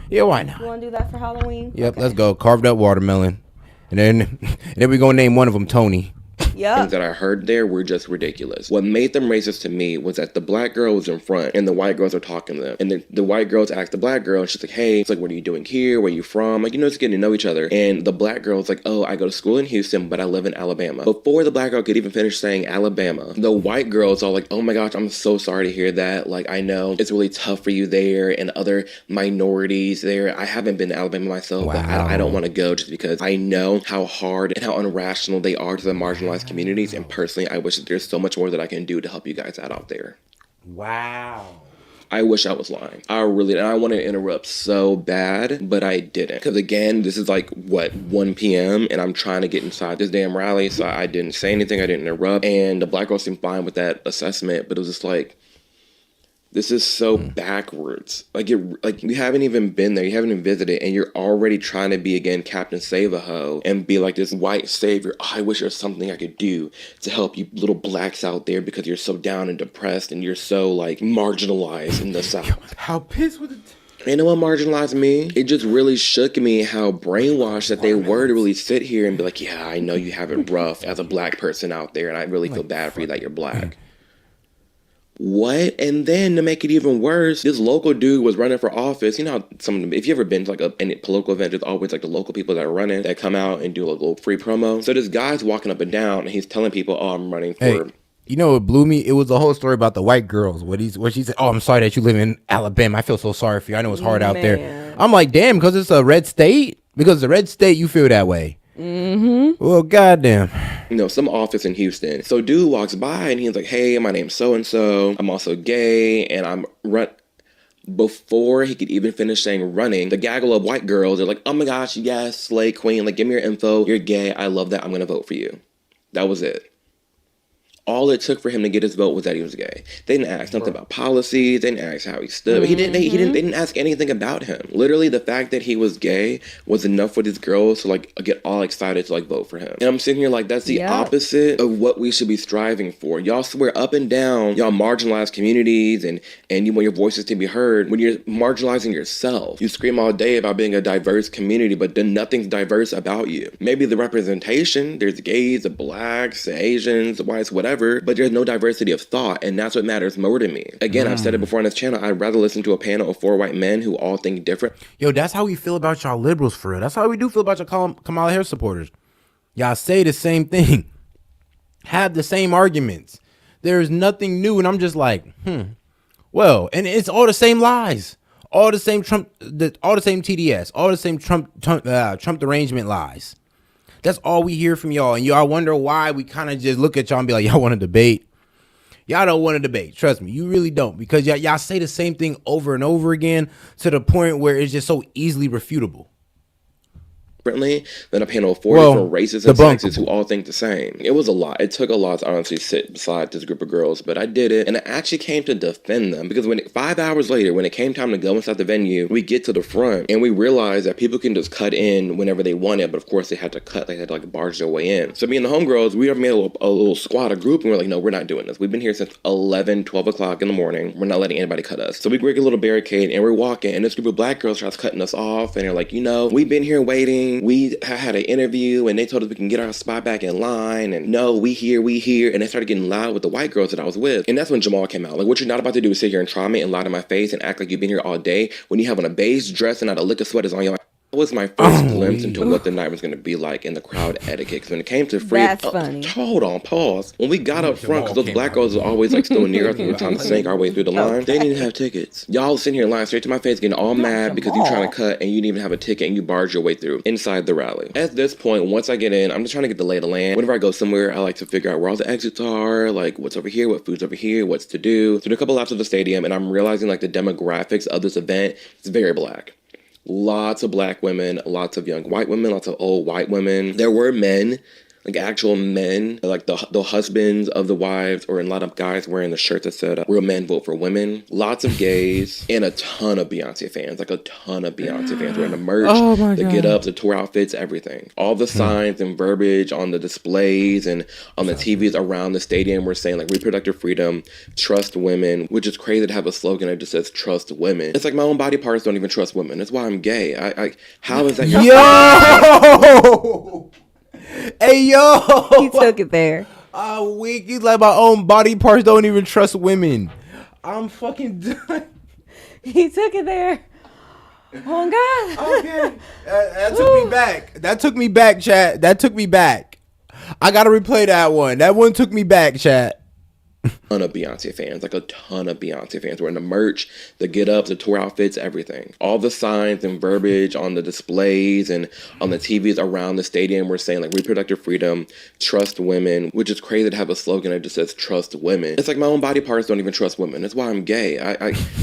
Yeah, why not? You want to do that for Halloween? Yep, let's go. Carved up watermelon. And then we're going to name one of them Tony. Yeah. Things that I heard there were just ridiculous. What made them racist to me was that the black girl was in front and the white girls are talking to them. And the white girls asked the black girl, and she's like, hey, it's like, what are you doing here? Where are you from? Like, you know, just getting to know each other. And the black girl's like, oh, I go to school in Houston, but I live in Alabama. Before the black girl could even finish saying Alabama, the white girl's all like, oh my gosh, I'm so sorry to hear that. Like, I know it's really tough for you there and other minorities there. I haven't been to Alabama myself, but I don't want to go just because I know how hard and how unrational they are to the marginalized communities. And personally, I wish that there's so much more that I can do to help you guys out there. Wow. I wish I was lying. I want to interrupt so bad, but I didn't. Because again, this is like, 1 p.m. and I'm trying to get inside this damn rally, so I didn't say anything, I didn't interrupt. And the black girl seemed fine with that assessment, but it was just like, this is so backwards. Like you haven't even been there, you haven't even visited, and you're already trying to be, again, Captain Save-A-Ho and be like this white savior. Oh, I wish there was something I could do to help you little blacks out there because you're so down and depressed and you're so like marginalized in the South. How pissed with it? You know what marginalized me? It just really shook me how brainwashed that they were to really sit here and be like, yeah, I know you have it rough as a black person out there, and I really feel bad for you that you're black. What? And then to make it even worse, this local dude was running for office. You know how if you ever been to like any political event, there's always like the local people that are running that come out and do a little free promo. So this guy's walking up and down and he's telling people, oh, I'm running for... Hey, you know what blew me? It was the whole story about the white girls. What she said, oh, I'm sorry that you live in Alabama. I feel so sorry for you. I know it's hard out there. I'm like, damn, because it's a red state? Because it's a red state, you feel that way. Mm-hmm. Well, goddamn. You know, some office in Houston. So dude walks by and he's like, hey, my name's so-and-so. I'm also gay and I'm Before he could even finish saying running, the gaggle of white girls are like, oh my gosh, yes, slay queen. Like, give me your info. You're gay. I love that. I'm going to vote for you. That was it. All it took for him to get his vote was that he was gay. They didn't ask nothing about policies. They didn't ask how he stood. They didn't ask anything about him. Literally, the fact that he was gay was enough for these girls to like get all excited to like vote for him. And I'm sitting here like, that's the opposite of what we should be striving for. Y'all swear up and down, y'all marginalize communities and you want your voices to be heard. When you're marginalizing yourself, you scream all day about being a diverse community, but then nothing's diverse about you. Maybe the representation, there's gays, the blacks, the Asians, the whites, whatever. But there's no diversity of thought, and that's what matters more to me. Again, I've said it before on this channel, I'd rather listen to a panel of 4 white men who all think different. Yo, that's how we feel about y'all liberals, for real. That's how we do feel about your Kamala Harris supporters. Y'all say the same thing, have the same arguments. There's nothing new, and I'm just like, well, and it's all the same lies, all the same Trump, all the same TDS, all the same Trump derangement lies. That's all we hear from y'all. And y'all wonder why we kind of just look at y'all and be like, y'all want to debate? Y'all don't want to debate. Trust me, you really don't. Because y'all say the same thing over and over again to the point where it's just so easily refutable. Differently than a panel of 4 different races and sexes who all think the same. It was a lot. It took a lot to honestly sit beside this group of girls, but I did it, and I actually came to defend them because 5 hours later, when it came time to go inside the venue, we get to the front and we realized that people can just cut in whenever they wanted, but of course they had to cut. They had to like barge their way in. So me and the homegirls, we made a little squad, a group, and we're like, no, we're not doing this. We've been here since 11, 12 o'clock in the morning. We're not letting anybody cut us. So we break a little barricade and we're walking, and this group of black girls starts cutting us off, and they're like, you know, we've been here waiting. We had an interview and they told us we can get our spot back in line, and no, we here, and they started getting loud with the white girls that I was with. And that's when Jamal came out. Like, what you're not about to do is sit here and try me and lie to my face and act like you've been here all day when you have on a beige dress and not a lick of sweat is on your... That was my first glimpse into what the night was going to be like in the crowd etiquette. Because when it came to free... That's funny. Hold on, pause. When we got up front, because those black girls are always like still near us and we're trying to sink our way through the line, they didn't even have tickets. Y'all sitting here lying straight to my face, getting all mad because you're trying to cut and you didn't even have a ticket and you barge your way through inside the rally. At this point, once I get in, I'm just trying to get the lay of the land. Whenever I go somewhere, I like to figure out where all the exits are, like what's over here, what food's over here, what's to do. So do a couple laps of the stadium, and I'm realizing like the demographics of this event is very black. Lots of black women, lots of young white women, lots of old white women. There were men, like actual men, like the husbands of the wives, or a lot of guys wearing the shirts that said, real men vote for women. Lots of gays, and a ton of Beyonce fans, like a ton of Beyonce fans wearing the merch, the get-ups, the tour outfits, everything. All the signs and verbiage on the displays and on the TVs around the stadium were saying like reproductive freedom, trust women, which is crazy to have a slogan that just says trust women. It's like my own body parts don't even trust women. That's why I'm gay. How is that your... Yo! Hey, yo! He took it there. Weak. He's like, my own body parts don't even trust women. I'm fucking done. He took it there. Oh, God. Okay. That took me back. That took me back, chat. That took me back. I got to replay that one. That one took me back, chat. Ton of Beyonce fans, like a ton of Beyonce fans wearing the merch, the get-ups, the tour outfits, everything. All the signs and verbiage on the displays and on the TVs around the stadium were saying like reproductive freedom, trust women, which is crazy to have a slogan that just says trust women. It's like my own body parts don't even trust women. That's why I'm gay.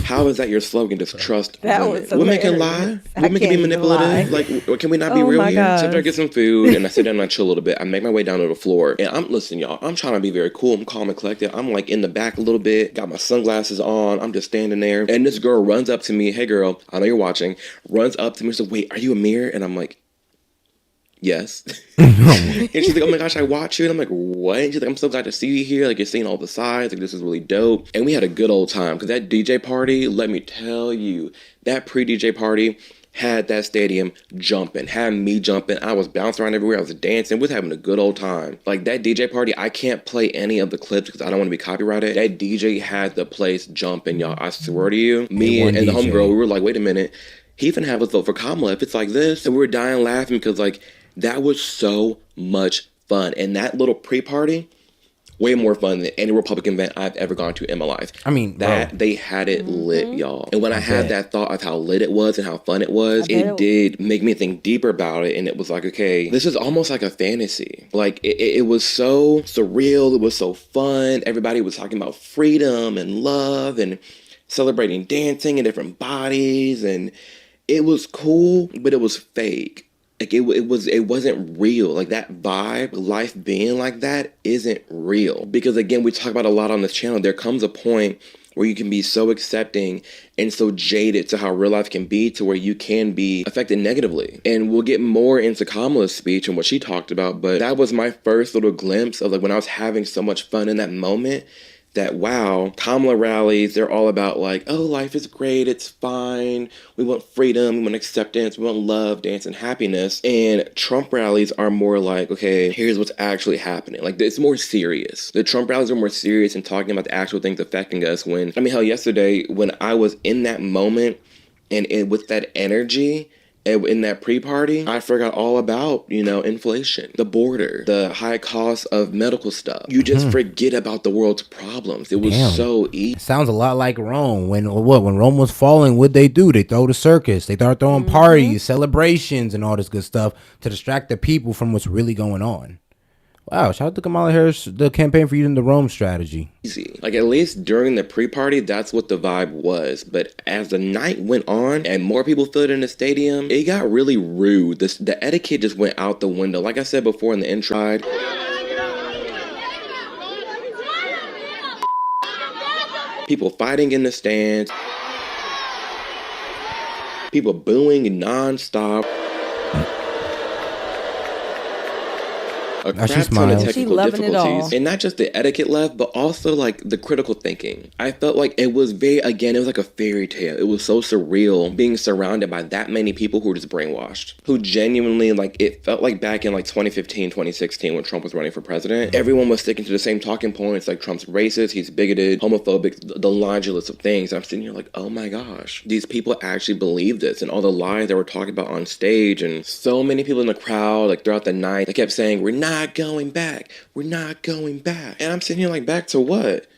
How is that your slogan? Just trust women. Women can lie. Women can be manipulative. Like, can we not be real here? So after I get some food and I sit down and I chill a little bit, I make my way down to the floor, and listen, y'all, I'm trying to be very cool. I'm calm and collected. I'm like in the back a little bit, got my sunglasses on, I'm just standing there, and this girl runs up to me, hey girl, I know you're watching, runs up to me, she's like, wait, are you Amir? And I'm like, yes. And she's like, oh my gosh, I watch you. And I'm like, what? And she's like, I'm so glad to see you here, like you're seeing all the sides, like this is really dope. And we had a good old time, because that DJ party, let me tell you, that pre-DJ party had that stadium jumping, had me jumping. I was bouncing around everywhere. I was dancing. We was having a good old time. Like that DJ party, I can't play any of the clips because I don't want to be copyrighted. That DJ had the place jumping, y'all. I swear to you. Me and the homegirl, we were like, wait a minute. He finna have us vote for Kamala if it's like this. And we were dying laughing because like that was so much fun. And that little pre-party, way more fun than any Republican event I've ever gone to in my life. I mean, that they had it lit, y'all. And when I had that thought of how lit it was and how fun it was, it did make me think deeper about it. And it was like, okay, this is almost like a fantasy. Like it was so surreal. It was so fun. Everybody was talking about freedom and love and celebrating dancing in different bodies. And it was cool, but it was fake. Like it wasn't real. Like that vibe, life being like that isn't real. Because again, we talk about a lot on this channel. There comes a point where you can be so accepting and so jaded to how real life can be to where you can be affected negatively. And we'll get more into Kamala's speech and what she talked about. But that was my first little glimpse of like when I was having so much fun in that moment. That, wow, Kamala rallies, they're all about like, oh, life is great, it's fine, we want freedom, we want acceptance, we want love, dance, and happiness. And Trump rallies are more like, okay, here's what's actually happening. Like, it's more serious. The Trump rallies are more serious and talking about the actual things affecting us when, I mean, hell, yesterday, when I was in that moment and with that energy, in that pre-party, I forgot all about, inflation, the border, the high cost of medical stuff. You just forget about the world's problems. It was so easy. Sounds a lot like Rome. When Rome was falling, what'd they do? They throw the circus. They start throwing parties, celebrations, and all this good stuff to distract the people from what's really going on. Wow, shout out to Kamala Harris, the campaign for using the Rome strategy. Easy. Like, at least during the pre-party, that's what the vibe was. But as the night went on and more people filled in the stadium, it got really rude. The etiquette just went out the window. Like I said before in the intro, people fighting in the stands, people booing nonstop. A crap ton of technical difficulties, and not just the etiquette left, but also like the critical thinking. I felt like it was it was like a fairy tale. It was so surreal being surrounded by that many people who were just brainwashed, who genuinely, like, it felt like back in like 2015, 2016 when Trump was running for president, everyone was sticking to the same talking points, like Trump's racist, he's bigoted, homophobic, the laundry list of things. I'm sitting here like, oh my gosh, these people actually believe this, and all the lies they were talking about on stage, and so many people in the crowd, like throughout the night, they kept saying, we're not going back. We're not going back. And I'm sitting here like, back to what?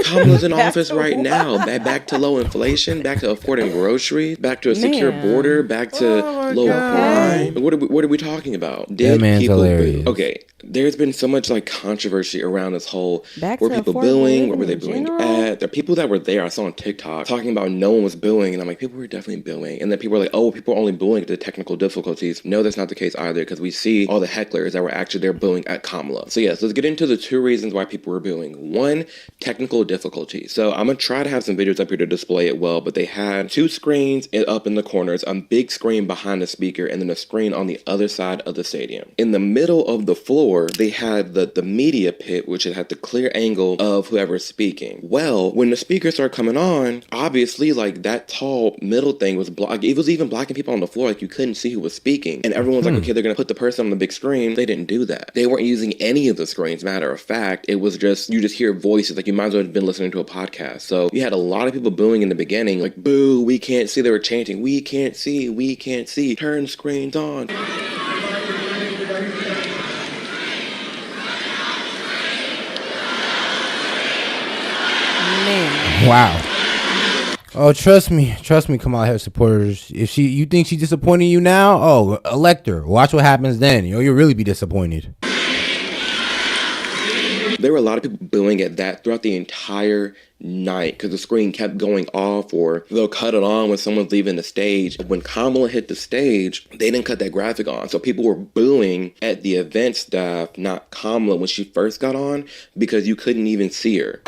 Kamala's in office right now. Back to low inflation, back to affording groceries, back to a secure border, back to low crime. What are we talking about? That man's hilarious. Okay, there's been so much like controversy around this whole, were people booing? What were they booing at? There are people that were there, I saw on TikTok, talking about no one was booing, and I'm like, people were definitely booing. And then people were like, oh, people are only booing at the technical difficulties. No, that's not the case either, because we see all the hecklers that were actually there booing at Kamala. So yes, let's get into the two reasons why people were booing. One, technical difficulties. So I'm gonna try to have some videos up here to display it well, but they had two screens up in the corners, a big screen behind the speaker, and then a screen on the other side of the stadium. In the middle of the floor, they had the media pit, which had the clear angle of whoever's speaking. Well, when the speakers started coming on, obviously, like, that tall middle thing was blocked. It was even blocking people on the floor, like you couldn't see who was speaking. And everyone's like, okay, they're gonna put the person on the big screen. They didn't do that. They weren't using any of the screens. Matter of fact, it was just, you just hear voices, like you might as well have been listening to a podcast. So you had a lot of people booing in the beginning, like, boo, we can't see. They were chanting, we can't see, turn screens on. Wow. Oh, trust me, Kamala Harris supporters. If you think she's disappointing you now, oh, elect her. Watch what happens then. You'll really be disappointed. There were a lot of people booing at that throughout the entire night because the screen kept going off, or they'll cut it on when someone's leaving the stage. When Kamala hit the stage, they didn't cut that graphic on. So people were booing at the event staff, not Kamala, when she first got on, because you couldn't even see her.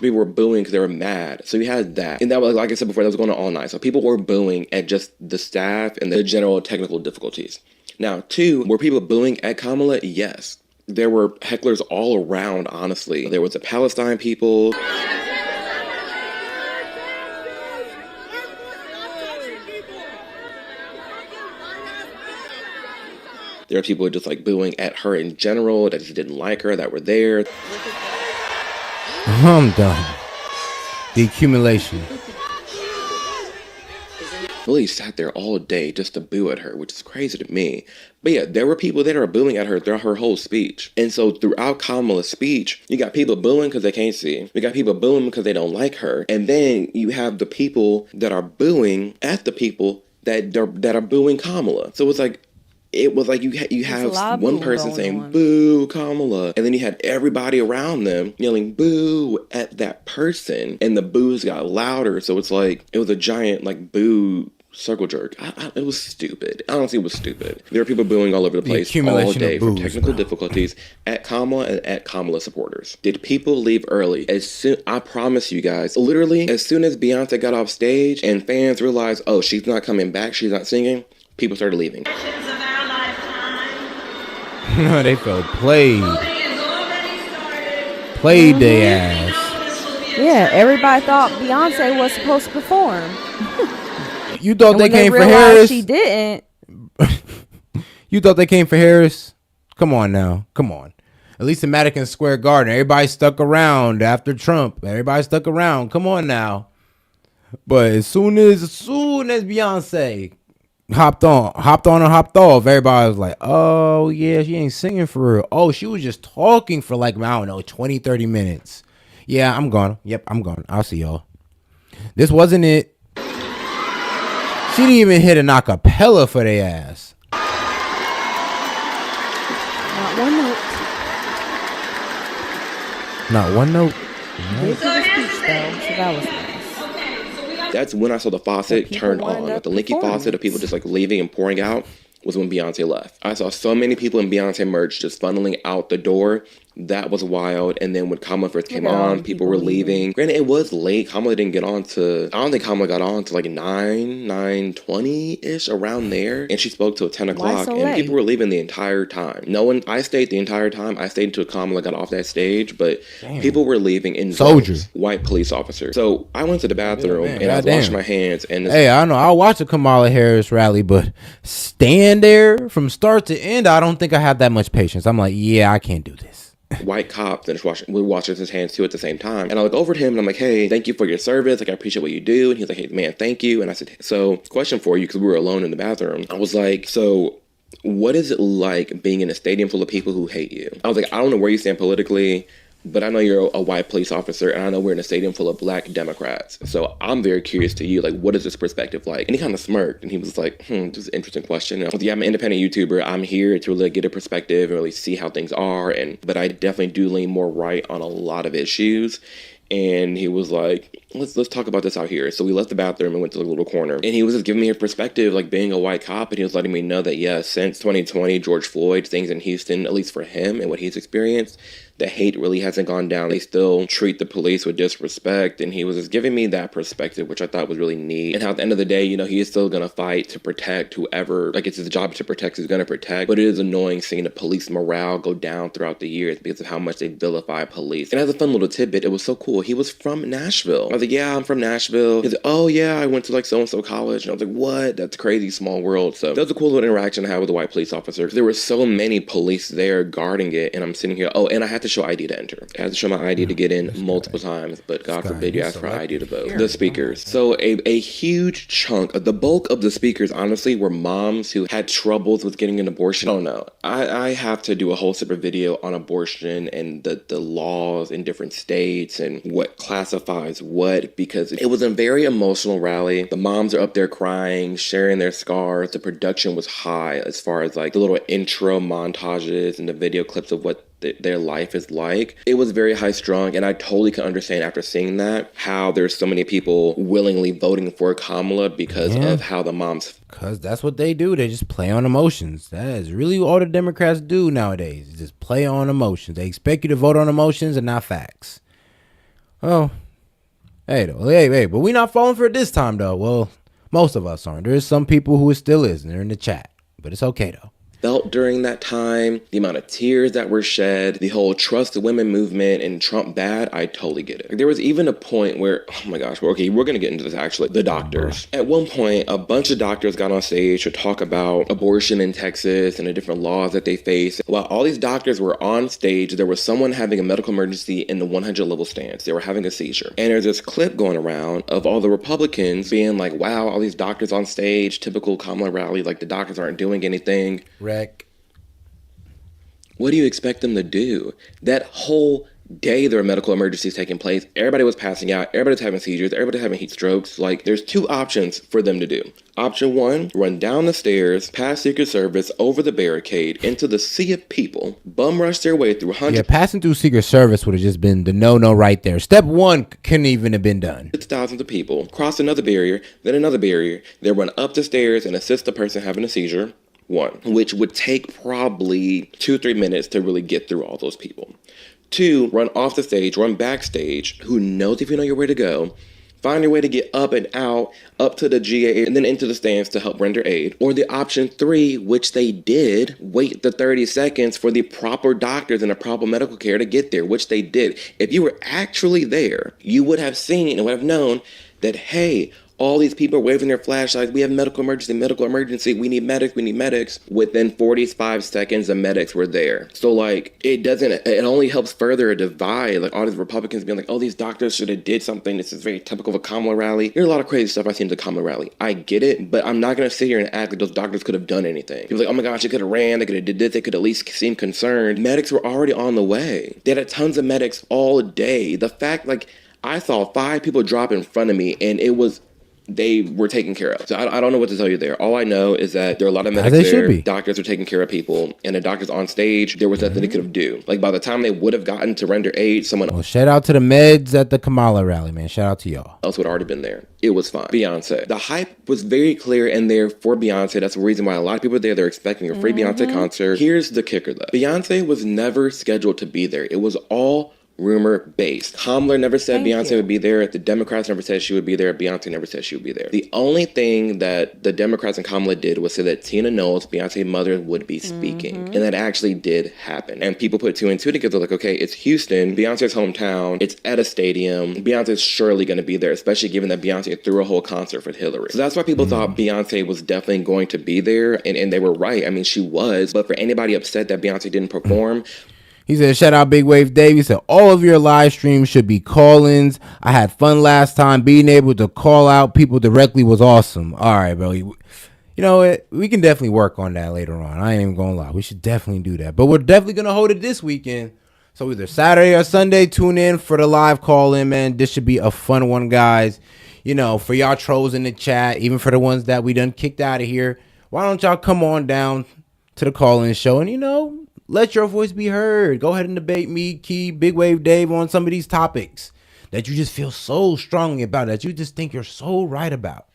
People were booing because they were mad. So you had that. And that was, like I said before, that was going on all night. So people were booing at just the staff and the general technical difficulties. Now, two, were people booing at Kamala? Yes. There were hecklers all around, honestly. There was the Palestine people. There were people just like booing at her in general, that just didn't like her, that were there. I'm done. The accumulation. Really sat there all day just to boo at her, which is crazy to me. But yeah, there were people that are booing at her throughout her whole speech. And so throughout Kamala's speech, you got people booing because they can't see. You got people booing because they don't like her. And then you have the people that are booing at the people that are booing Kamala. So it's like, it was like you have one person saying, boo, Kamala. And then you had everybody around them yelling, boo, at that person. And the boos got louder. So it's like, it was a giant, like, boo circle jerk. It was stupid. Honestly, it was stupid. There were people booing all over the place all day from technical difficulties at Kamala and at Kamala supporters. Did people leave early? I promise you guys, literally, as soon as Beyonce got off stage and fans realized, oh, she's not coming back, she's not singing, people started leaving. They felt played. Played their ass. Yeah, everybody thought Beyonce was supposed to perform. You thought they came for Harris? She didn't. You thought they came for Harris? Come on now. Come on. At least in Madison Square Garden, everybody stuck around after Trump. Everybody stuck around. Come on now. But as soon as Beyonce hopped on and hopped off, everybody was like, oh yeah, she ain't singing for real. Oh, she was just talking for like, I don't know, 20, 30 minutes. Yeah, I'm gone. Yep, I'm gone. I'll see y'all. This wasn't it. She didn't even hit an acapella for their ass. Not one note. Not one note. Big for the speech though, so that was nice. That's when I saw the faucet turned on. Like the leaky faucet of people just like leaving and pouring out was when Beyonce left. I saw so many people in Beyonce merch just funneling out the door. That was wild. And then when Kamala first came on, people were leaving. Granted, it was late. Kamala didn't get on to, I don't think Kamala got on to like 9:20-ish, around there. And she spoke till 10 o'clock. So and late? people were leaving the entire time. I stayed the entire time. I stayed until Kamala got off that stage. But people were leaving in soldiers, white police officers. So I went to the bathroom and I was washing my hands. And hey, I know I'll watch a Kamala Harris rally, but stand there from start to end, I don't think I have that much patience. I'm like, yeah, I can't do this. White cop finished washing, we were washing his hands too at the same time. And I look over at him and I'm like, hey, thank you for your service. Like, I appreciate what you do. And he's like, hey, man, thank you. And I said, so question for you, because we were alone in the bathroom. I was like, so what is it like being in a stadium full of people who hate you? I was like, I don't know where you stand politically, but I know you're a white police officer, and I know we're in a stadium full of black Democrats. So I'm very curious to you, like, what is this perspective like? And he kind of smirked, and he was like, this is an interesting question. And I was like, yeah, I'm an independent YouTuber. I'm here to really get a perspective and really see how things are. But I definitely do lean more right on a lot of issues. And he was like, let's talk about this out here. So we left the bathroom and went to the little corner. And he was just giving me a perspective, like being a white cop. And he was letting me know that, yeah, since 2020, George Floyd, things in Houston, at least for him and what he's experienced, the hate really hasn't gone down. They still treat the police with disrespect. And he was just giving me that perspective, which I thought was really neat. And how at the end of the day, you know, he is still going to fight to protect whoever, like it's his job to protect, he's going to protect. But it is annoying seeing the police morale go down throughout the years because of how much they vilify police. And as a fun little tidbit, it was so cool. He was from Nashville. I was like, yeah, I'm from Nashville. He's like, oh yeah, I went to like so-and-so college. And I was like, what? That's crazy, small world. So that was a cool little interaction I had with a white police officer. There were so many police there guarding it. And I'm sitting here, oh, and I had to show ID to enter. I had to show my ID to get in multiple times, but God forbid you ask for ID to vote. The speakers. So a huge chunk, the bulk of the speakers, honestly, were moms who had troubles with getting an abortion. I don't know. I have to do a whole separate video on abortion and the laws in different states and what classifies what, because it was a very emotional rally. The moms are up there crying, sharing their scars. The production was high as far as like the little intro montages and the video clips of what their life is like. It was very high strung, and I totally can understand after seeing that how there's so many people willingly voting for Kamala because of how the moms. Because that's what they do. They just play on emotions. That is really all the Democrats do nowadays. Is just play on emotions. They expect you to vote on emotions and not facts. Oh, hey, but we're not falling for it this time though. Well, most of us aren't. There's some people who it still is, and they're in the chat. But it's okay though. felt during that time, the amount of tears that were shed, the whole trust the women movement and Trump bad, I totally get it. There was even a point where, oh my gosh, okay, we're going to get into this actually. The doctors. At one point, a bunch of doctors got on stage to talk about abortion in Texas and the different laws that they face. While all these doctors were on stage, there was someone having a medical emergency in the 100 level stance. They were having a seizure. And there's this clip going around of all the Republicans being like, wow, all these doctors on stage, typical Kamala rally, like the doctors aren't doing anything. Wreck. What do you expect them to do? That whole day there were medical emergencies taking place. Everybody was passing out. Everybody was having seizures. Everybody was having heat strokes. Like, there's two options for them to do. Option one, run down the stairs, past Secret Service, over the barricade, into the sea of people, bum rush their way through hundreds. Yeah, passing through Secret Service would have just been the no right there. Step one couldn't even have been done. It's thousands of people. Cross another barrier, then another barrier. Then run up the stairs and assist the person having a seizure. One, which would take probably 2-3 minutes to really get through all those people. Two, run off the stage, run backstage. Who knows if you know your way to go? Find your way to get up and out, up to the GA, and then into the stands to help render aid. Or the option three, which they did, wait the 30 seconds for the proper doctors and the proper medical care to get there, which they did. If you were actually there, you would have seen and would have known that, hey, all these people are waving their flashlights. We have medical emergency. We need medics. Within 45 seconds, the medics were there. So like, it only helps further a divide. Like all these Republicans being like, oh, these doctors should have did something. This is very typical of a Kamala rally. There's a lot of crazy stuff I seen at the Kamala rally. I get it, but I'm not going to sit here and act like those doctors could have done anything. People like, oh my gosh, they could have ran. They could have did this. They could at least seem concerned. Medics were already on the way. They had tons of medics all day. The fact, like, I saw 5 people drop in front of me and they were taken care of. So I don't know what to tell you there. All I know is that there are a lot of medics there. Doctors are taking care of people. And the doctors on stage, there was nothing they could have do. Like by the time they would have gotten to render aid, someone shout out to the meds at the Kamala rally, man. Shout out to y'all. else would have already been there. It was fine. Beyonce. The hype was very clear in there for Beyonce. That's the reason why a lot of people are there. They're expecting a free Beyonce concert. Here's the kicker though. Beyonce was never scheduled to be there. It was all rumor based. Kamala never said Beyonce would be there. The Democrats never said she would be there. Beyonce never said she would be there. The only thing that the Democrats and Kamala did was say that Tina Knowles, Beyonce's mother, would be speaking. And that actually did happen. And people put 2 and 2 together like, okay, it's Houston, Beyonce's hometown, it's at a stadium. Beyonce's surely going to be there, especially given that Beyonce threw a whole concert for Hillary. So that's why people thought Beyonce was definitely going to be there. And they were right. I mean, she was. But for anybody upset that Beyonce didn't perform, he said, shout out Big Wave Dave. He said, all of your live streams should be call-ins. I had fun last time. Being able to call out people directly was awesome. All right, bro. You know what? We can definitely work on that later on. I ain't even going to lie. We should definitely do that. But we're definitely going to hold it this weekend. So either Saturday or Sunday, tune in for the live call-in, man. This should be a fun one, guys. You know, for y'all trolls in the chat, even for the ones that we done kicked out of here, why don't y'all come on down to the call-in show and, you know, let your voice be heard. Go ahead and debate me, Key, Big Wave Dave on some of these topics that you just feel so strongly about, that you just think you're so right about.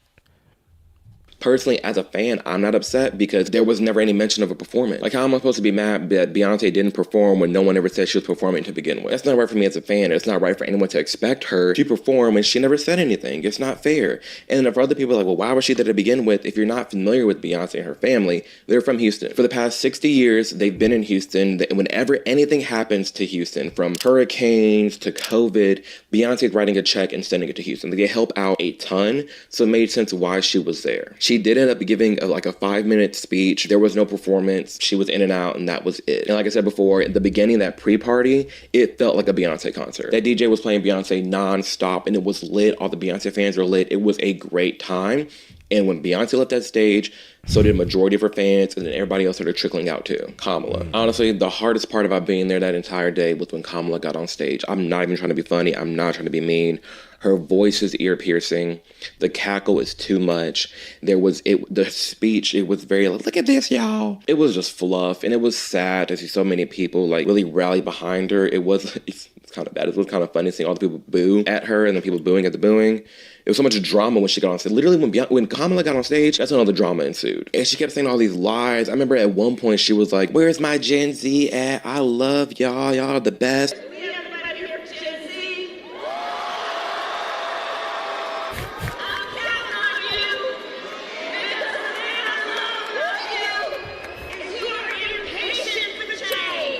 personally, as a fan, I'm not upset because there was never any mention of a performance. Like, how am I supposed to be mad that Beyonce didn't perform when no one ever said she was performing to begin with? That's not right for me as a fan. It's not right for anyone to expect her to perform when she never said anything. It's not fair. And then for other people, like, well, why was she there to begin with? If you're not familiar with Beyonce and her family, they're from Houston. For the past 60 years, they've been in Houston. Whenever anything happens to Houston, from hurricanes to COVID, Beyonce's writing a check and sending it to Houston. They help out a ton, so it made sense why she was there. She did end up giving a 5-minute speech. There was no performance. She was in and out, and that was it. And like I said before, at the beginning, that pre-party, it felt like a Beyonce concert. That DJ was playing Beyonce non-stop, and it was lit. All the Beyonce fans were lit. It was a great time. And when Beyonce left that stage, so did a majority of her fans, and then everybody else started trickling out too. Kamala. Honestly, the hardest part about being there that entire day was when Kamala got on stage. I'm not even trying to be funny. I'm not trying to be mean. Her voice is ear-piercing. The cackle is too much. The speech, it was very like, look at this, y'all. It was just fluff, and it was sad to see so many people really rally behind her. It's kind of bad. It was kind of funny seeing all the people boo at her and the people booing at the booing. There was so much drama when she got on stage. Literally, when Kamala got on stage, that's when all the drama ensued. And she kept saying all these lies. I remember at one point she was like, "Where's my Gen Z at? I love y'all. Y'all are the best."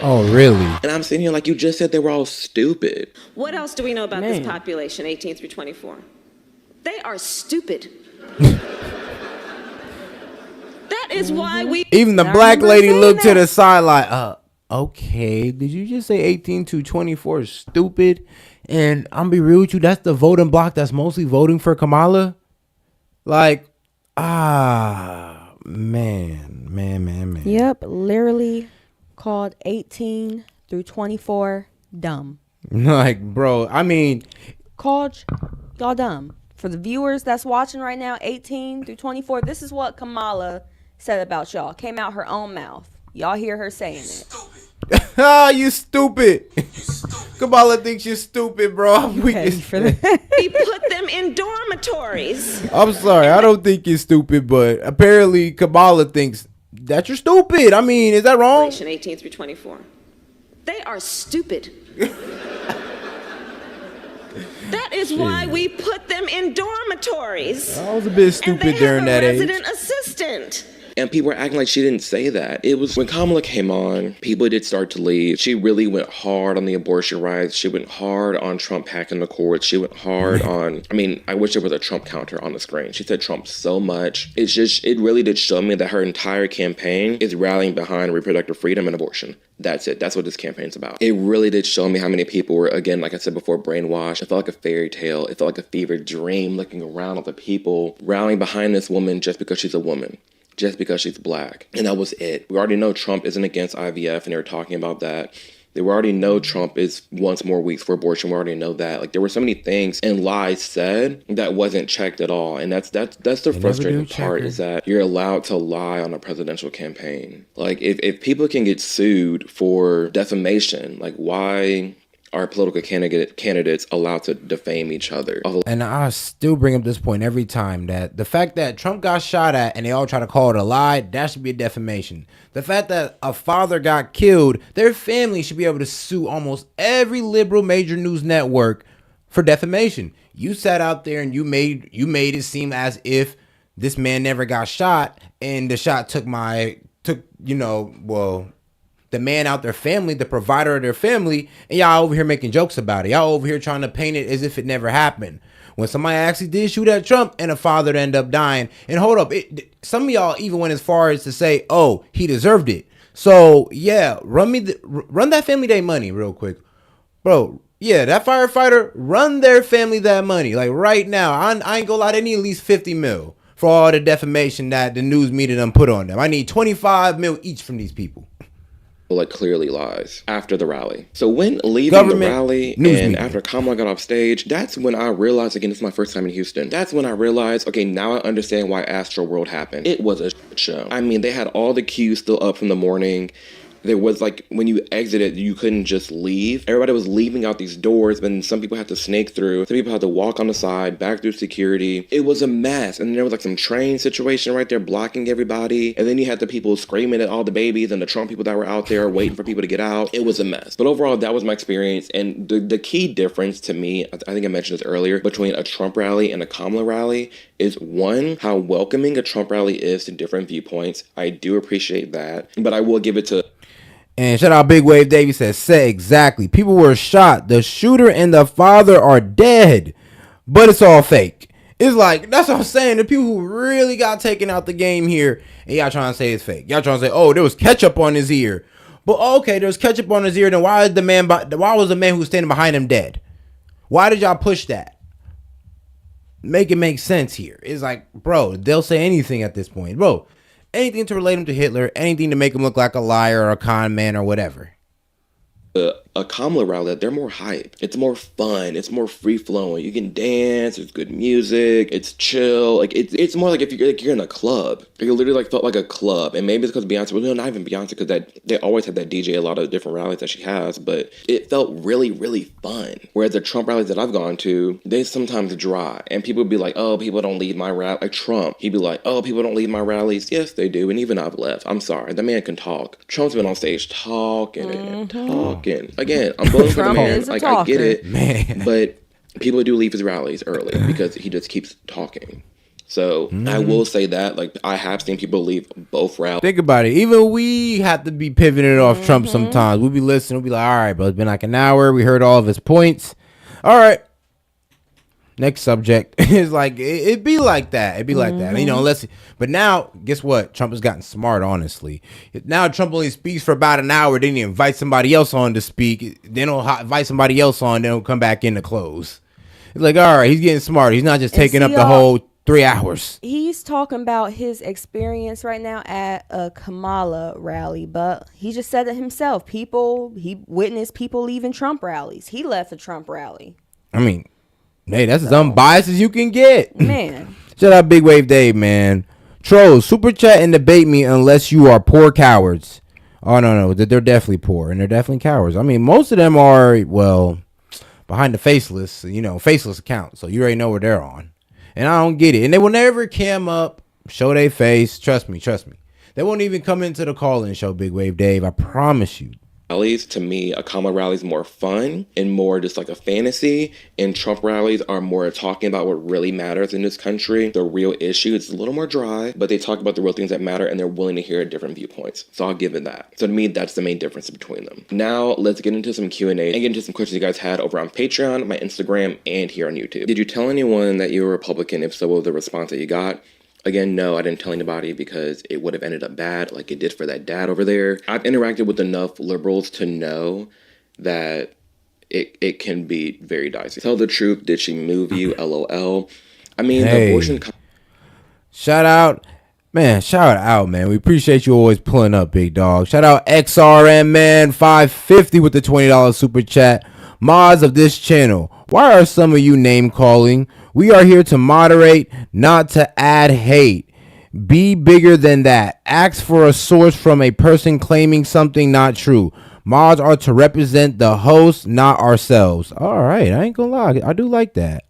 Oh, really? And I'm sitting here like, you just said they were all stupid. What else do we know about this population, 18 through 24? They are stupid. That is why we... Even the black lady looked to the side like, okay, did you just say 18 to 24 is stupid? And I'm be real with you, that's the voting bloc that's mostly voting for Kamala? Like, man. Yep, literally called 18 through 24 dumb. Like, bro, I mean... Called y'all dumb. For the viewers that's watching right now, 18 through 24, this is what Kamala said about y'all. Came out her own mouth. Y'all hear her saying it. You stupid. Kamala thinks you're stupid, bro. I'm weak as for that. We put them in dormitories. I'm sorry. I don't think you're stupid, but apparently Kamala thinks that you're stupid. I mean, is that wrong? 18 through 24. They are stupid. That is why we put them in dormitories. I was a bit stupid during that age. Resident assistant. And people were acting like she didn't say that. It was when Kamala came on, people did start to leave. She really went hard on the abortion rights. She went hard on Trump hacking the courts. She went hard on, I mean, I wish there was a Trump counter on the screen. She said Trump so much. It really did show me that her entire campaign is rallying behind reproductive freedom and abortion. That's it. That's what this campaign's about. It really did show me how many people were, again, like I said before, brainwashed. It felt like a fairy tale. It felt like a fever dream, looking around at the people rallying behind this woman just because she's a woman. Just because she's black. And that was it. We already know Trump isn't against IVF, and they were talking about that. We already know Trump is wants more weeks for abortion. We already know that. Like, there were so many things and lies said that wasn't checked at all. And that's the frustrating part, is that you're allowed to lie on a presidential campaign. Like, if people can get sued for defamation, like, why are political candidates allowed to defame each other? And I still bring up this point every time, that the fact that Trump got shot at and they all try to call it a lie, that should be a defamation. The fact that a father got killed, their family should be able to sue almost every liberal major news network for defamation. You sat out there and you made it seem as if this man never got shot, and the shot took the man out their family, the provider of their family, and y'all over here making jokes about it. Y'all over here trying to paint it as if it never happened. When somebody actually did shoot at Trump and a father to end up dying. And hold up, some of y'all even went as far as to say, oh, he deserved it. So, yeah, run that family their money real quick. Bro, yeah, that firefighter, run their family that money. Like, right now, I ain't gonna lie, they need at least 50 mil for all the defamation that the news media done put on them. I need 25 mil each from these people. Like, clearly lies after the rally. So when leaving the rally and after Kamala got off stage, that's when I realized, again, this is my first time in Houston. That's when I realized, okay, now I understand why Astro World happened. It was a show. I mean, they had all the queues still up from the morning. There was, like, when you exited, you couldn't just leave. Everybody was leaving out these doors, but then some people had to snake through. Some people had to walk on the side, back through security. It was a mess. And there was, like, some train situation right there blocking everybody. And then you had the people screaming at all the babies and the Trump people that were out there waiting for people to get out. It was a mess. But overall, that was my experience. And the key difference to me, I think I mentioned this earlier, between a Trump rally and a Kamala rally is, one, how welcoming a Trump rally is to different viewpoints. I do appreciate that. But I will give it to... And shout out Big Wave Davey says, say exactly. People were shot. The shooter and the father are dead. But it's all fake. It's like, that's what I'm saying. The people who really got taken out the game here, and y'all trying to say it's fake. Y'all trying to say, oh, there was ketchup on his ear. But okay, there was ketchup on his ear. Then why was the man who was standing behind him dead? Why did y'all push that? Make it make sense here. It's like, bro, they'll say anything at this point. Bro, anything to relate him to Hitler, anything to make him look like a liar or a con man or whatever. A Kamala rally, they're more hype. It's more fun. It's more free flowing. You can dance. There's good music. It's chill. Like it's more like if you're in a club. It literally like felt like a club. And maybe it's because Beyonce. Well, no, not even Beyonce, because they always have that DJ a lot of different rallies that she has. But it felt really, really fun. Whereas the Trump rallies that I've gone to, they sometimes dry. And people would be like, oh, people don't leave my rally. Like Trump, he'd be like, oh, people don't leave my rallies. Yes, they do. And even I've left. I'm sorry. The man can talk. Trump's been on stage talking and talking. Again, I'm voting for the man. Like, I get it, man. But people do leave his rallies early because he just keeps talking. So I will say that, like, I have seen people leave both rallies. Think about it. Even we have to be pivoting off Trump sometimes. We'll be listening. We'll be like, all right, bro, it's been like an hour. We heard all of his points. All right. Next subject. It's like, it'd be like that. It'd be like that. You know, but now, guess what? Trump has gotten smart, honestly. Now Trump only speaks for about an hour. Then he invites somebody else on to speak. Then he'll invite somebody else on. Then he'll come back in to close. It's like, all right, he's getting smart. He's not just taking up the whole 3 hours. He's talking about his experience right now at a Kamala rally, but he just said it himself. He witnessed people leaving Trump rallies. He left a Trump rally. I mean, hey, that's as unbiased as you can get. Man. Shout out Big Wave Dave, man. Trolls, super chat and debate me unless you are poor cowards. Oh, no. They're definitely poor, and they're definitely cowards. I mean, most of them are, well, behind the faceless, faceless account. So you already know where they're on. And I don't get it. And they will never cam up, show their face. Trust me. They won't even come into the call-in show, Big Wave Dave. I promise you. Rallies, to me, a Kamala rally is more fun and more just like a fantasy, and Trump rallies are more talking about what really matters in this country, the real issue. It's a little more dry, but they talk about the real things that matter, and they're willing to hear different viewpoints. So I'll give it that. So to me, that's the main difference between them. Now, let's get into some Q&A and get into some questions you guys had over on Patreon, my Instagram, and here on YouTube. Did you tell anyone that you were a Republican? If so, what was the response that you got? Again, no, I didn't tell anybody because it would have ended up bad like it did for that dad over there. I've interacted with enough liberals to know that it can be very dicey. Tell the truth. Did she move you? LOL. I mean, the abortion... Shout out, man. We appreciate you always pulling up, big dog. Shout out XRM, man. $5.50 with the $20 super chat. Mods of this channel, why are some of you name calling? We are here to moderate, not to add hate. Be bigger than that. Ask for a source from a person claiming something not true. Mods are to represent the host, not ourselves. All right, I ain't gonna lie. I do like that.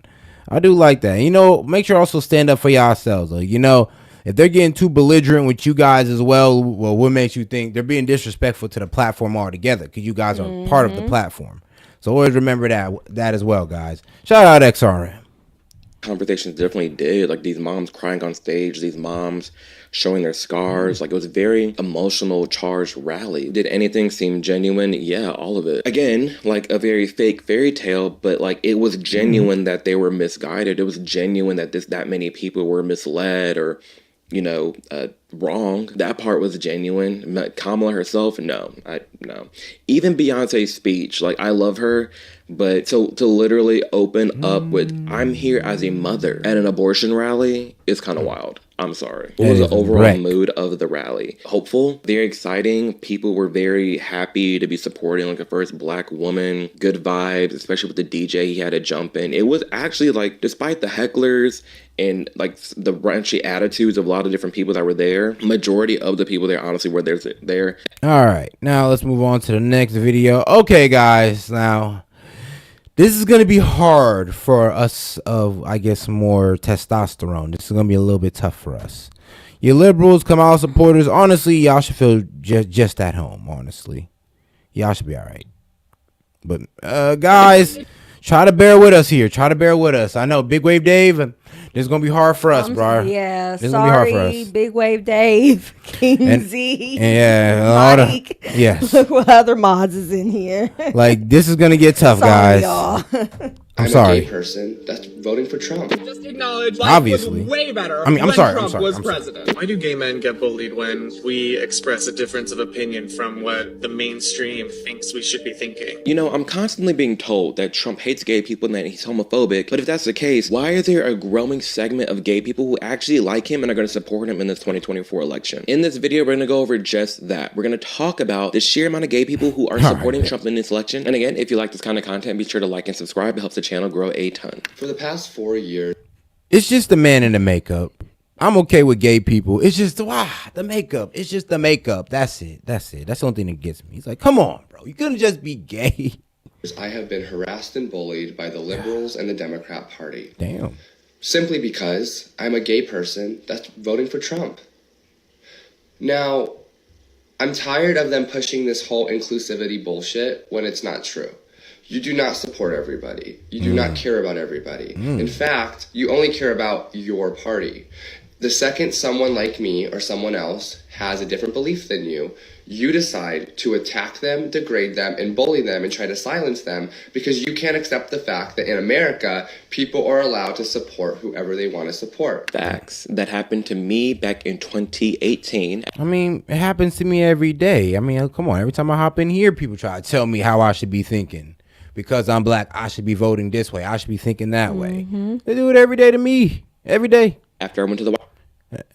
Make sure also stand up for yourselves. If they're getting too belligerent with you guys as well, what makes you think they're being disrespectful to the platform altogether? Because you guys are part of the platform. So always remember that as well, guys. Shout out XRM. Conversations definitely did. Like, these moms crying on stage, these moms showing their scars. Like, it was a very emotional, charged rally. Did anything seem genuine? Yeah, all of it. Again, like a very fake fairy tale, but like it was genuine that they were misguided. It was genuine that that many people were misled or wrong. That part was genuine. Kamala herself, no. Even Beyonce's speech, like, I love her, but to literally open up with "I'm here as a mother" at an abortion rally is kind of wild. I'm sorry. What was the overall mood of the rally? Hopeful, very exciting. People were very happy to be supporting like a first black woman. Good vibes, especially with the DJ. He had to jump in. It was actually like, despite the hecklers and like the raunchy attitudes of a lot of different people that were there, majority of the people there honestly were there. All right, now let's move on to the next video. Okay, guys, now this is going to be hard for us of, I guess, more testosterone. This is going to be a little bit tough for us. You liberals, Kamala supporters, honestly, y'all should feel just at home, honestly. Y'all should be all right. But, guys, try to bear with us here. I know, Big Wave Dave, this is going to be hard for us, bro. Yeah, this is going to be hard for us. Big Wave Dave, King Z, Mike. Yes. Look what other mods is in here. Like, this is going to get tough, guys. Y'all. I'm sorry. A gay person that's voting for Trump. Just acknowledge life Obviously. was way better I'm when sorry. Trump was president. Why do gay men get bullied when we express a difference of opinion from what the mainstream thinks we should be thinking? I'm constantly being told that Trump hates gay people and that he's homophobic. But if that's the case, why is there a growing segment of gay people who actually like him and are going to support him in this 2024 election? In this video, we're going to go over just that. We're going to talk about the sheer amount of gay people who are supporting Trump in this election. And again, if you like this kind of content, be sure to like and subscribe. It helps the channel grow a ton. For the past 4 years, it's just the man in the makeup. I'm okay with gay people. It's just the makeup. It's just the makeup. That's it. That's the only thing that gets me. He's like, come on, bro. You couldn't just be gay. I have been harassed and bullied by the liberals and the Democrat Party. Damn. Simply because I'm a gay person that's voting for Trump. Now, I'm tired of them pushing this whole inclusivity bullshit when it's not true. You do not support everybody. You do not care about everybody. In fact, you only care about your party. The second someone like me or someone else has a different belief than you decide to attack them, degrade them, and bully them and try to silence them because you can't accept the fact that in America, people are allowed to support whoever they want to support. Facts. That happened to me back in 2018. I mean, it happens to me every day. I mean, come on. Every time I hop in here, people try to tell me how I should be thinking. Because I'm black, I should be voting this way. I should be thinking that way. They do it every day to me. Every day. After I went to the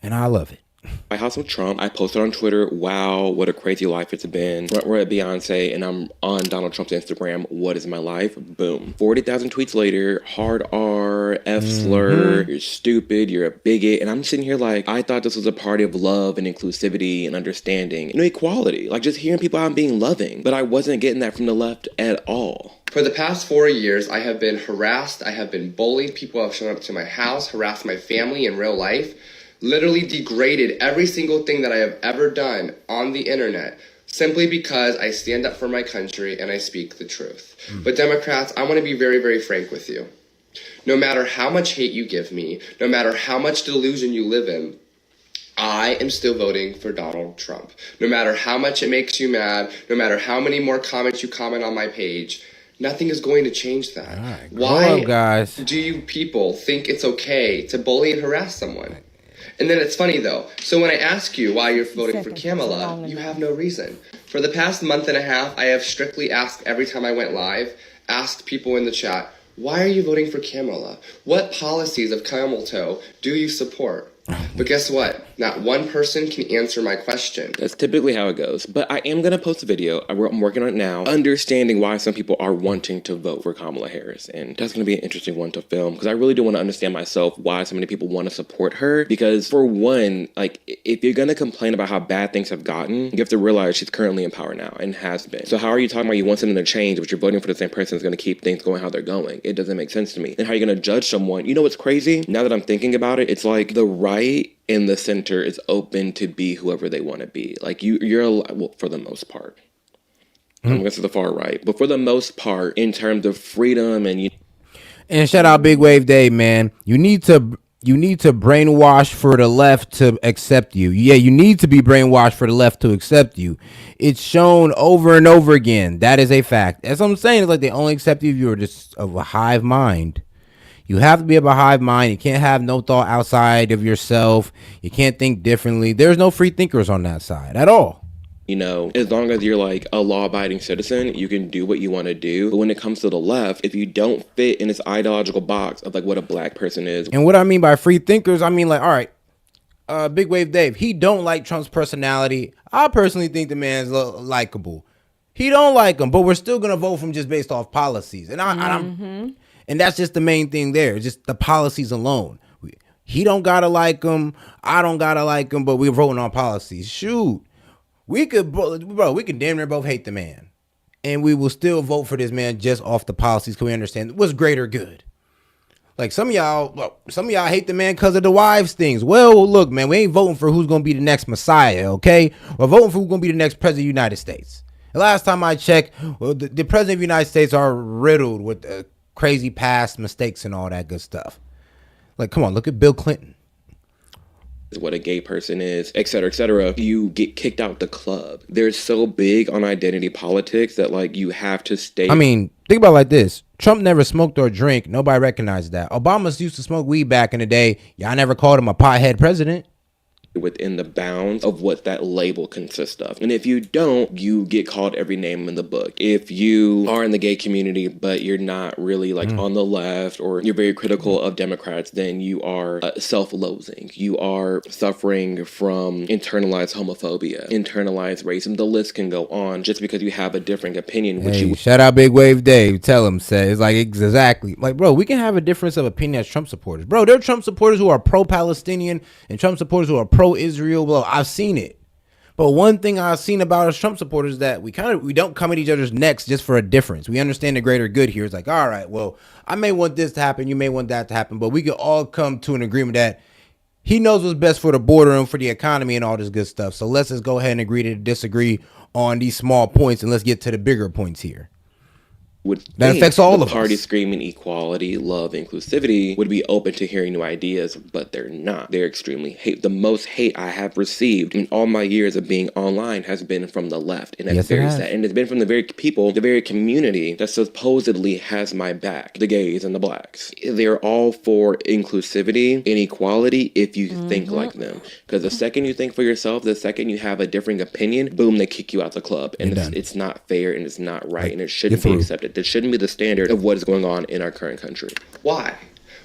and I love it. White House with Trump, I posted on Twitter, wow, what a crazy life it's been. We're at Beyonce and I'm on Donald Trump's Instagram. What is my life? Boom. 40,000 tweets later, hard R, F slur, you're stupid, you're a bigot. And I'm sitting here like, I thought this was a party of love and inclusivity and understanding and equality. Like just hearing people out and being loving. But I wasn't getting that from the left at all. For the past 4 years, I have been harassed, I have been bullied, people have shown up to my house, harassed my family in real life, literally degraded every single thing that I have ever done on the internet simply because I stand up for my country and I speak the truth. But Democrats, I want to be very, very frank with you. No matter how much hate you give me, no matter how much delusion you live in, I am still voting for Donald Trump. No matter how much it makes you mad, no matter how many more comments you comment on my page, nothing is going to change that. Right, Why guys. do you people think it's okay to bully and harass someone? And then it's funny though. So when I ask you why you're voting for Kamala, you have no reason. For the past month and a half, I have strictly asked every time I went live, asked people in the chat, why are you voting for Kamala? What policies of Kamala do you support? But guess what? Not one person can answer my question. That's typically how it goes. But I am going to post a video. I'm working on it now. Understanding why some people are wanting to vote for Kamala Harris. And that's going to be an interesting one to film. Because I really do want to understand myself why so many people want to support her. Because for one, like, if you're going to complain about how bad things have gotten, you have to realize she's currently in power now and has been. So how are you talking about you want something to change, but you're voting for the same person that's going to keep things going how they're going? It doesn't make sense to me. And how are you going to judge someone? You know what's crazy? Now that I'm thinking about it, it's like the right in the center is open to be whoever they want to be. Like you're well, for the most part. I'm going to the far right, but for the most part, in terms of freedom and shout out Big Wave Day, man. You need to brainwash for the left to accept you. Yeah, you need to be brainwashed for the left to accept you. It's shown over and over again. That is a fact. As I'm saying, it's like they only accept you if you're just of a hive mind. You have to be of a hive mind. You can't have no thought outside of yourself. You can't think differently. There's no free thinkers on that side at all. You know, as long as you're like a law-abiding citizen, you can do what you want to do. But when it comes to the left, if you don't fit in this ideological box of like what a black person is. And what I mean by free thinkers, I mean like, all right, Big Wave Dave, he don't like Trump's personality. I personally think the man's likable. He don't like him, but we're still going to vote for him just based off policies. And and that's just the main thing there, just the policies alone. He don't gotta like him. I don't gotta like him, but we're voting on policies. Shoot, we could damn near both hate the man, and we will still vote for this man just off the policies because we understand what's greater good. Like some of y'all hate the man because of the wives things. Well, look, man, we ain't voting for who's gonna be the next Messiah, okay? We're voting for who's gonna be the next president of the United States. The last time I checked, well, the president of the United States are riddled with crazy past mistakes and all that good stuff. Like, come on, look at Bill Clinton. What a gay person is, et cetera, you get kicked out the club. They're so big on identity politics that like you have to stay. I mean, think about it like this. Trump never smoked or drank. Nobody recognized that. Obama used to smoke weed back in the day. Y'all never called him a pothead president. Within the bounds of what that label consists of. And if you don't, you get called every name in the book. If you are in the gay community, but you're not really like on the left or you're very critical of Democrats, then you are self-loathing. You are suffering from internalized homophobia, internalized racism. The list can go on just because you have a different opinion. Hey, shout out Big Wave Dave. Tell him, says like exactly. Like, bro, we can have a difference of opinion as Trump supporters. Bro, there are Trump supporters who are pro-Palestinian and Trump supporters who are pro-Israel. Well, I've seen it. But one thing I've seen about us Trump supporters is that we don't come at each other's necks just for a difference. We understand the greater good here. It's like, all right, well, I may want this to happen. You may want that to happen. But we can all come to an agreement that he knows what's best for the border and for the economy and all this good stuff. So let's just go ahead and agree to disagree on these small points and let's get to the bigger points here. would That think affects all the of party us. screaming equality, love, inclusivity would be open to hearing new ideas, but they're not. They're extremely hate. The most hate I have received in all my years of being online has been from the left, and that's Yes, it very has. sad. And it's been from the very people, the very community that supposedly has my back, the gays and the blacks. They're all for inclusivity and equality if you think like them. Because the second you think for yourself, the second you have a differing opinion, boom, they kick you out the club. And it's not fair and it's not right, and it shouldn't be accepted. That shouldn't be the standard of what is going on in our current country. Why?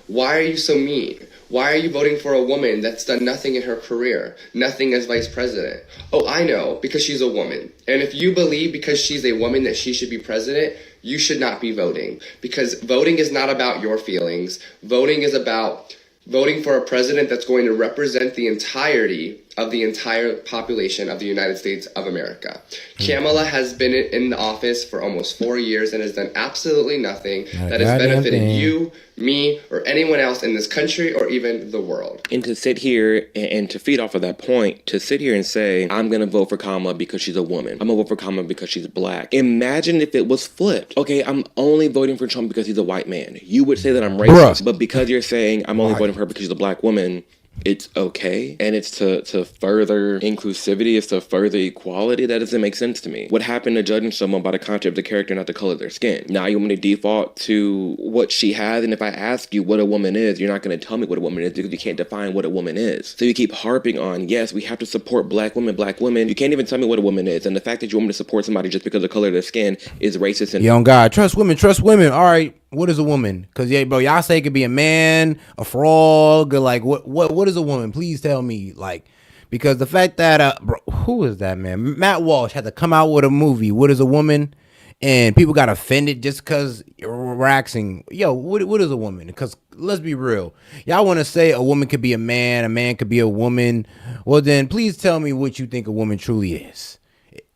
Why are you so mean? Why are you voting for a woman that's done nothing in her career? Nothing as vice president? Oh, I know, because she's a woman. And if you believe because she's a woman that she should be president, you should not be voting. Because voting is not about your feelings. Voting is about voting for a president that's going to represent the entirety of the entire population of the United States of America. Kamala has been in the office for almost 4 years and has done absolutely nothing that has benefited you, me, or anyone else in this country or even the world. And to sit here and to feed off of that point, to sit here and say, I'm going to vote for Kamala because she's a woman. I'm going to vote for Kamala because she's black. Imagine if it was flipped. Okay, I'm only voting for Trump because he's a white man. You would say that I'm racist, but because you're saying I'm only voting for her because she's a black woman, it's okay, and it's to further inclusivity, it's to further equality. That doesn't make sense to me. What happened to judging someone by the content of the character, not the color of their skin? Now you want me to default to what she has, and if I ask you what a woman is, you're not going to tell me what a woman is because you can't define what a woman is. So you keep harping on, yes, we have to support black women. You can't even tell me what a woman is, and the fact that you want me to support somebody just because of the color of their skin is racist. And Young God, trust women. All right, what is a woman? Because yeah, bro, y'all say it could be a man, a frog, or like what is a woman? Please tell me, like, because the fact that bro, who is that man? Matt Walsh had to come out with a movie. What is a woman? And people got offended just because we're asking, yo, what is a woman? Because let's be real, y'all want to say a woman could be a man could be a woman. Well, then please tell me what you think a woman truly is.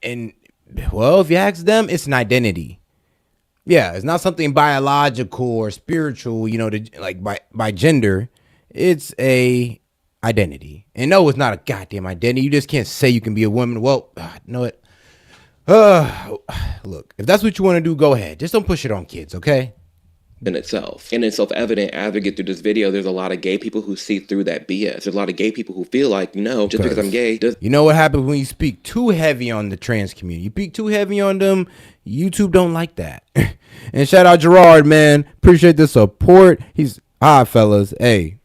And well, if you ask them, it's an identity. Yeah, it's not something biological or spiritual, you know, like by gender. It's a identity. And no, it's not a goddamn identity. You just can't say you can be a woman. Well, know it. Look, if that's what you want to do, go ahead. Just don't push it on kids, okay? in itself. And it's self-evident as we get through this video, there's a lot of gay people who see through that BS. There's a lot of gay people who feel like, no, just because I'm gay. You know what happens when you speak too heavy on the trans community? You speak too heavy on them, YouTube don't like that. And shout out Gerard, man. Appreciate the support. He's, fellas. Hey,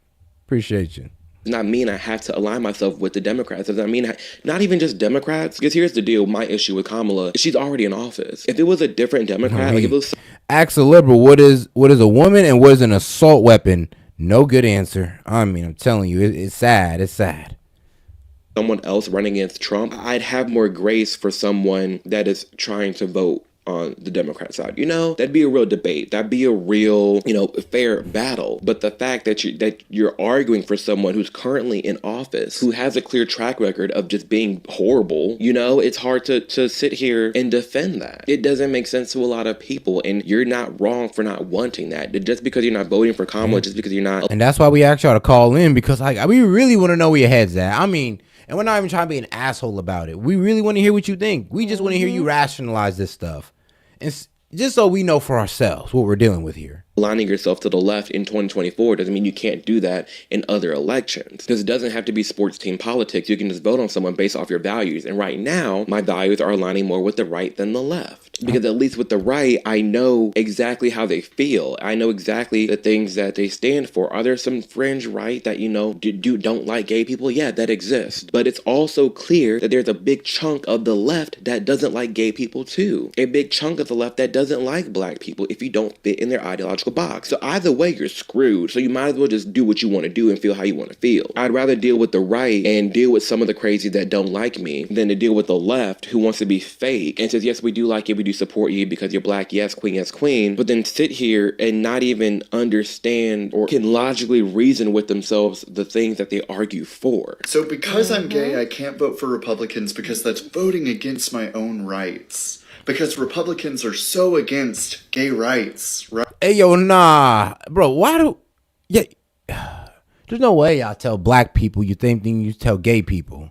appreciate you. Does not mean I have to align myself with the Democrats. Does not mean not even just Democrats. Because here's the deal. My issue with Kamala is she's already in office. If it was a different Democrat, like if it was ask a liberal, what is a woman and what is an assault weapon? No good answer. I mean, I'm telling you, it's sad. It's sad. Someone else running against Trump, I'd have more grace for someone that is trying to vote on the Democrat side. You know, that'd be a real debate. That'd be a real, fair battle. But the fact that you're arguing for someone who's currently in office, who has a clear track record of just being horrible, it's hard to sit here and defend that. It doesn't make sense to a lot of people, and you're not wrong for not wanting that. Just because you're not voting for Kamala, just because you're not. And that's why we asked y'all to call in, because we really want to know where your head's at. I mean, and we're not even trying to be an asshole about it. We really want to hear what you think. We just want to hear you rationalize this stuff. And just so we know for ourselves what we're dealing with here. Aligning yourself to the left in 2024 doesn't mean you can't do that in other elections. Because it doesn't have to be sports team politics. You can just vote on someone based off your values. And right now, my values are aligning more with the right than the left. Because at least with the right, I know exactly how they feel. I know exactly the things that they stand for. Are there some fringe right that, don't like gay people? Yeah, that exists. But it's also clear that there's a big chunk of the left that doesn't like gay people too. A big chunk of the left that doesn't like black people if you don't fit in their ideological box. So either way, you're screwed. So you might as well just do what you want to do and feel how you want to feel. I'd rather deal with the right and deal with some of the crazy that don't like me than to deal with the left who wants to be fake and says, yes, we do like you, we do support you because you're black, yes queen, but then sit here and not even understand or can logically reason with themselves the things that they argue for. So because I'm gay, I can't vote for Republicans because that's voting against my own rights. Because Republicans are so against gay rights, right? Hey, yo, nah. Bro, there's no way y'all tell black people you same thing you tell gay people.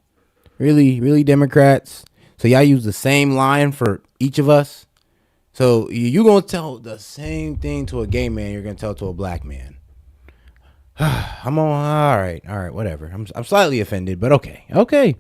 Really, Democrats? So y'all use the same line for each of us? So you gonna tell the same thing to a gay man you're gonna tell to a black man. I'm on. All right, whatever. I'm slightly offended, but okay.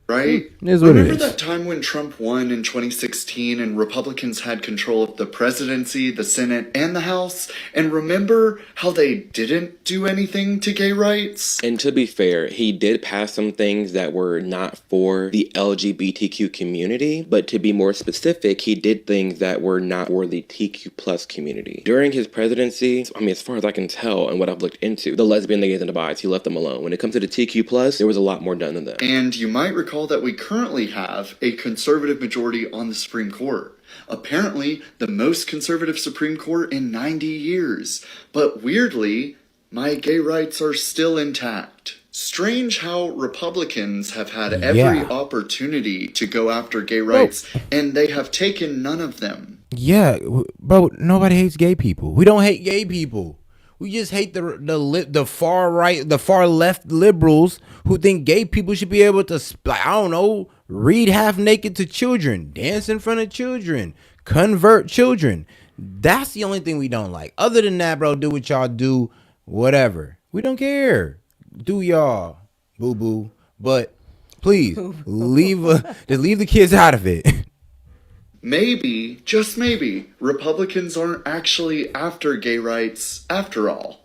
Right? Is what Remember it is. that time when Trump won in 2016 and Republicans had control of the presidency, the Senate, and the House? And remember how they didn't do anything to gay rights? And to be fair, he did pass some things that were not for the LGBTQ community, but to be more specific, he did things that were not for the TQ plus community. During his presidency, I mean, as far as I can tell and what I've looked into, the lesbian, the gays, and the bis, he left them alone. When it comes to the TQ plus, there was a lot more done than that. And you might recall that we currently have a conservative majority on the Supreme Court. Apparently, the most conservative Supreme Court in 90 years. But weirdly, my gay rights are still intact. Strange how Republicans have had every opportunity to go after gay rights, and they have taken none of them. Yeah, bro, nobody hates gay people. We don't hate gay people. We just hate the far right, the far left liberals who think gay people should be able to, I don't know, read half naked to children, dance in front of children, convert children. That's the only thing we don't like. Other than that, bro, do what y'all do, whatever. We don't care. Do y'all, boo boo. But please just leave the kids out of it. Maybe, just maybe, Republicans aren't actually after gay rights after all.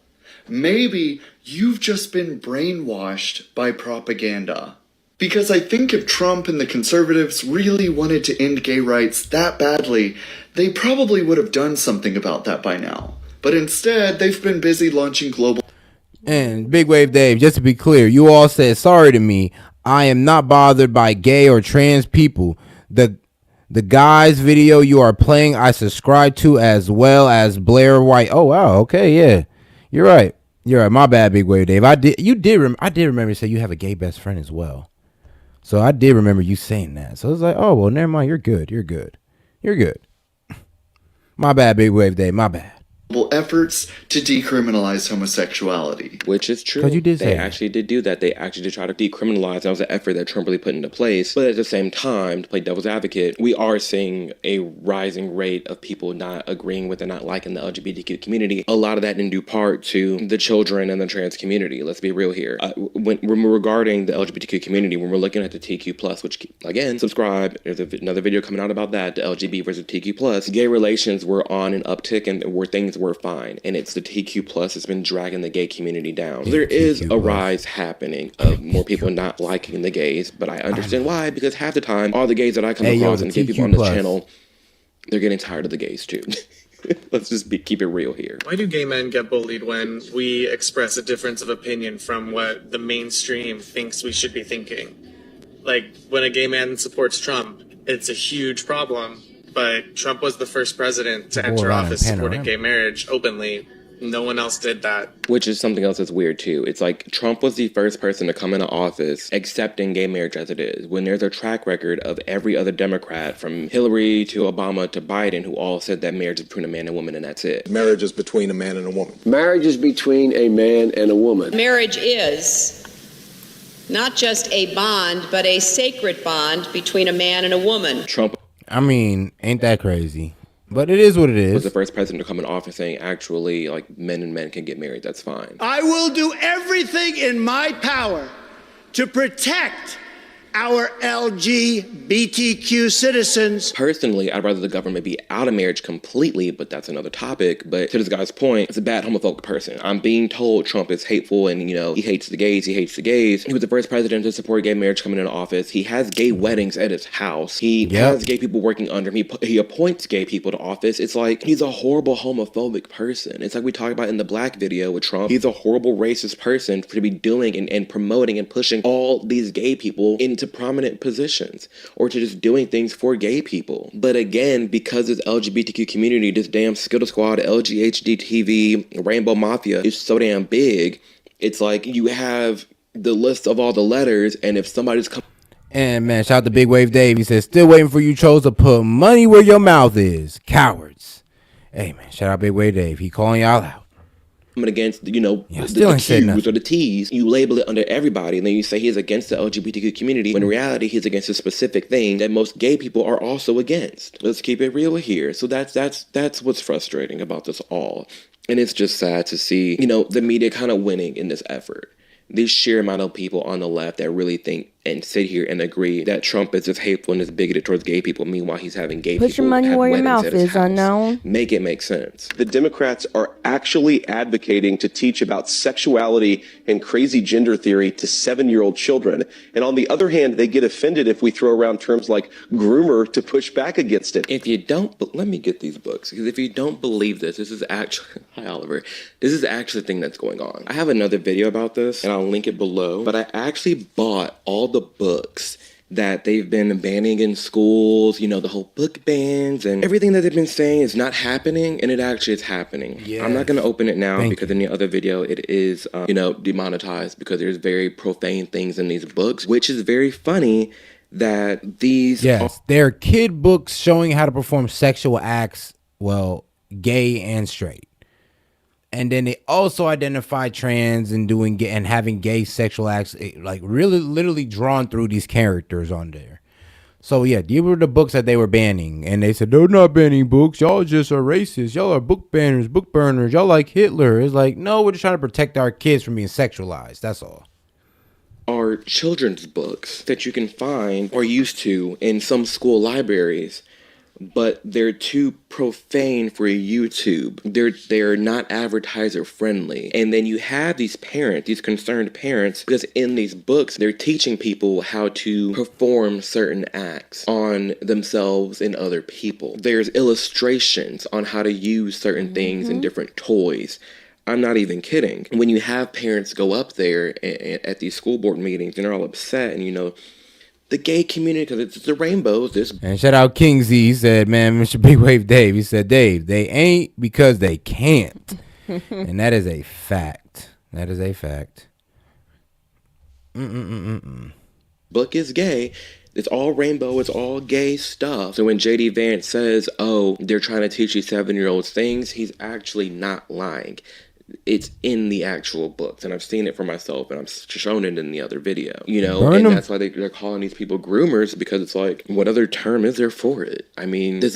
Maybe you've just been brainwashed by propaganda. Because I think if Trump and the conservatives really wanted to end gay rights that badly, they probably would have done something about that by now. But instead, they've been busy launching global... And Big Wave Dave, just to be clear, you all said sorry to me. I am not bothered by gay or trans people. The guy's video you are playing, I subscribe to, as well as Blair White. Oh wow, okay, yeah, you're right. My bad, Big Wave Dave. I did remember you say you have a gay best friend as well. So I did remember you saying that. So I was like, oh well, never mind. You're good. My bad, Big Wave Dave. My bad. efforts to decriminalize homosexuality. Which is true. Because you did say They that. actually did do that. They actually did try to decriminalize. That was an effort that Trump really put into place. But at the same time, to play devil's advocate, we are seeing a rising rate of people not agreeing with and not liking the LGBTQ community. A lot of that in due part to the children and the trans community. Let's be real here. When we're regarding the LGBTQ community, when we're looking at the TQ+, which, again, subscribe. There's another video coming out about that, the LGB versus TQ+. Gay relations were on an uptick and where things were fine. And it's the TQ+ that's been dragging the gay community down. There is a rise happening of more people not liking the gays, but I understand why, because half the time, all the gays that I come across and gay people on this channel, they're getting tired of the gays too. Let's just keep it real here. Why do gay men get bullied when we express a difference of opinion from what the mainstream thinks we should be thinking? Like, when a gay man supports Trump, it's a huge problem, but Trump was the first president to enter office supporting gay marriage openly. No one else did that. Which is something else that's weird too. It's like Trump was the first person to come into office accepting gay marriage as it is, when there's a track record of every other Democrat from Hillary to Obama to Biden who all said that marriage is between a man and a woman and that's it. Marriage is between a man and a woman. Marriage is between a man and a woman. Marriage is not just a bond, but a sacred bond between a man and a woman. Trump, I mean, ain't that crazy? But it is what it is. Was the first president to come in office saying actually like men and men can get married. That's fine. I will do everything in my power to protect our LGBTQ citizens. Personally, I'd rather the government be out of marriage completely, but that's another topic. But to this guy's point, it's a bad homophobic person. I'm being told Trump is hateful and, you know, he hates the gays. He was the first president to support gay marriage coming into office. He has gay weddings at his house. He has gay people working under him. He appoints gay people to office. It's like he's a horrible homophobic person. It's like we talked about in the Black video with Trump. He's a horrible racist person to be doing and promoting and pushing all these gay people into prominent positions or to just doing things for gay people. But again, because this LGBTQ community, this damn Skittle Squad, LGHD TV, Rainbow Mafia is so damn big, it's like you have the list of all the letters, and if somebody's come. And man, shout out to Big Wave Dave. He says, still waiting for you trolls to put money where your mouth is. Cowards. Hey man, shout out Big Wave Dave. He calling y'all out. against, you know, the Q's or the T's, you label it under everybody, and then you say he's against the LGBTQ community, when in reality he's against a specific thing that most gay people are also against. Let's keep it real here. So that's what's frustrating about this all. And it's just sad to see, you know, the media kind of winning in this effort. This sheer amount of people on the left that really think and sit here and agree that Trump is just hateful and is bigoted towards gay people. Meanwhile, he's having gay people Put your money where your mouth is, unknown. Make it make sense. The Democrats are actually advocating to teach about sexuality and crazy gender theory to 7-year-old children. And on the other hand, they get offended if we throw around terms like groomer to push back against it. If you don't, but let me get these books, because if you don't believe this is actually, hi Oliver, this is actually the thing that's going on. I have another video about this, and I'll link it below, but I actually bought all the books that they've been banning in schools, you know, the whole book bans and everything that they've been saying is not happening, and it actually is happening. Yeah. I'm not going to open it now because in the other video it is, you know, demonetized because there's very profane things in these books, which is very funny that these... Yes, they're kid books showing how to perform sexual acts, well, gay and straight. And then they also identify trans and having gay sexual acts, like really literally drawn through these characters on there. So yeah, these were the books that they were banning. And they said, they're not banning books. Y'all just are racist. Y'all are book banners, book burners. Y'all like Hitler. It's like, no, we're just trying to protect our kids from being sexualized. That's all. Are children's books that you can find or used to in some school libraries, but they're too profane for YouTube. They're not advertiser friendly. And then you have these parents, these concerned parents, because in these books, they're teaching people how to perform certain acts on themselves and other people. There's illustrations on how to use certain things and different toys. I'm not even kidding. When you have parents go up there at these school board meetings and they're all upset and, you know, the gay community, because it's the rainbows. And shout out King Z. He said, man, Mr. Big Wave Dave. He said, Dave, they ain't because they can't. And that is a fact. That is a fact. Book is gay. It's all rainbow. It's all gay stuff. So when J.D. Vance says, oh, they're trying to teach these 7-year-olds things, he's actually not lying. It's in the actual books, and I've seen it for myself, and I've shown it in the other video, you know, and that's why they're calling these people groomers, because it's like, what other term is there for it? I mean, there's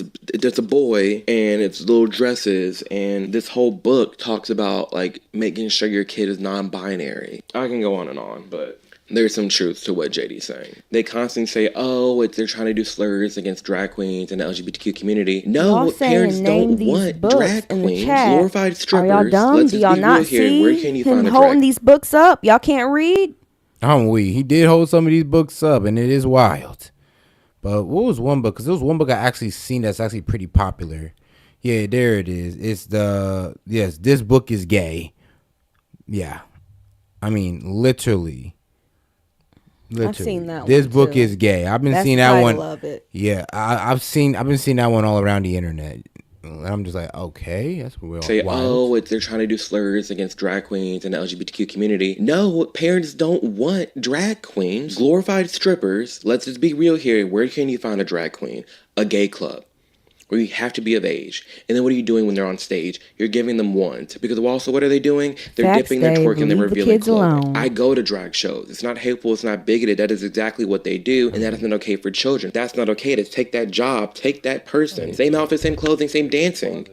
a boy, and it's little dresses, and this whole book talks about, like, making sure your kid is non-binary. I can go on, but... there's some truth to what JD's saying. They constantly say, oh, they're trying to do slurs against drag queens and the LGBTQ community. No, parents don't want drag queens, glorified strippers. Are y'all dumb? Do y'all not see where can you find him holding these books up? Y'all can't read? He did hold some of these books up, and it is wild. But what was one book? Because there was one book I actually seen that's actually pretty popular. Yeah, there it is. It's This Book is Gay. Yeah. I mean, literally. I've seen that this one book too. is gay. I've been seeing that one. Of it. Yeah, I've been seeing that one all around the internet. And I'm just like, okay, that's real. Say, wild. they're trying to do slurs against drag queens and the LGBTQ community. No, parents don't want drag queens, glorified strippers. Let's just be real here. Where can you find a drag queen? A gay club, where you have to be of age. And then what are you doing when they're on stage? You're giving them wands. Because also, what are they doing? They're dipping their twerk and they're revealing clothing. I go to drag shows. It's not hateful. It's not bigoted. That is exactly what they do. And that is not okay for children. That's not okay to take that job, take that person, same outfit, same clothing, same dancing,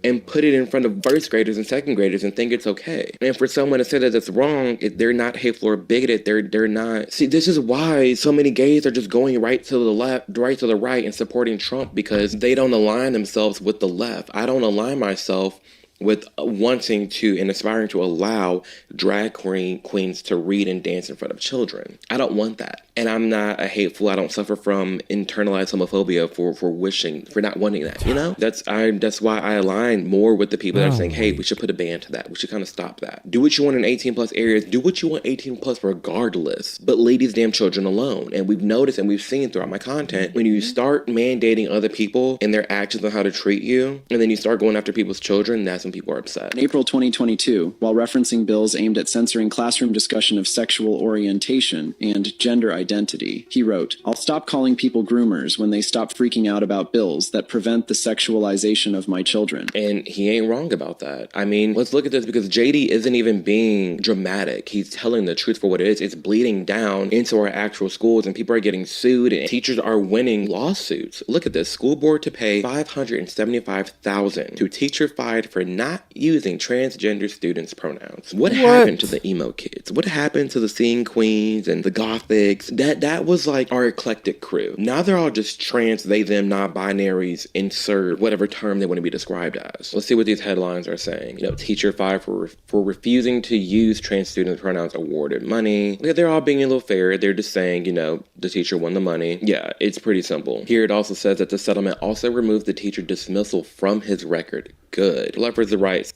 and put it in front of first graders and second graders and think it's okay. And for someone to say that it's wrong, they're not hateful or bigoted. They're not. See, this is why so many gays are just going right to the left, right to the right, and supporting Trump, because they don't align themselves with the left. I don't align myself with wanting to and aspiring to allow drag queens to read and dance in front of children. I don't want that. And I'm not a hateful, I don't suffer from internalized homophobia for not wanting that, you know? That's why I align more with the people that are saying, hey, we should put a ban to that. We should kind of stop that. Do what you want in 18 plus areas. Do what you want 18 plus regardless, but leave these damn children alone. And we've noticed and we've seen throughout my content, when you start mandating other people and their actions on how to treat you, and then you start going after people's children, that's when and people are upset. In April 2022, while referencing bills aimed at censoring classroom discussion of sexual orientation and gender identity, he wrote, "I'll stop calling people groomers when they stop freaking out about bills that prevent the sexualization of my children." And he ain't wrong about that. I mean, let's look at this, because JD isn't even being dramatic. He's telling the truth for what it is. It's bleeding down into our actual schools, and people are getting sued, and teachers are winning lawsuits. Look at this. School board to pay $575,000 to teacher fired for not using transgender students' pronouns. What happened to the emo kids? What happened to the scene queens and the gothics? That was like our eclectic crew. Now they're all just trans, they, them, non-binaries, insert whatever term they want to be described as. Let's see what these headlines are saying. Teacher fired for refusing to use trans students' pronouns, awarded money. Yeah, they're all being a little fair. They're just saying, the teacher won the money. Yeah, it's pretty simple. Here it also says that the settlement also removed the teacher dismissal from his record. Good. Left the rights.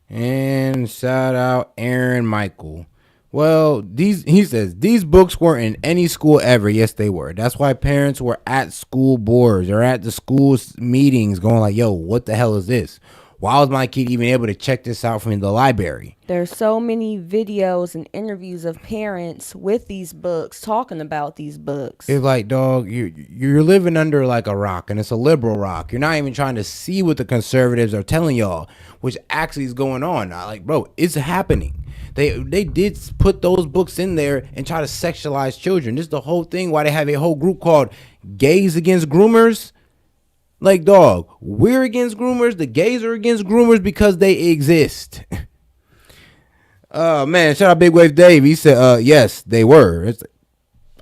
And shout out Aaron Michael. Well, he says these books weren't in any school ever. Yes, they were. That's why parents were at school boards or at the school's meetings going like, yo, what the hell is this? Why was my kid even able to check this out from the library? There's so many videos and interviews of parents with these books talking about these books. It's like, dog, you're living under like a rock, and it's a liberal rock. You're not even trying to see what the conservatives are telling y'all, which actually is going on. Like, bro, it's happening. They did put those books in there and try to sexualize children. This is the whole thing why they have a whole group called Gays Against Groomers. Like, dog, we're against groomers. The gays are against groomers because they exist. Man, shout out Big Wave Dave. He said, yes, they were.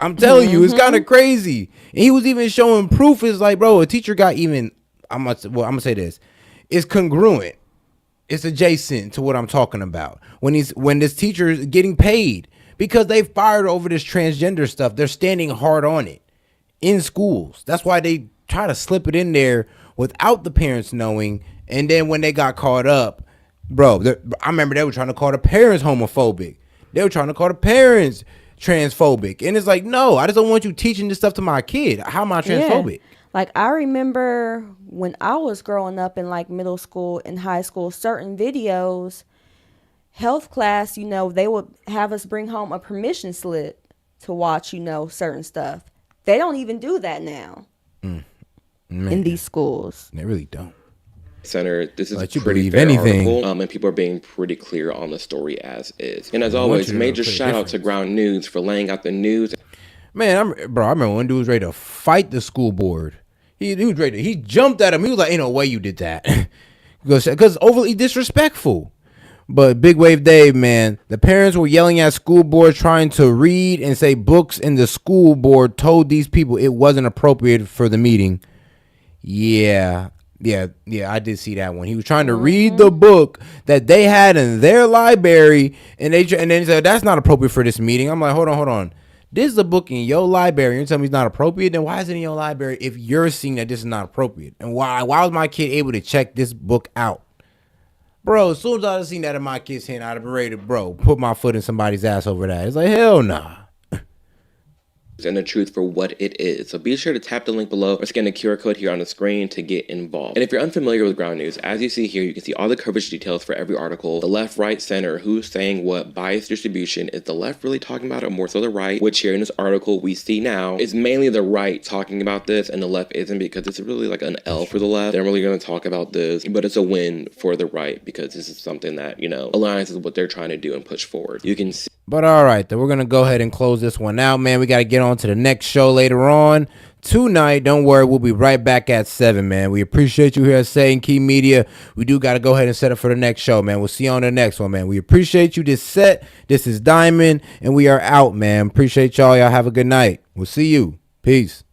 I'm telling you, it's kind of crazy. And he was even showing proof. It's like, bro, a teacher got even, I'm gonna say this. It's congruent. It's adjacent to what I'm talking about. When this teacher is getting paid because they fired over this transgender stuff, they're standing hard on it in schools. That's why they try to slip it in there without the parents knowing. And then when they got caught up, bro, I remember they were trying to call the parents homophobic. They were trying to call the parents transphobic. And it's like, no, I just don't want you teaching this stuff to my kid. How am I transphobic? Yeah. Like, I remember when I was growing up in like middle school and high school, certain videos, health class, they would have us bring home a permission slip to watch, certain stuff. They don't even do that now in these schools. They really don't. Center, this is Let you pretty believe fair anything. article, and people are being pretty clear on the story as is. And as always, major shout out to Ground News for laying out the news. Man, I remember one dude was ready to fight the school board. He was ready. He jumped at him. He was like, "Ain't no way you did that," because overly disrespectful. But Big Wave Dave, man, the parents were yelling at school boards trying to read and say books, and the school board told these people it wasn't appropriate for the meeting. Yeah, I did see that one. He was trying to read the book that they had in their library, and then he said that's not appropriate for this meeting. I'm like, hold on. This is a book in your library. You're telling me it's not appropriate? Then why is it in your library if you're seeing that this is not appropriate? And why was my kid able to check this book out? Bro, as soon as I seen that in my kid's hand, I'd have been ready to, put my foot in somebody's ass over that. It's like, hell nah. And the truth for what it is. So be sure to tap the link below or scan the QR code here on the screen to get involved. And if you're unfamiliar with Ground News, as you see here, you can see all the coverage details for every article, the left, right, center, who's saying what, bias distribution. Is the left really talking about it, or more so the right? Which here in this article we see now is mainly the right talking about this, and the left isn't, because it's really like an L for the left. They're really going to talk about this, but it's a win for the right because this is something that, aligns with what they're trying to do and push forward. You can see. But all right, then we're going to go ahead and close this one out, man. We got to get on to the next show later on tonight. Don't worry, we'll be right back at 7, man. We appreciate you here at S.E.T Media. We do got to go ahead and set up for the next show, man. We'll see you on the next one, man. We appreciate you. This is Diamond, and we are out, man. Appreciate y'all. Y'all have a good night. We'll see you. Peace.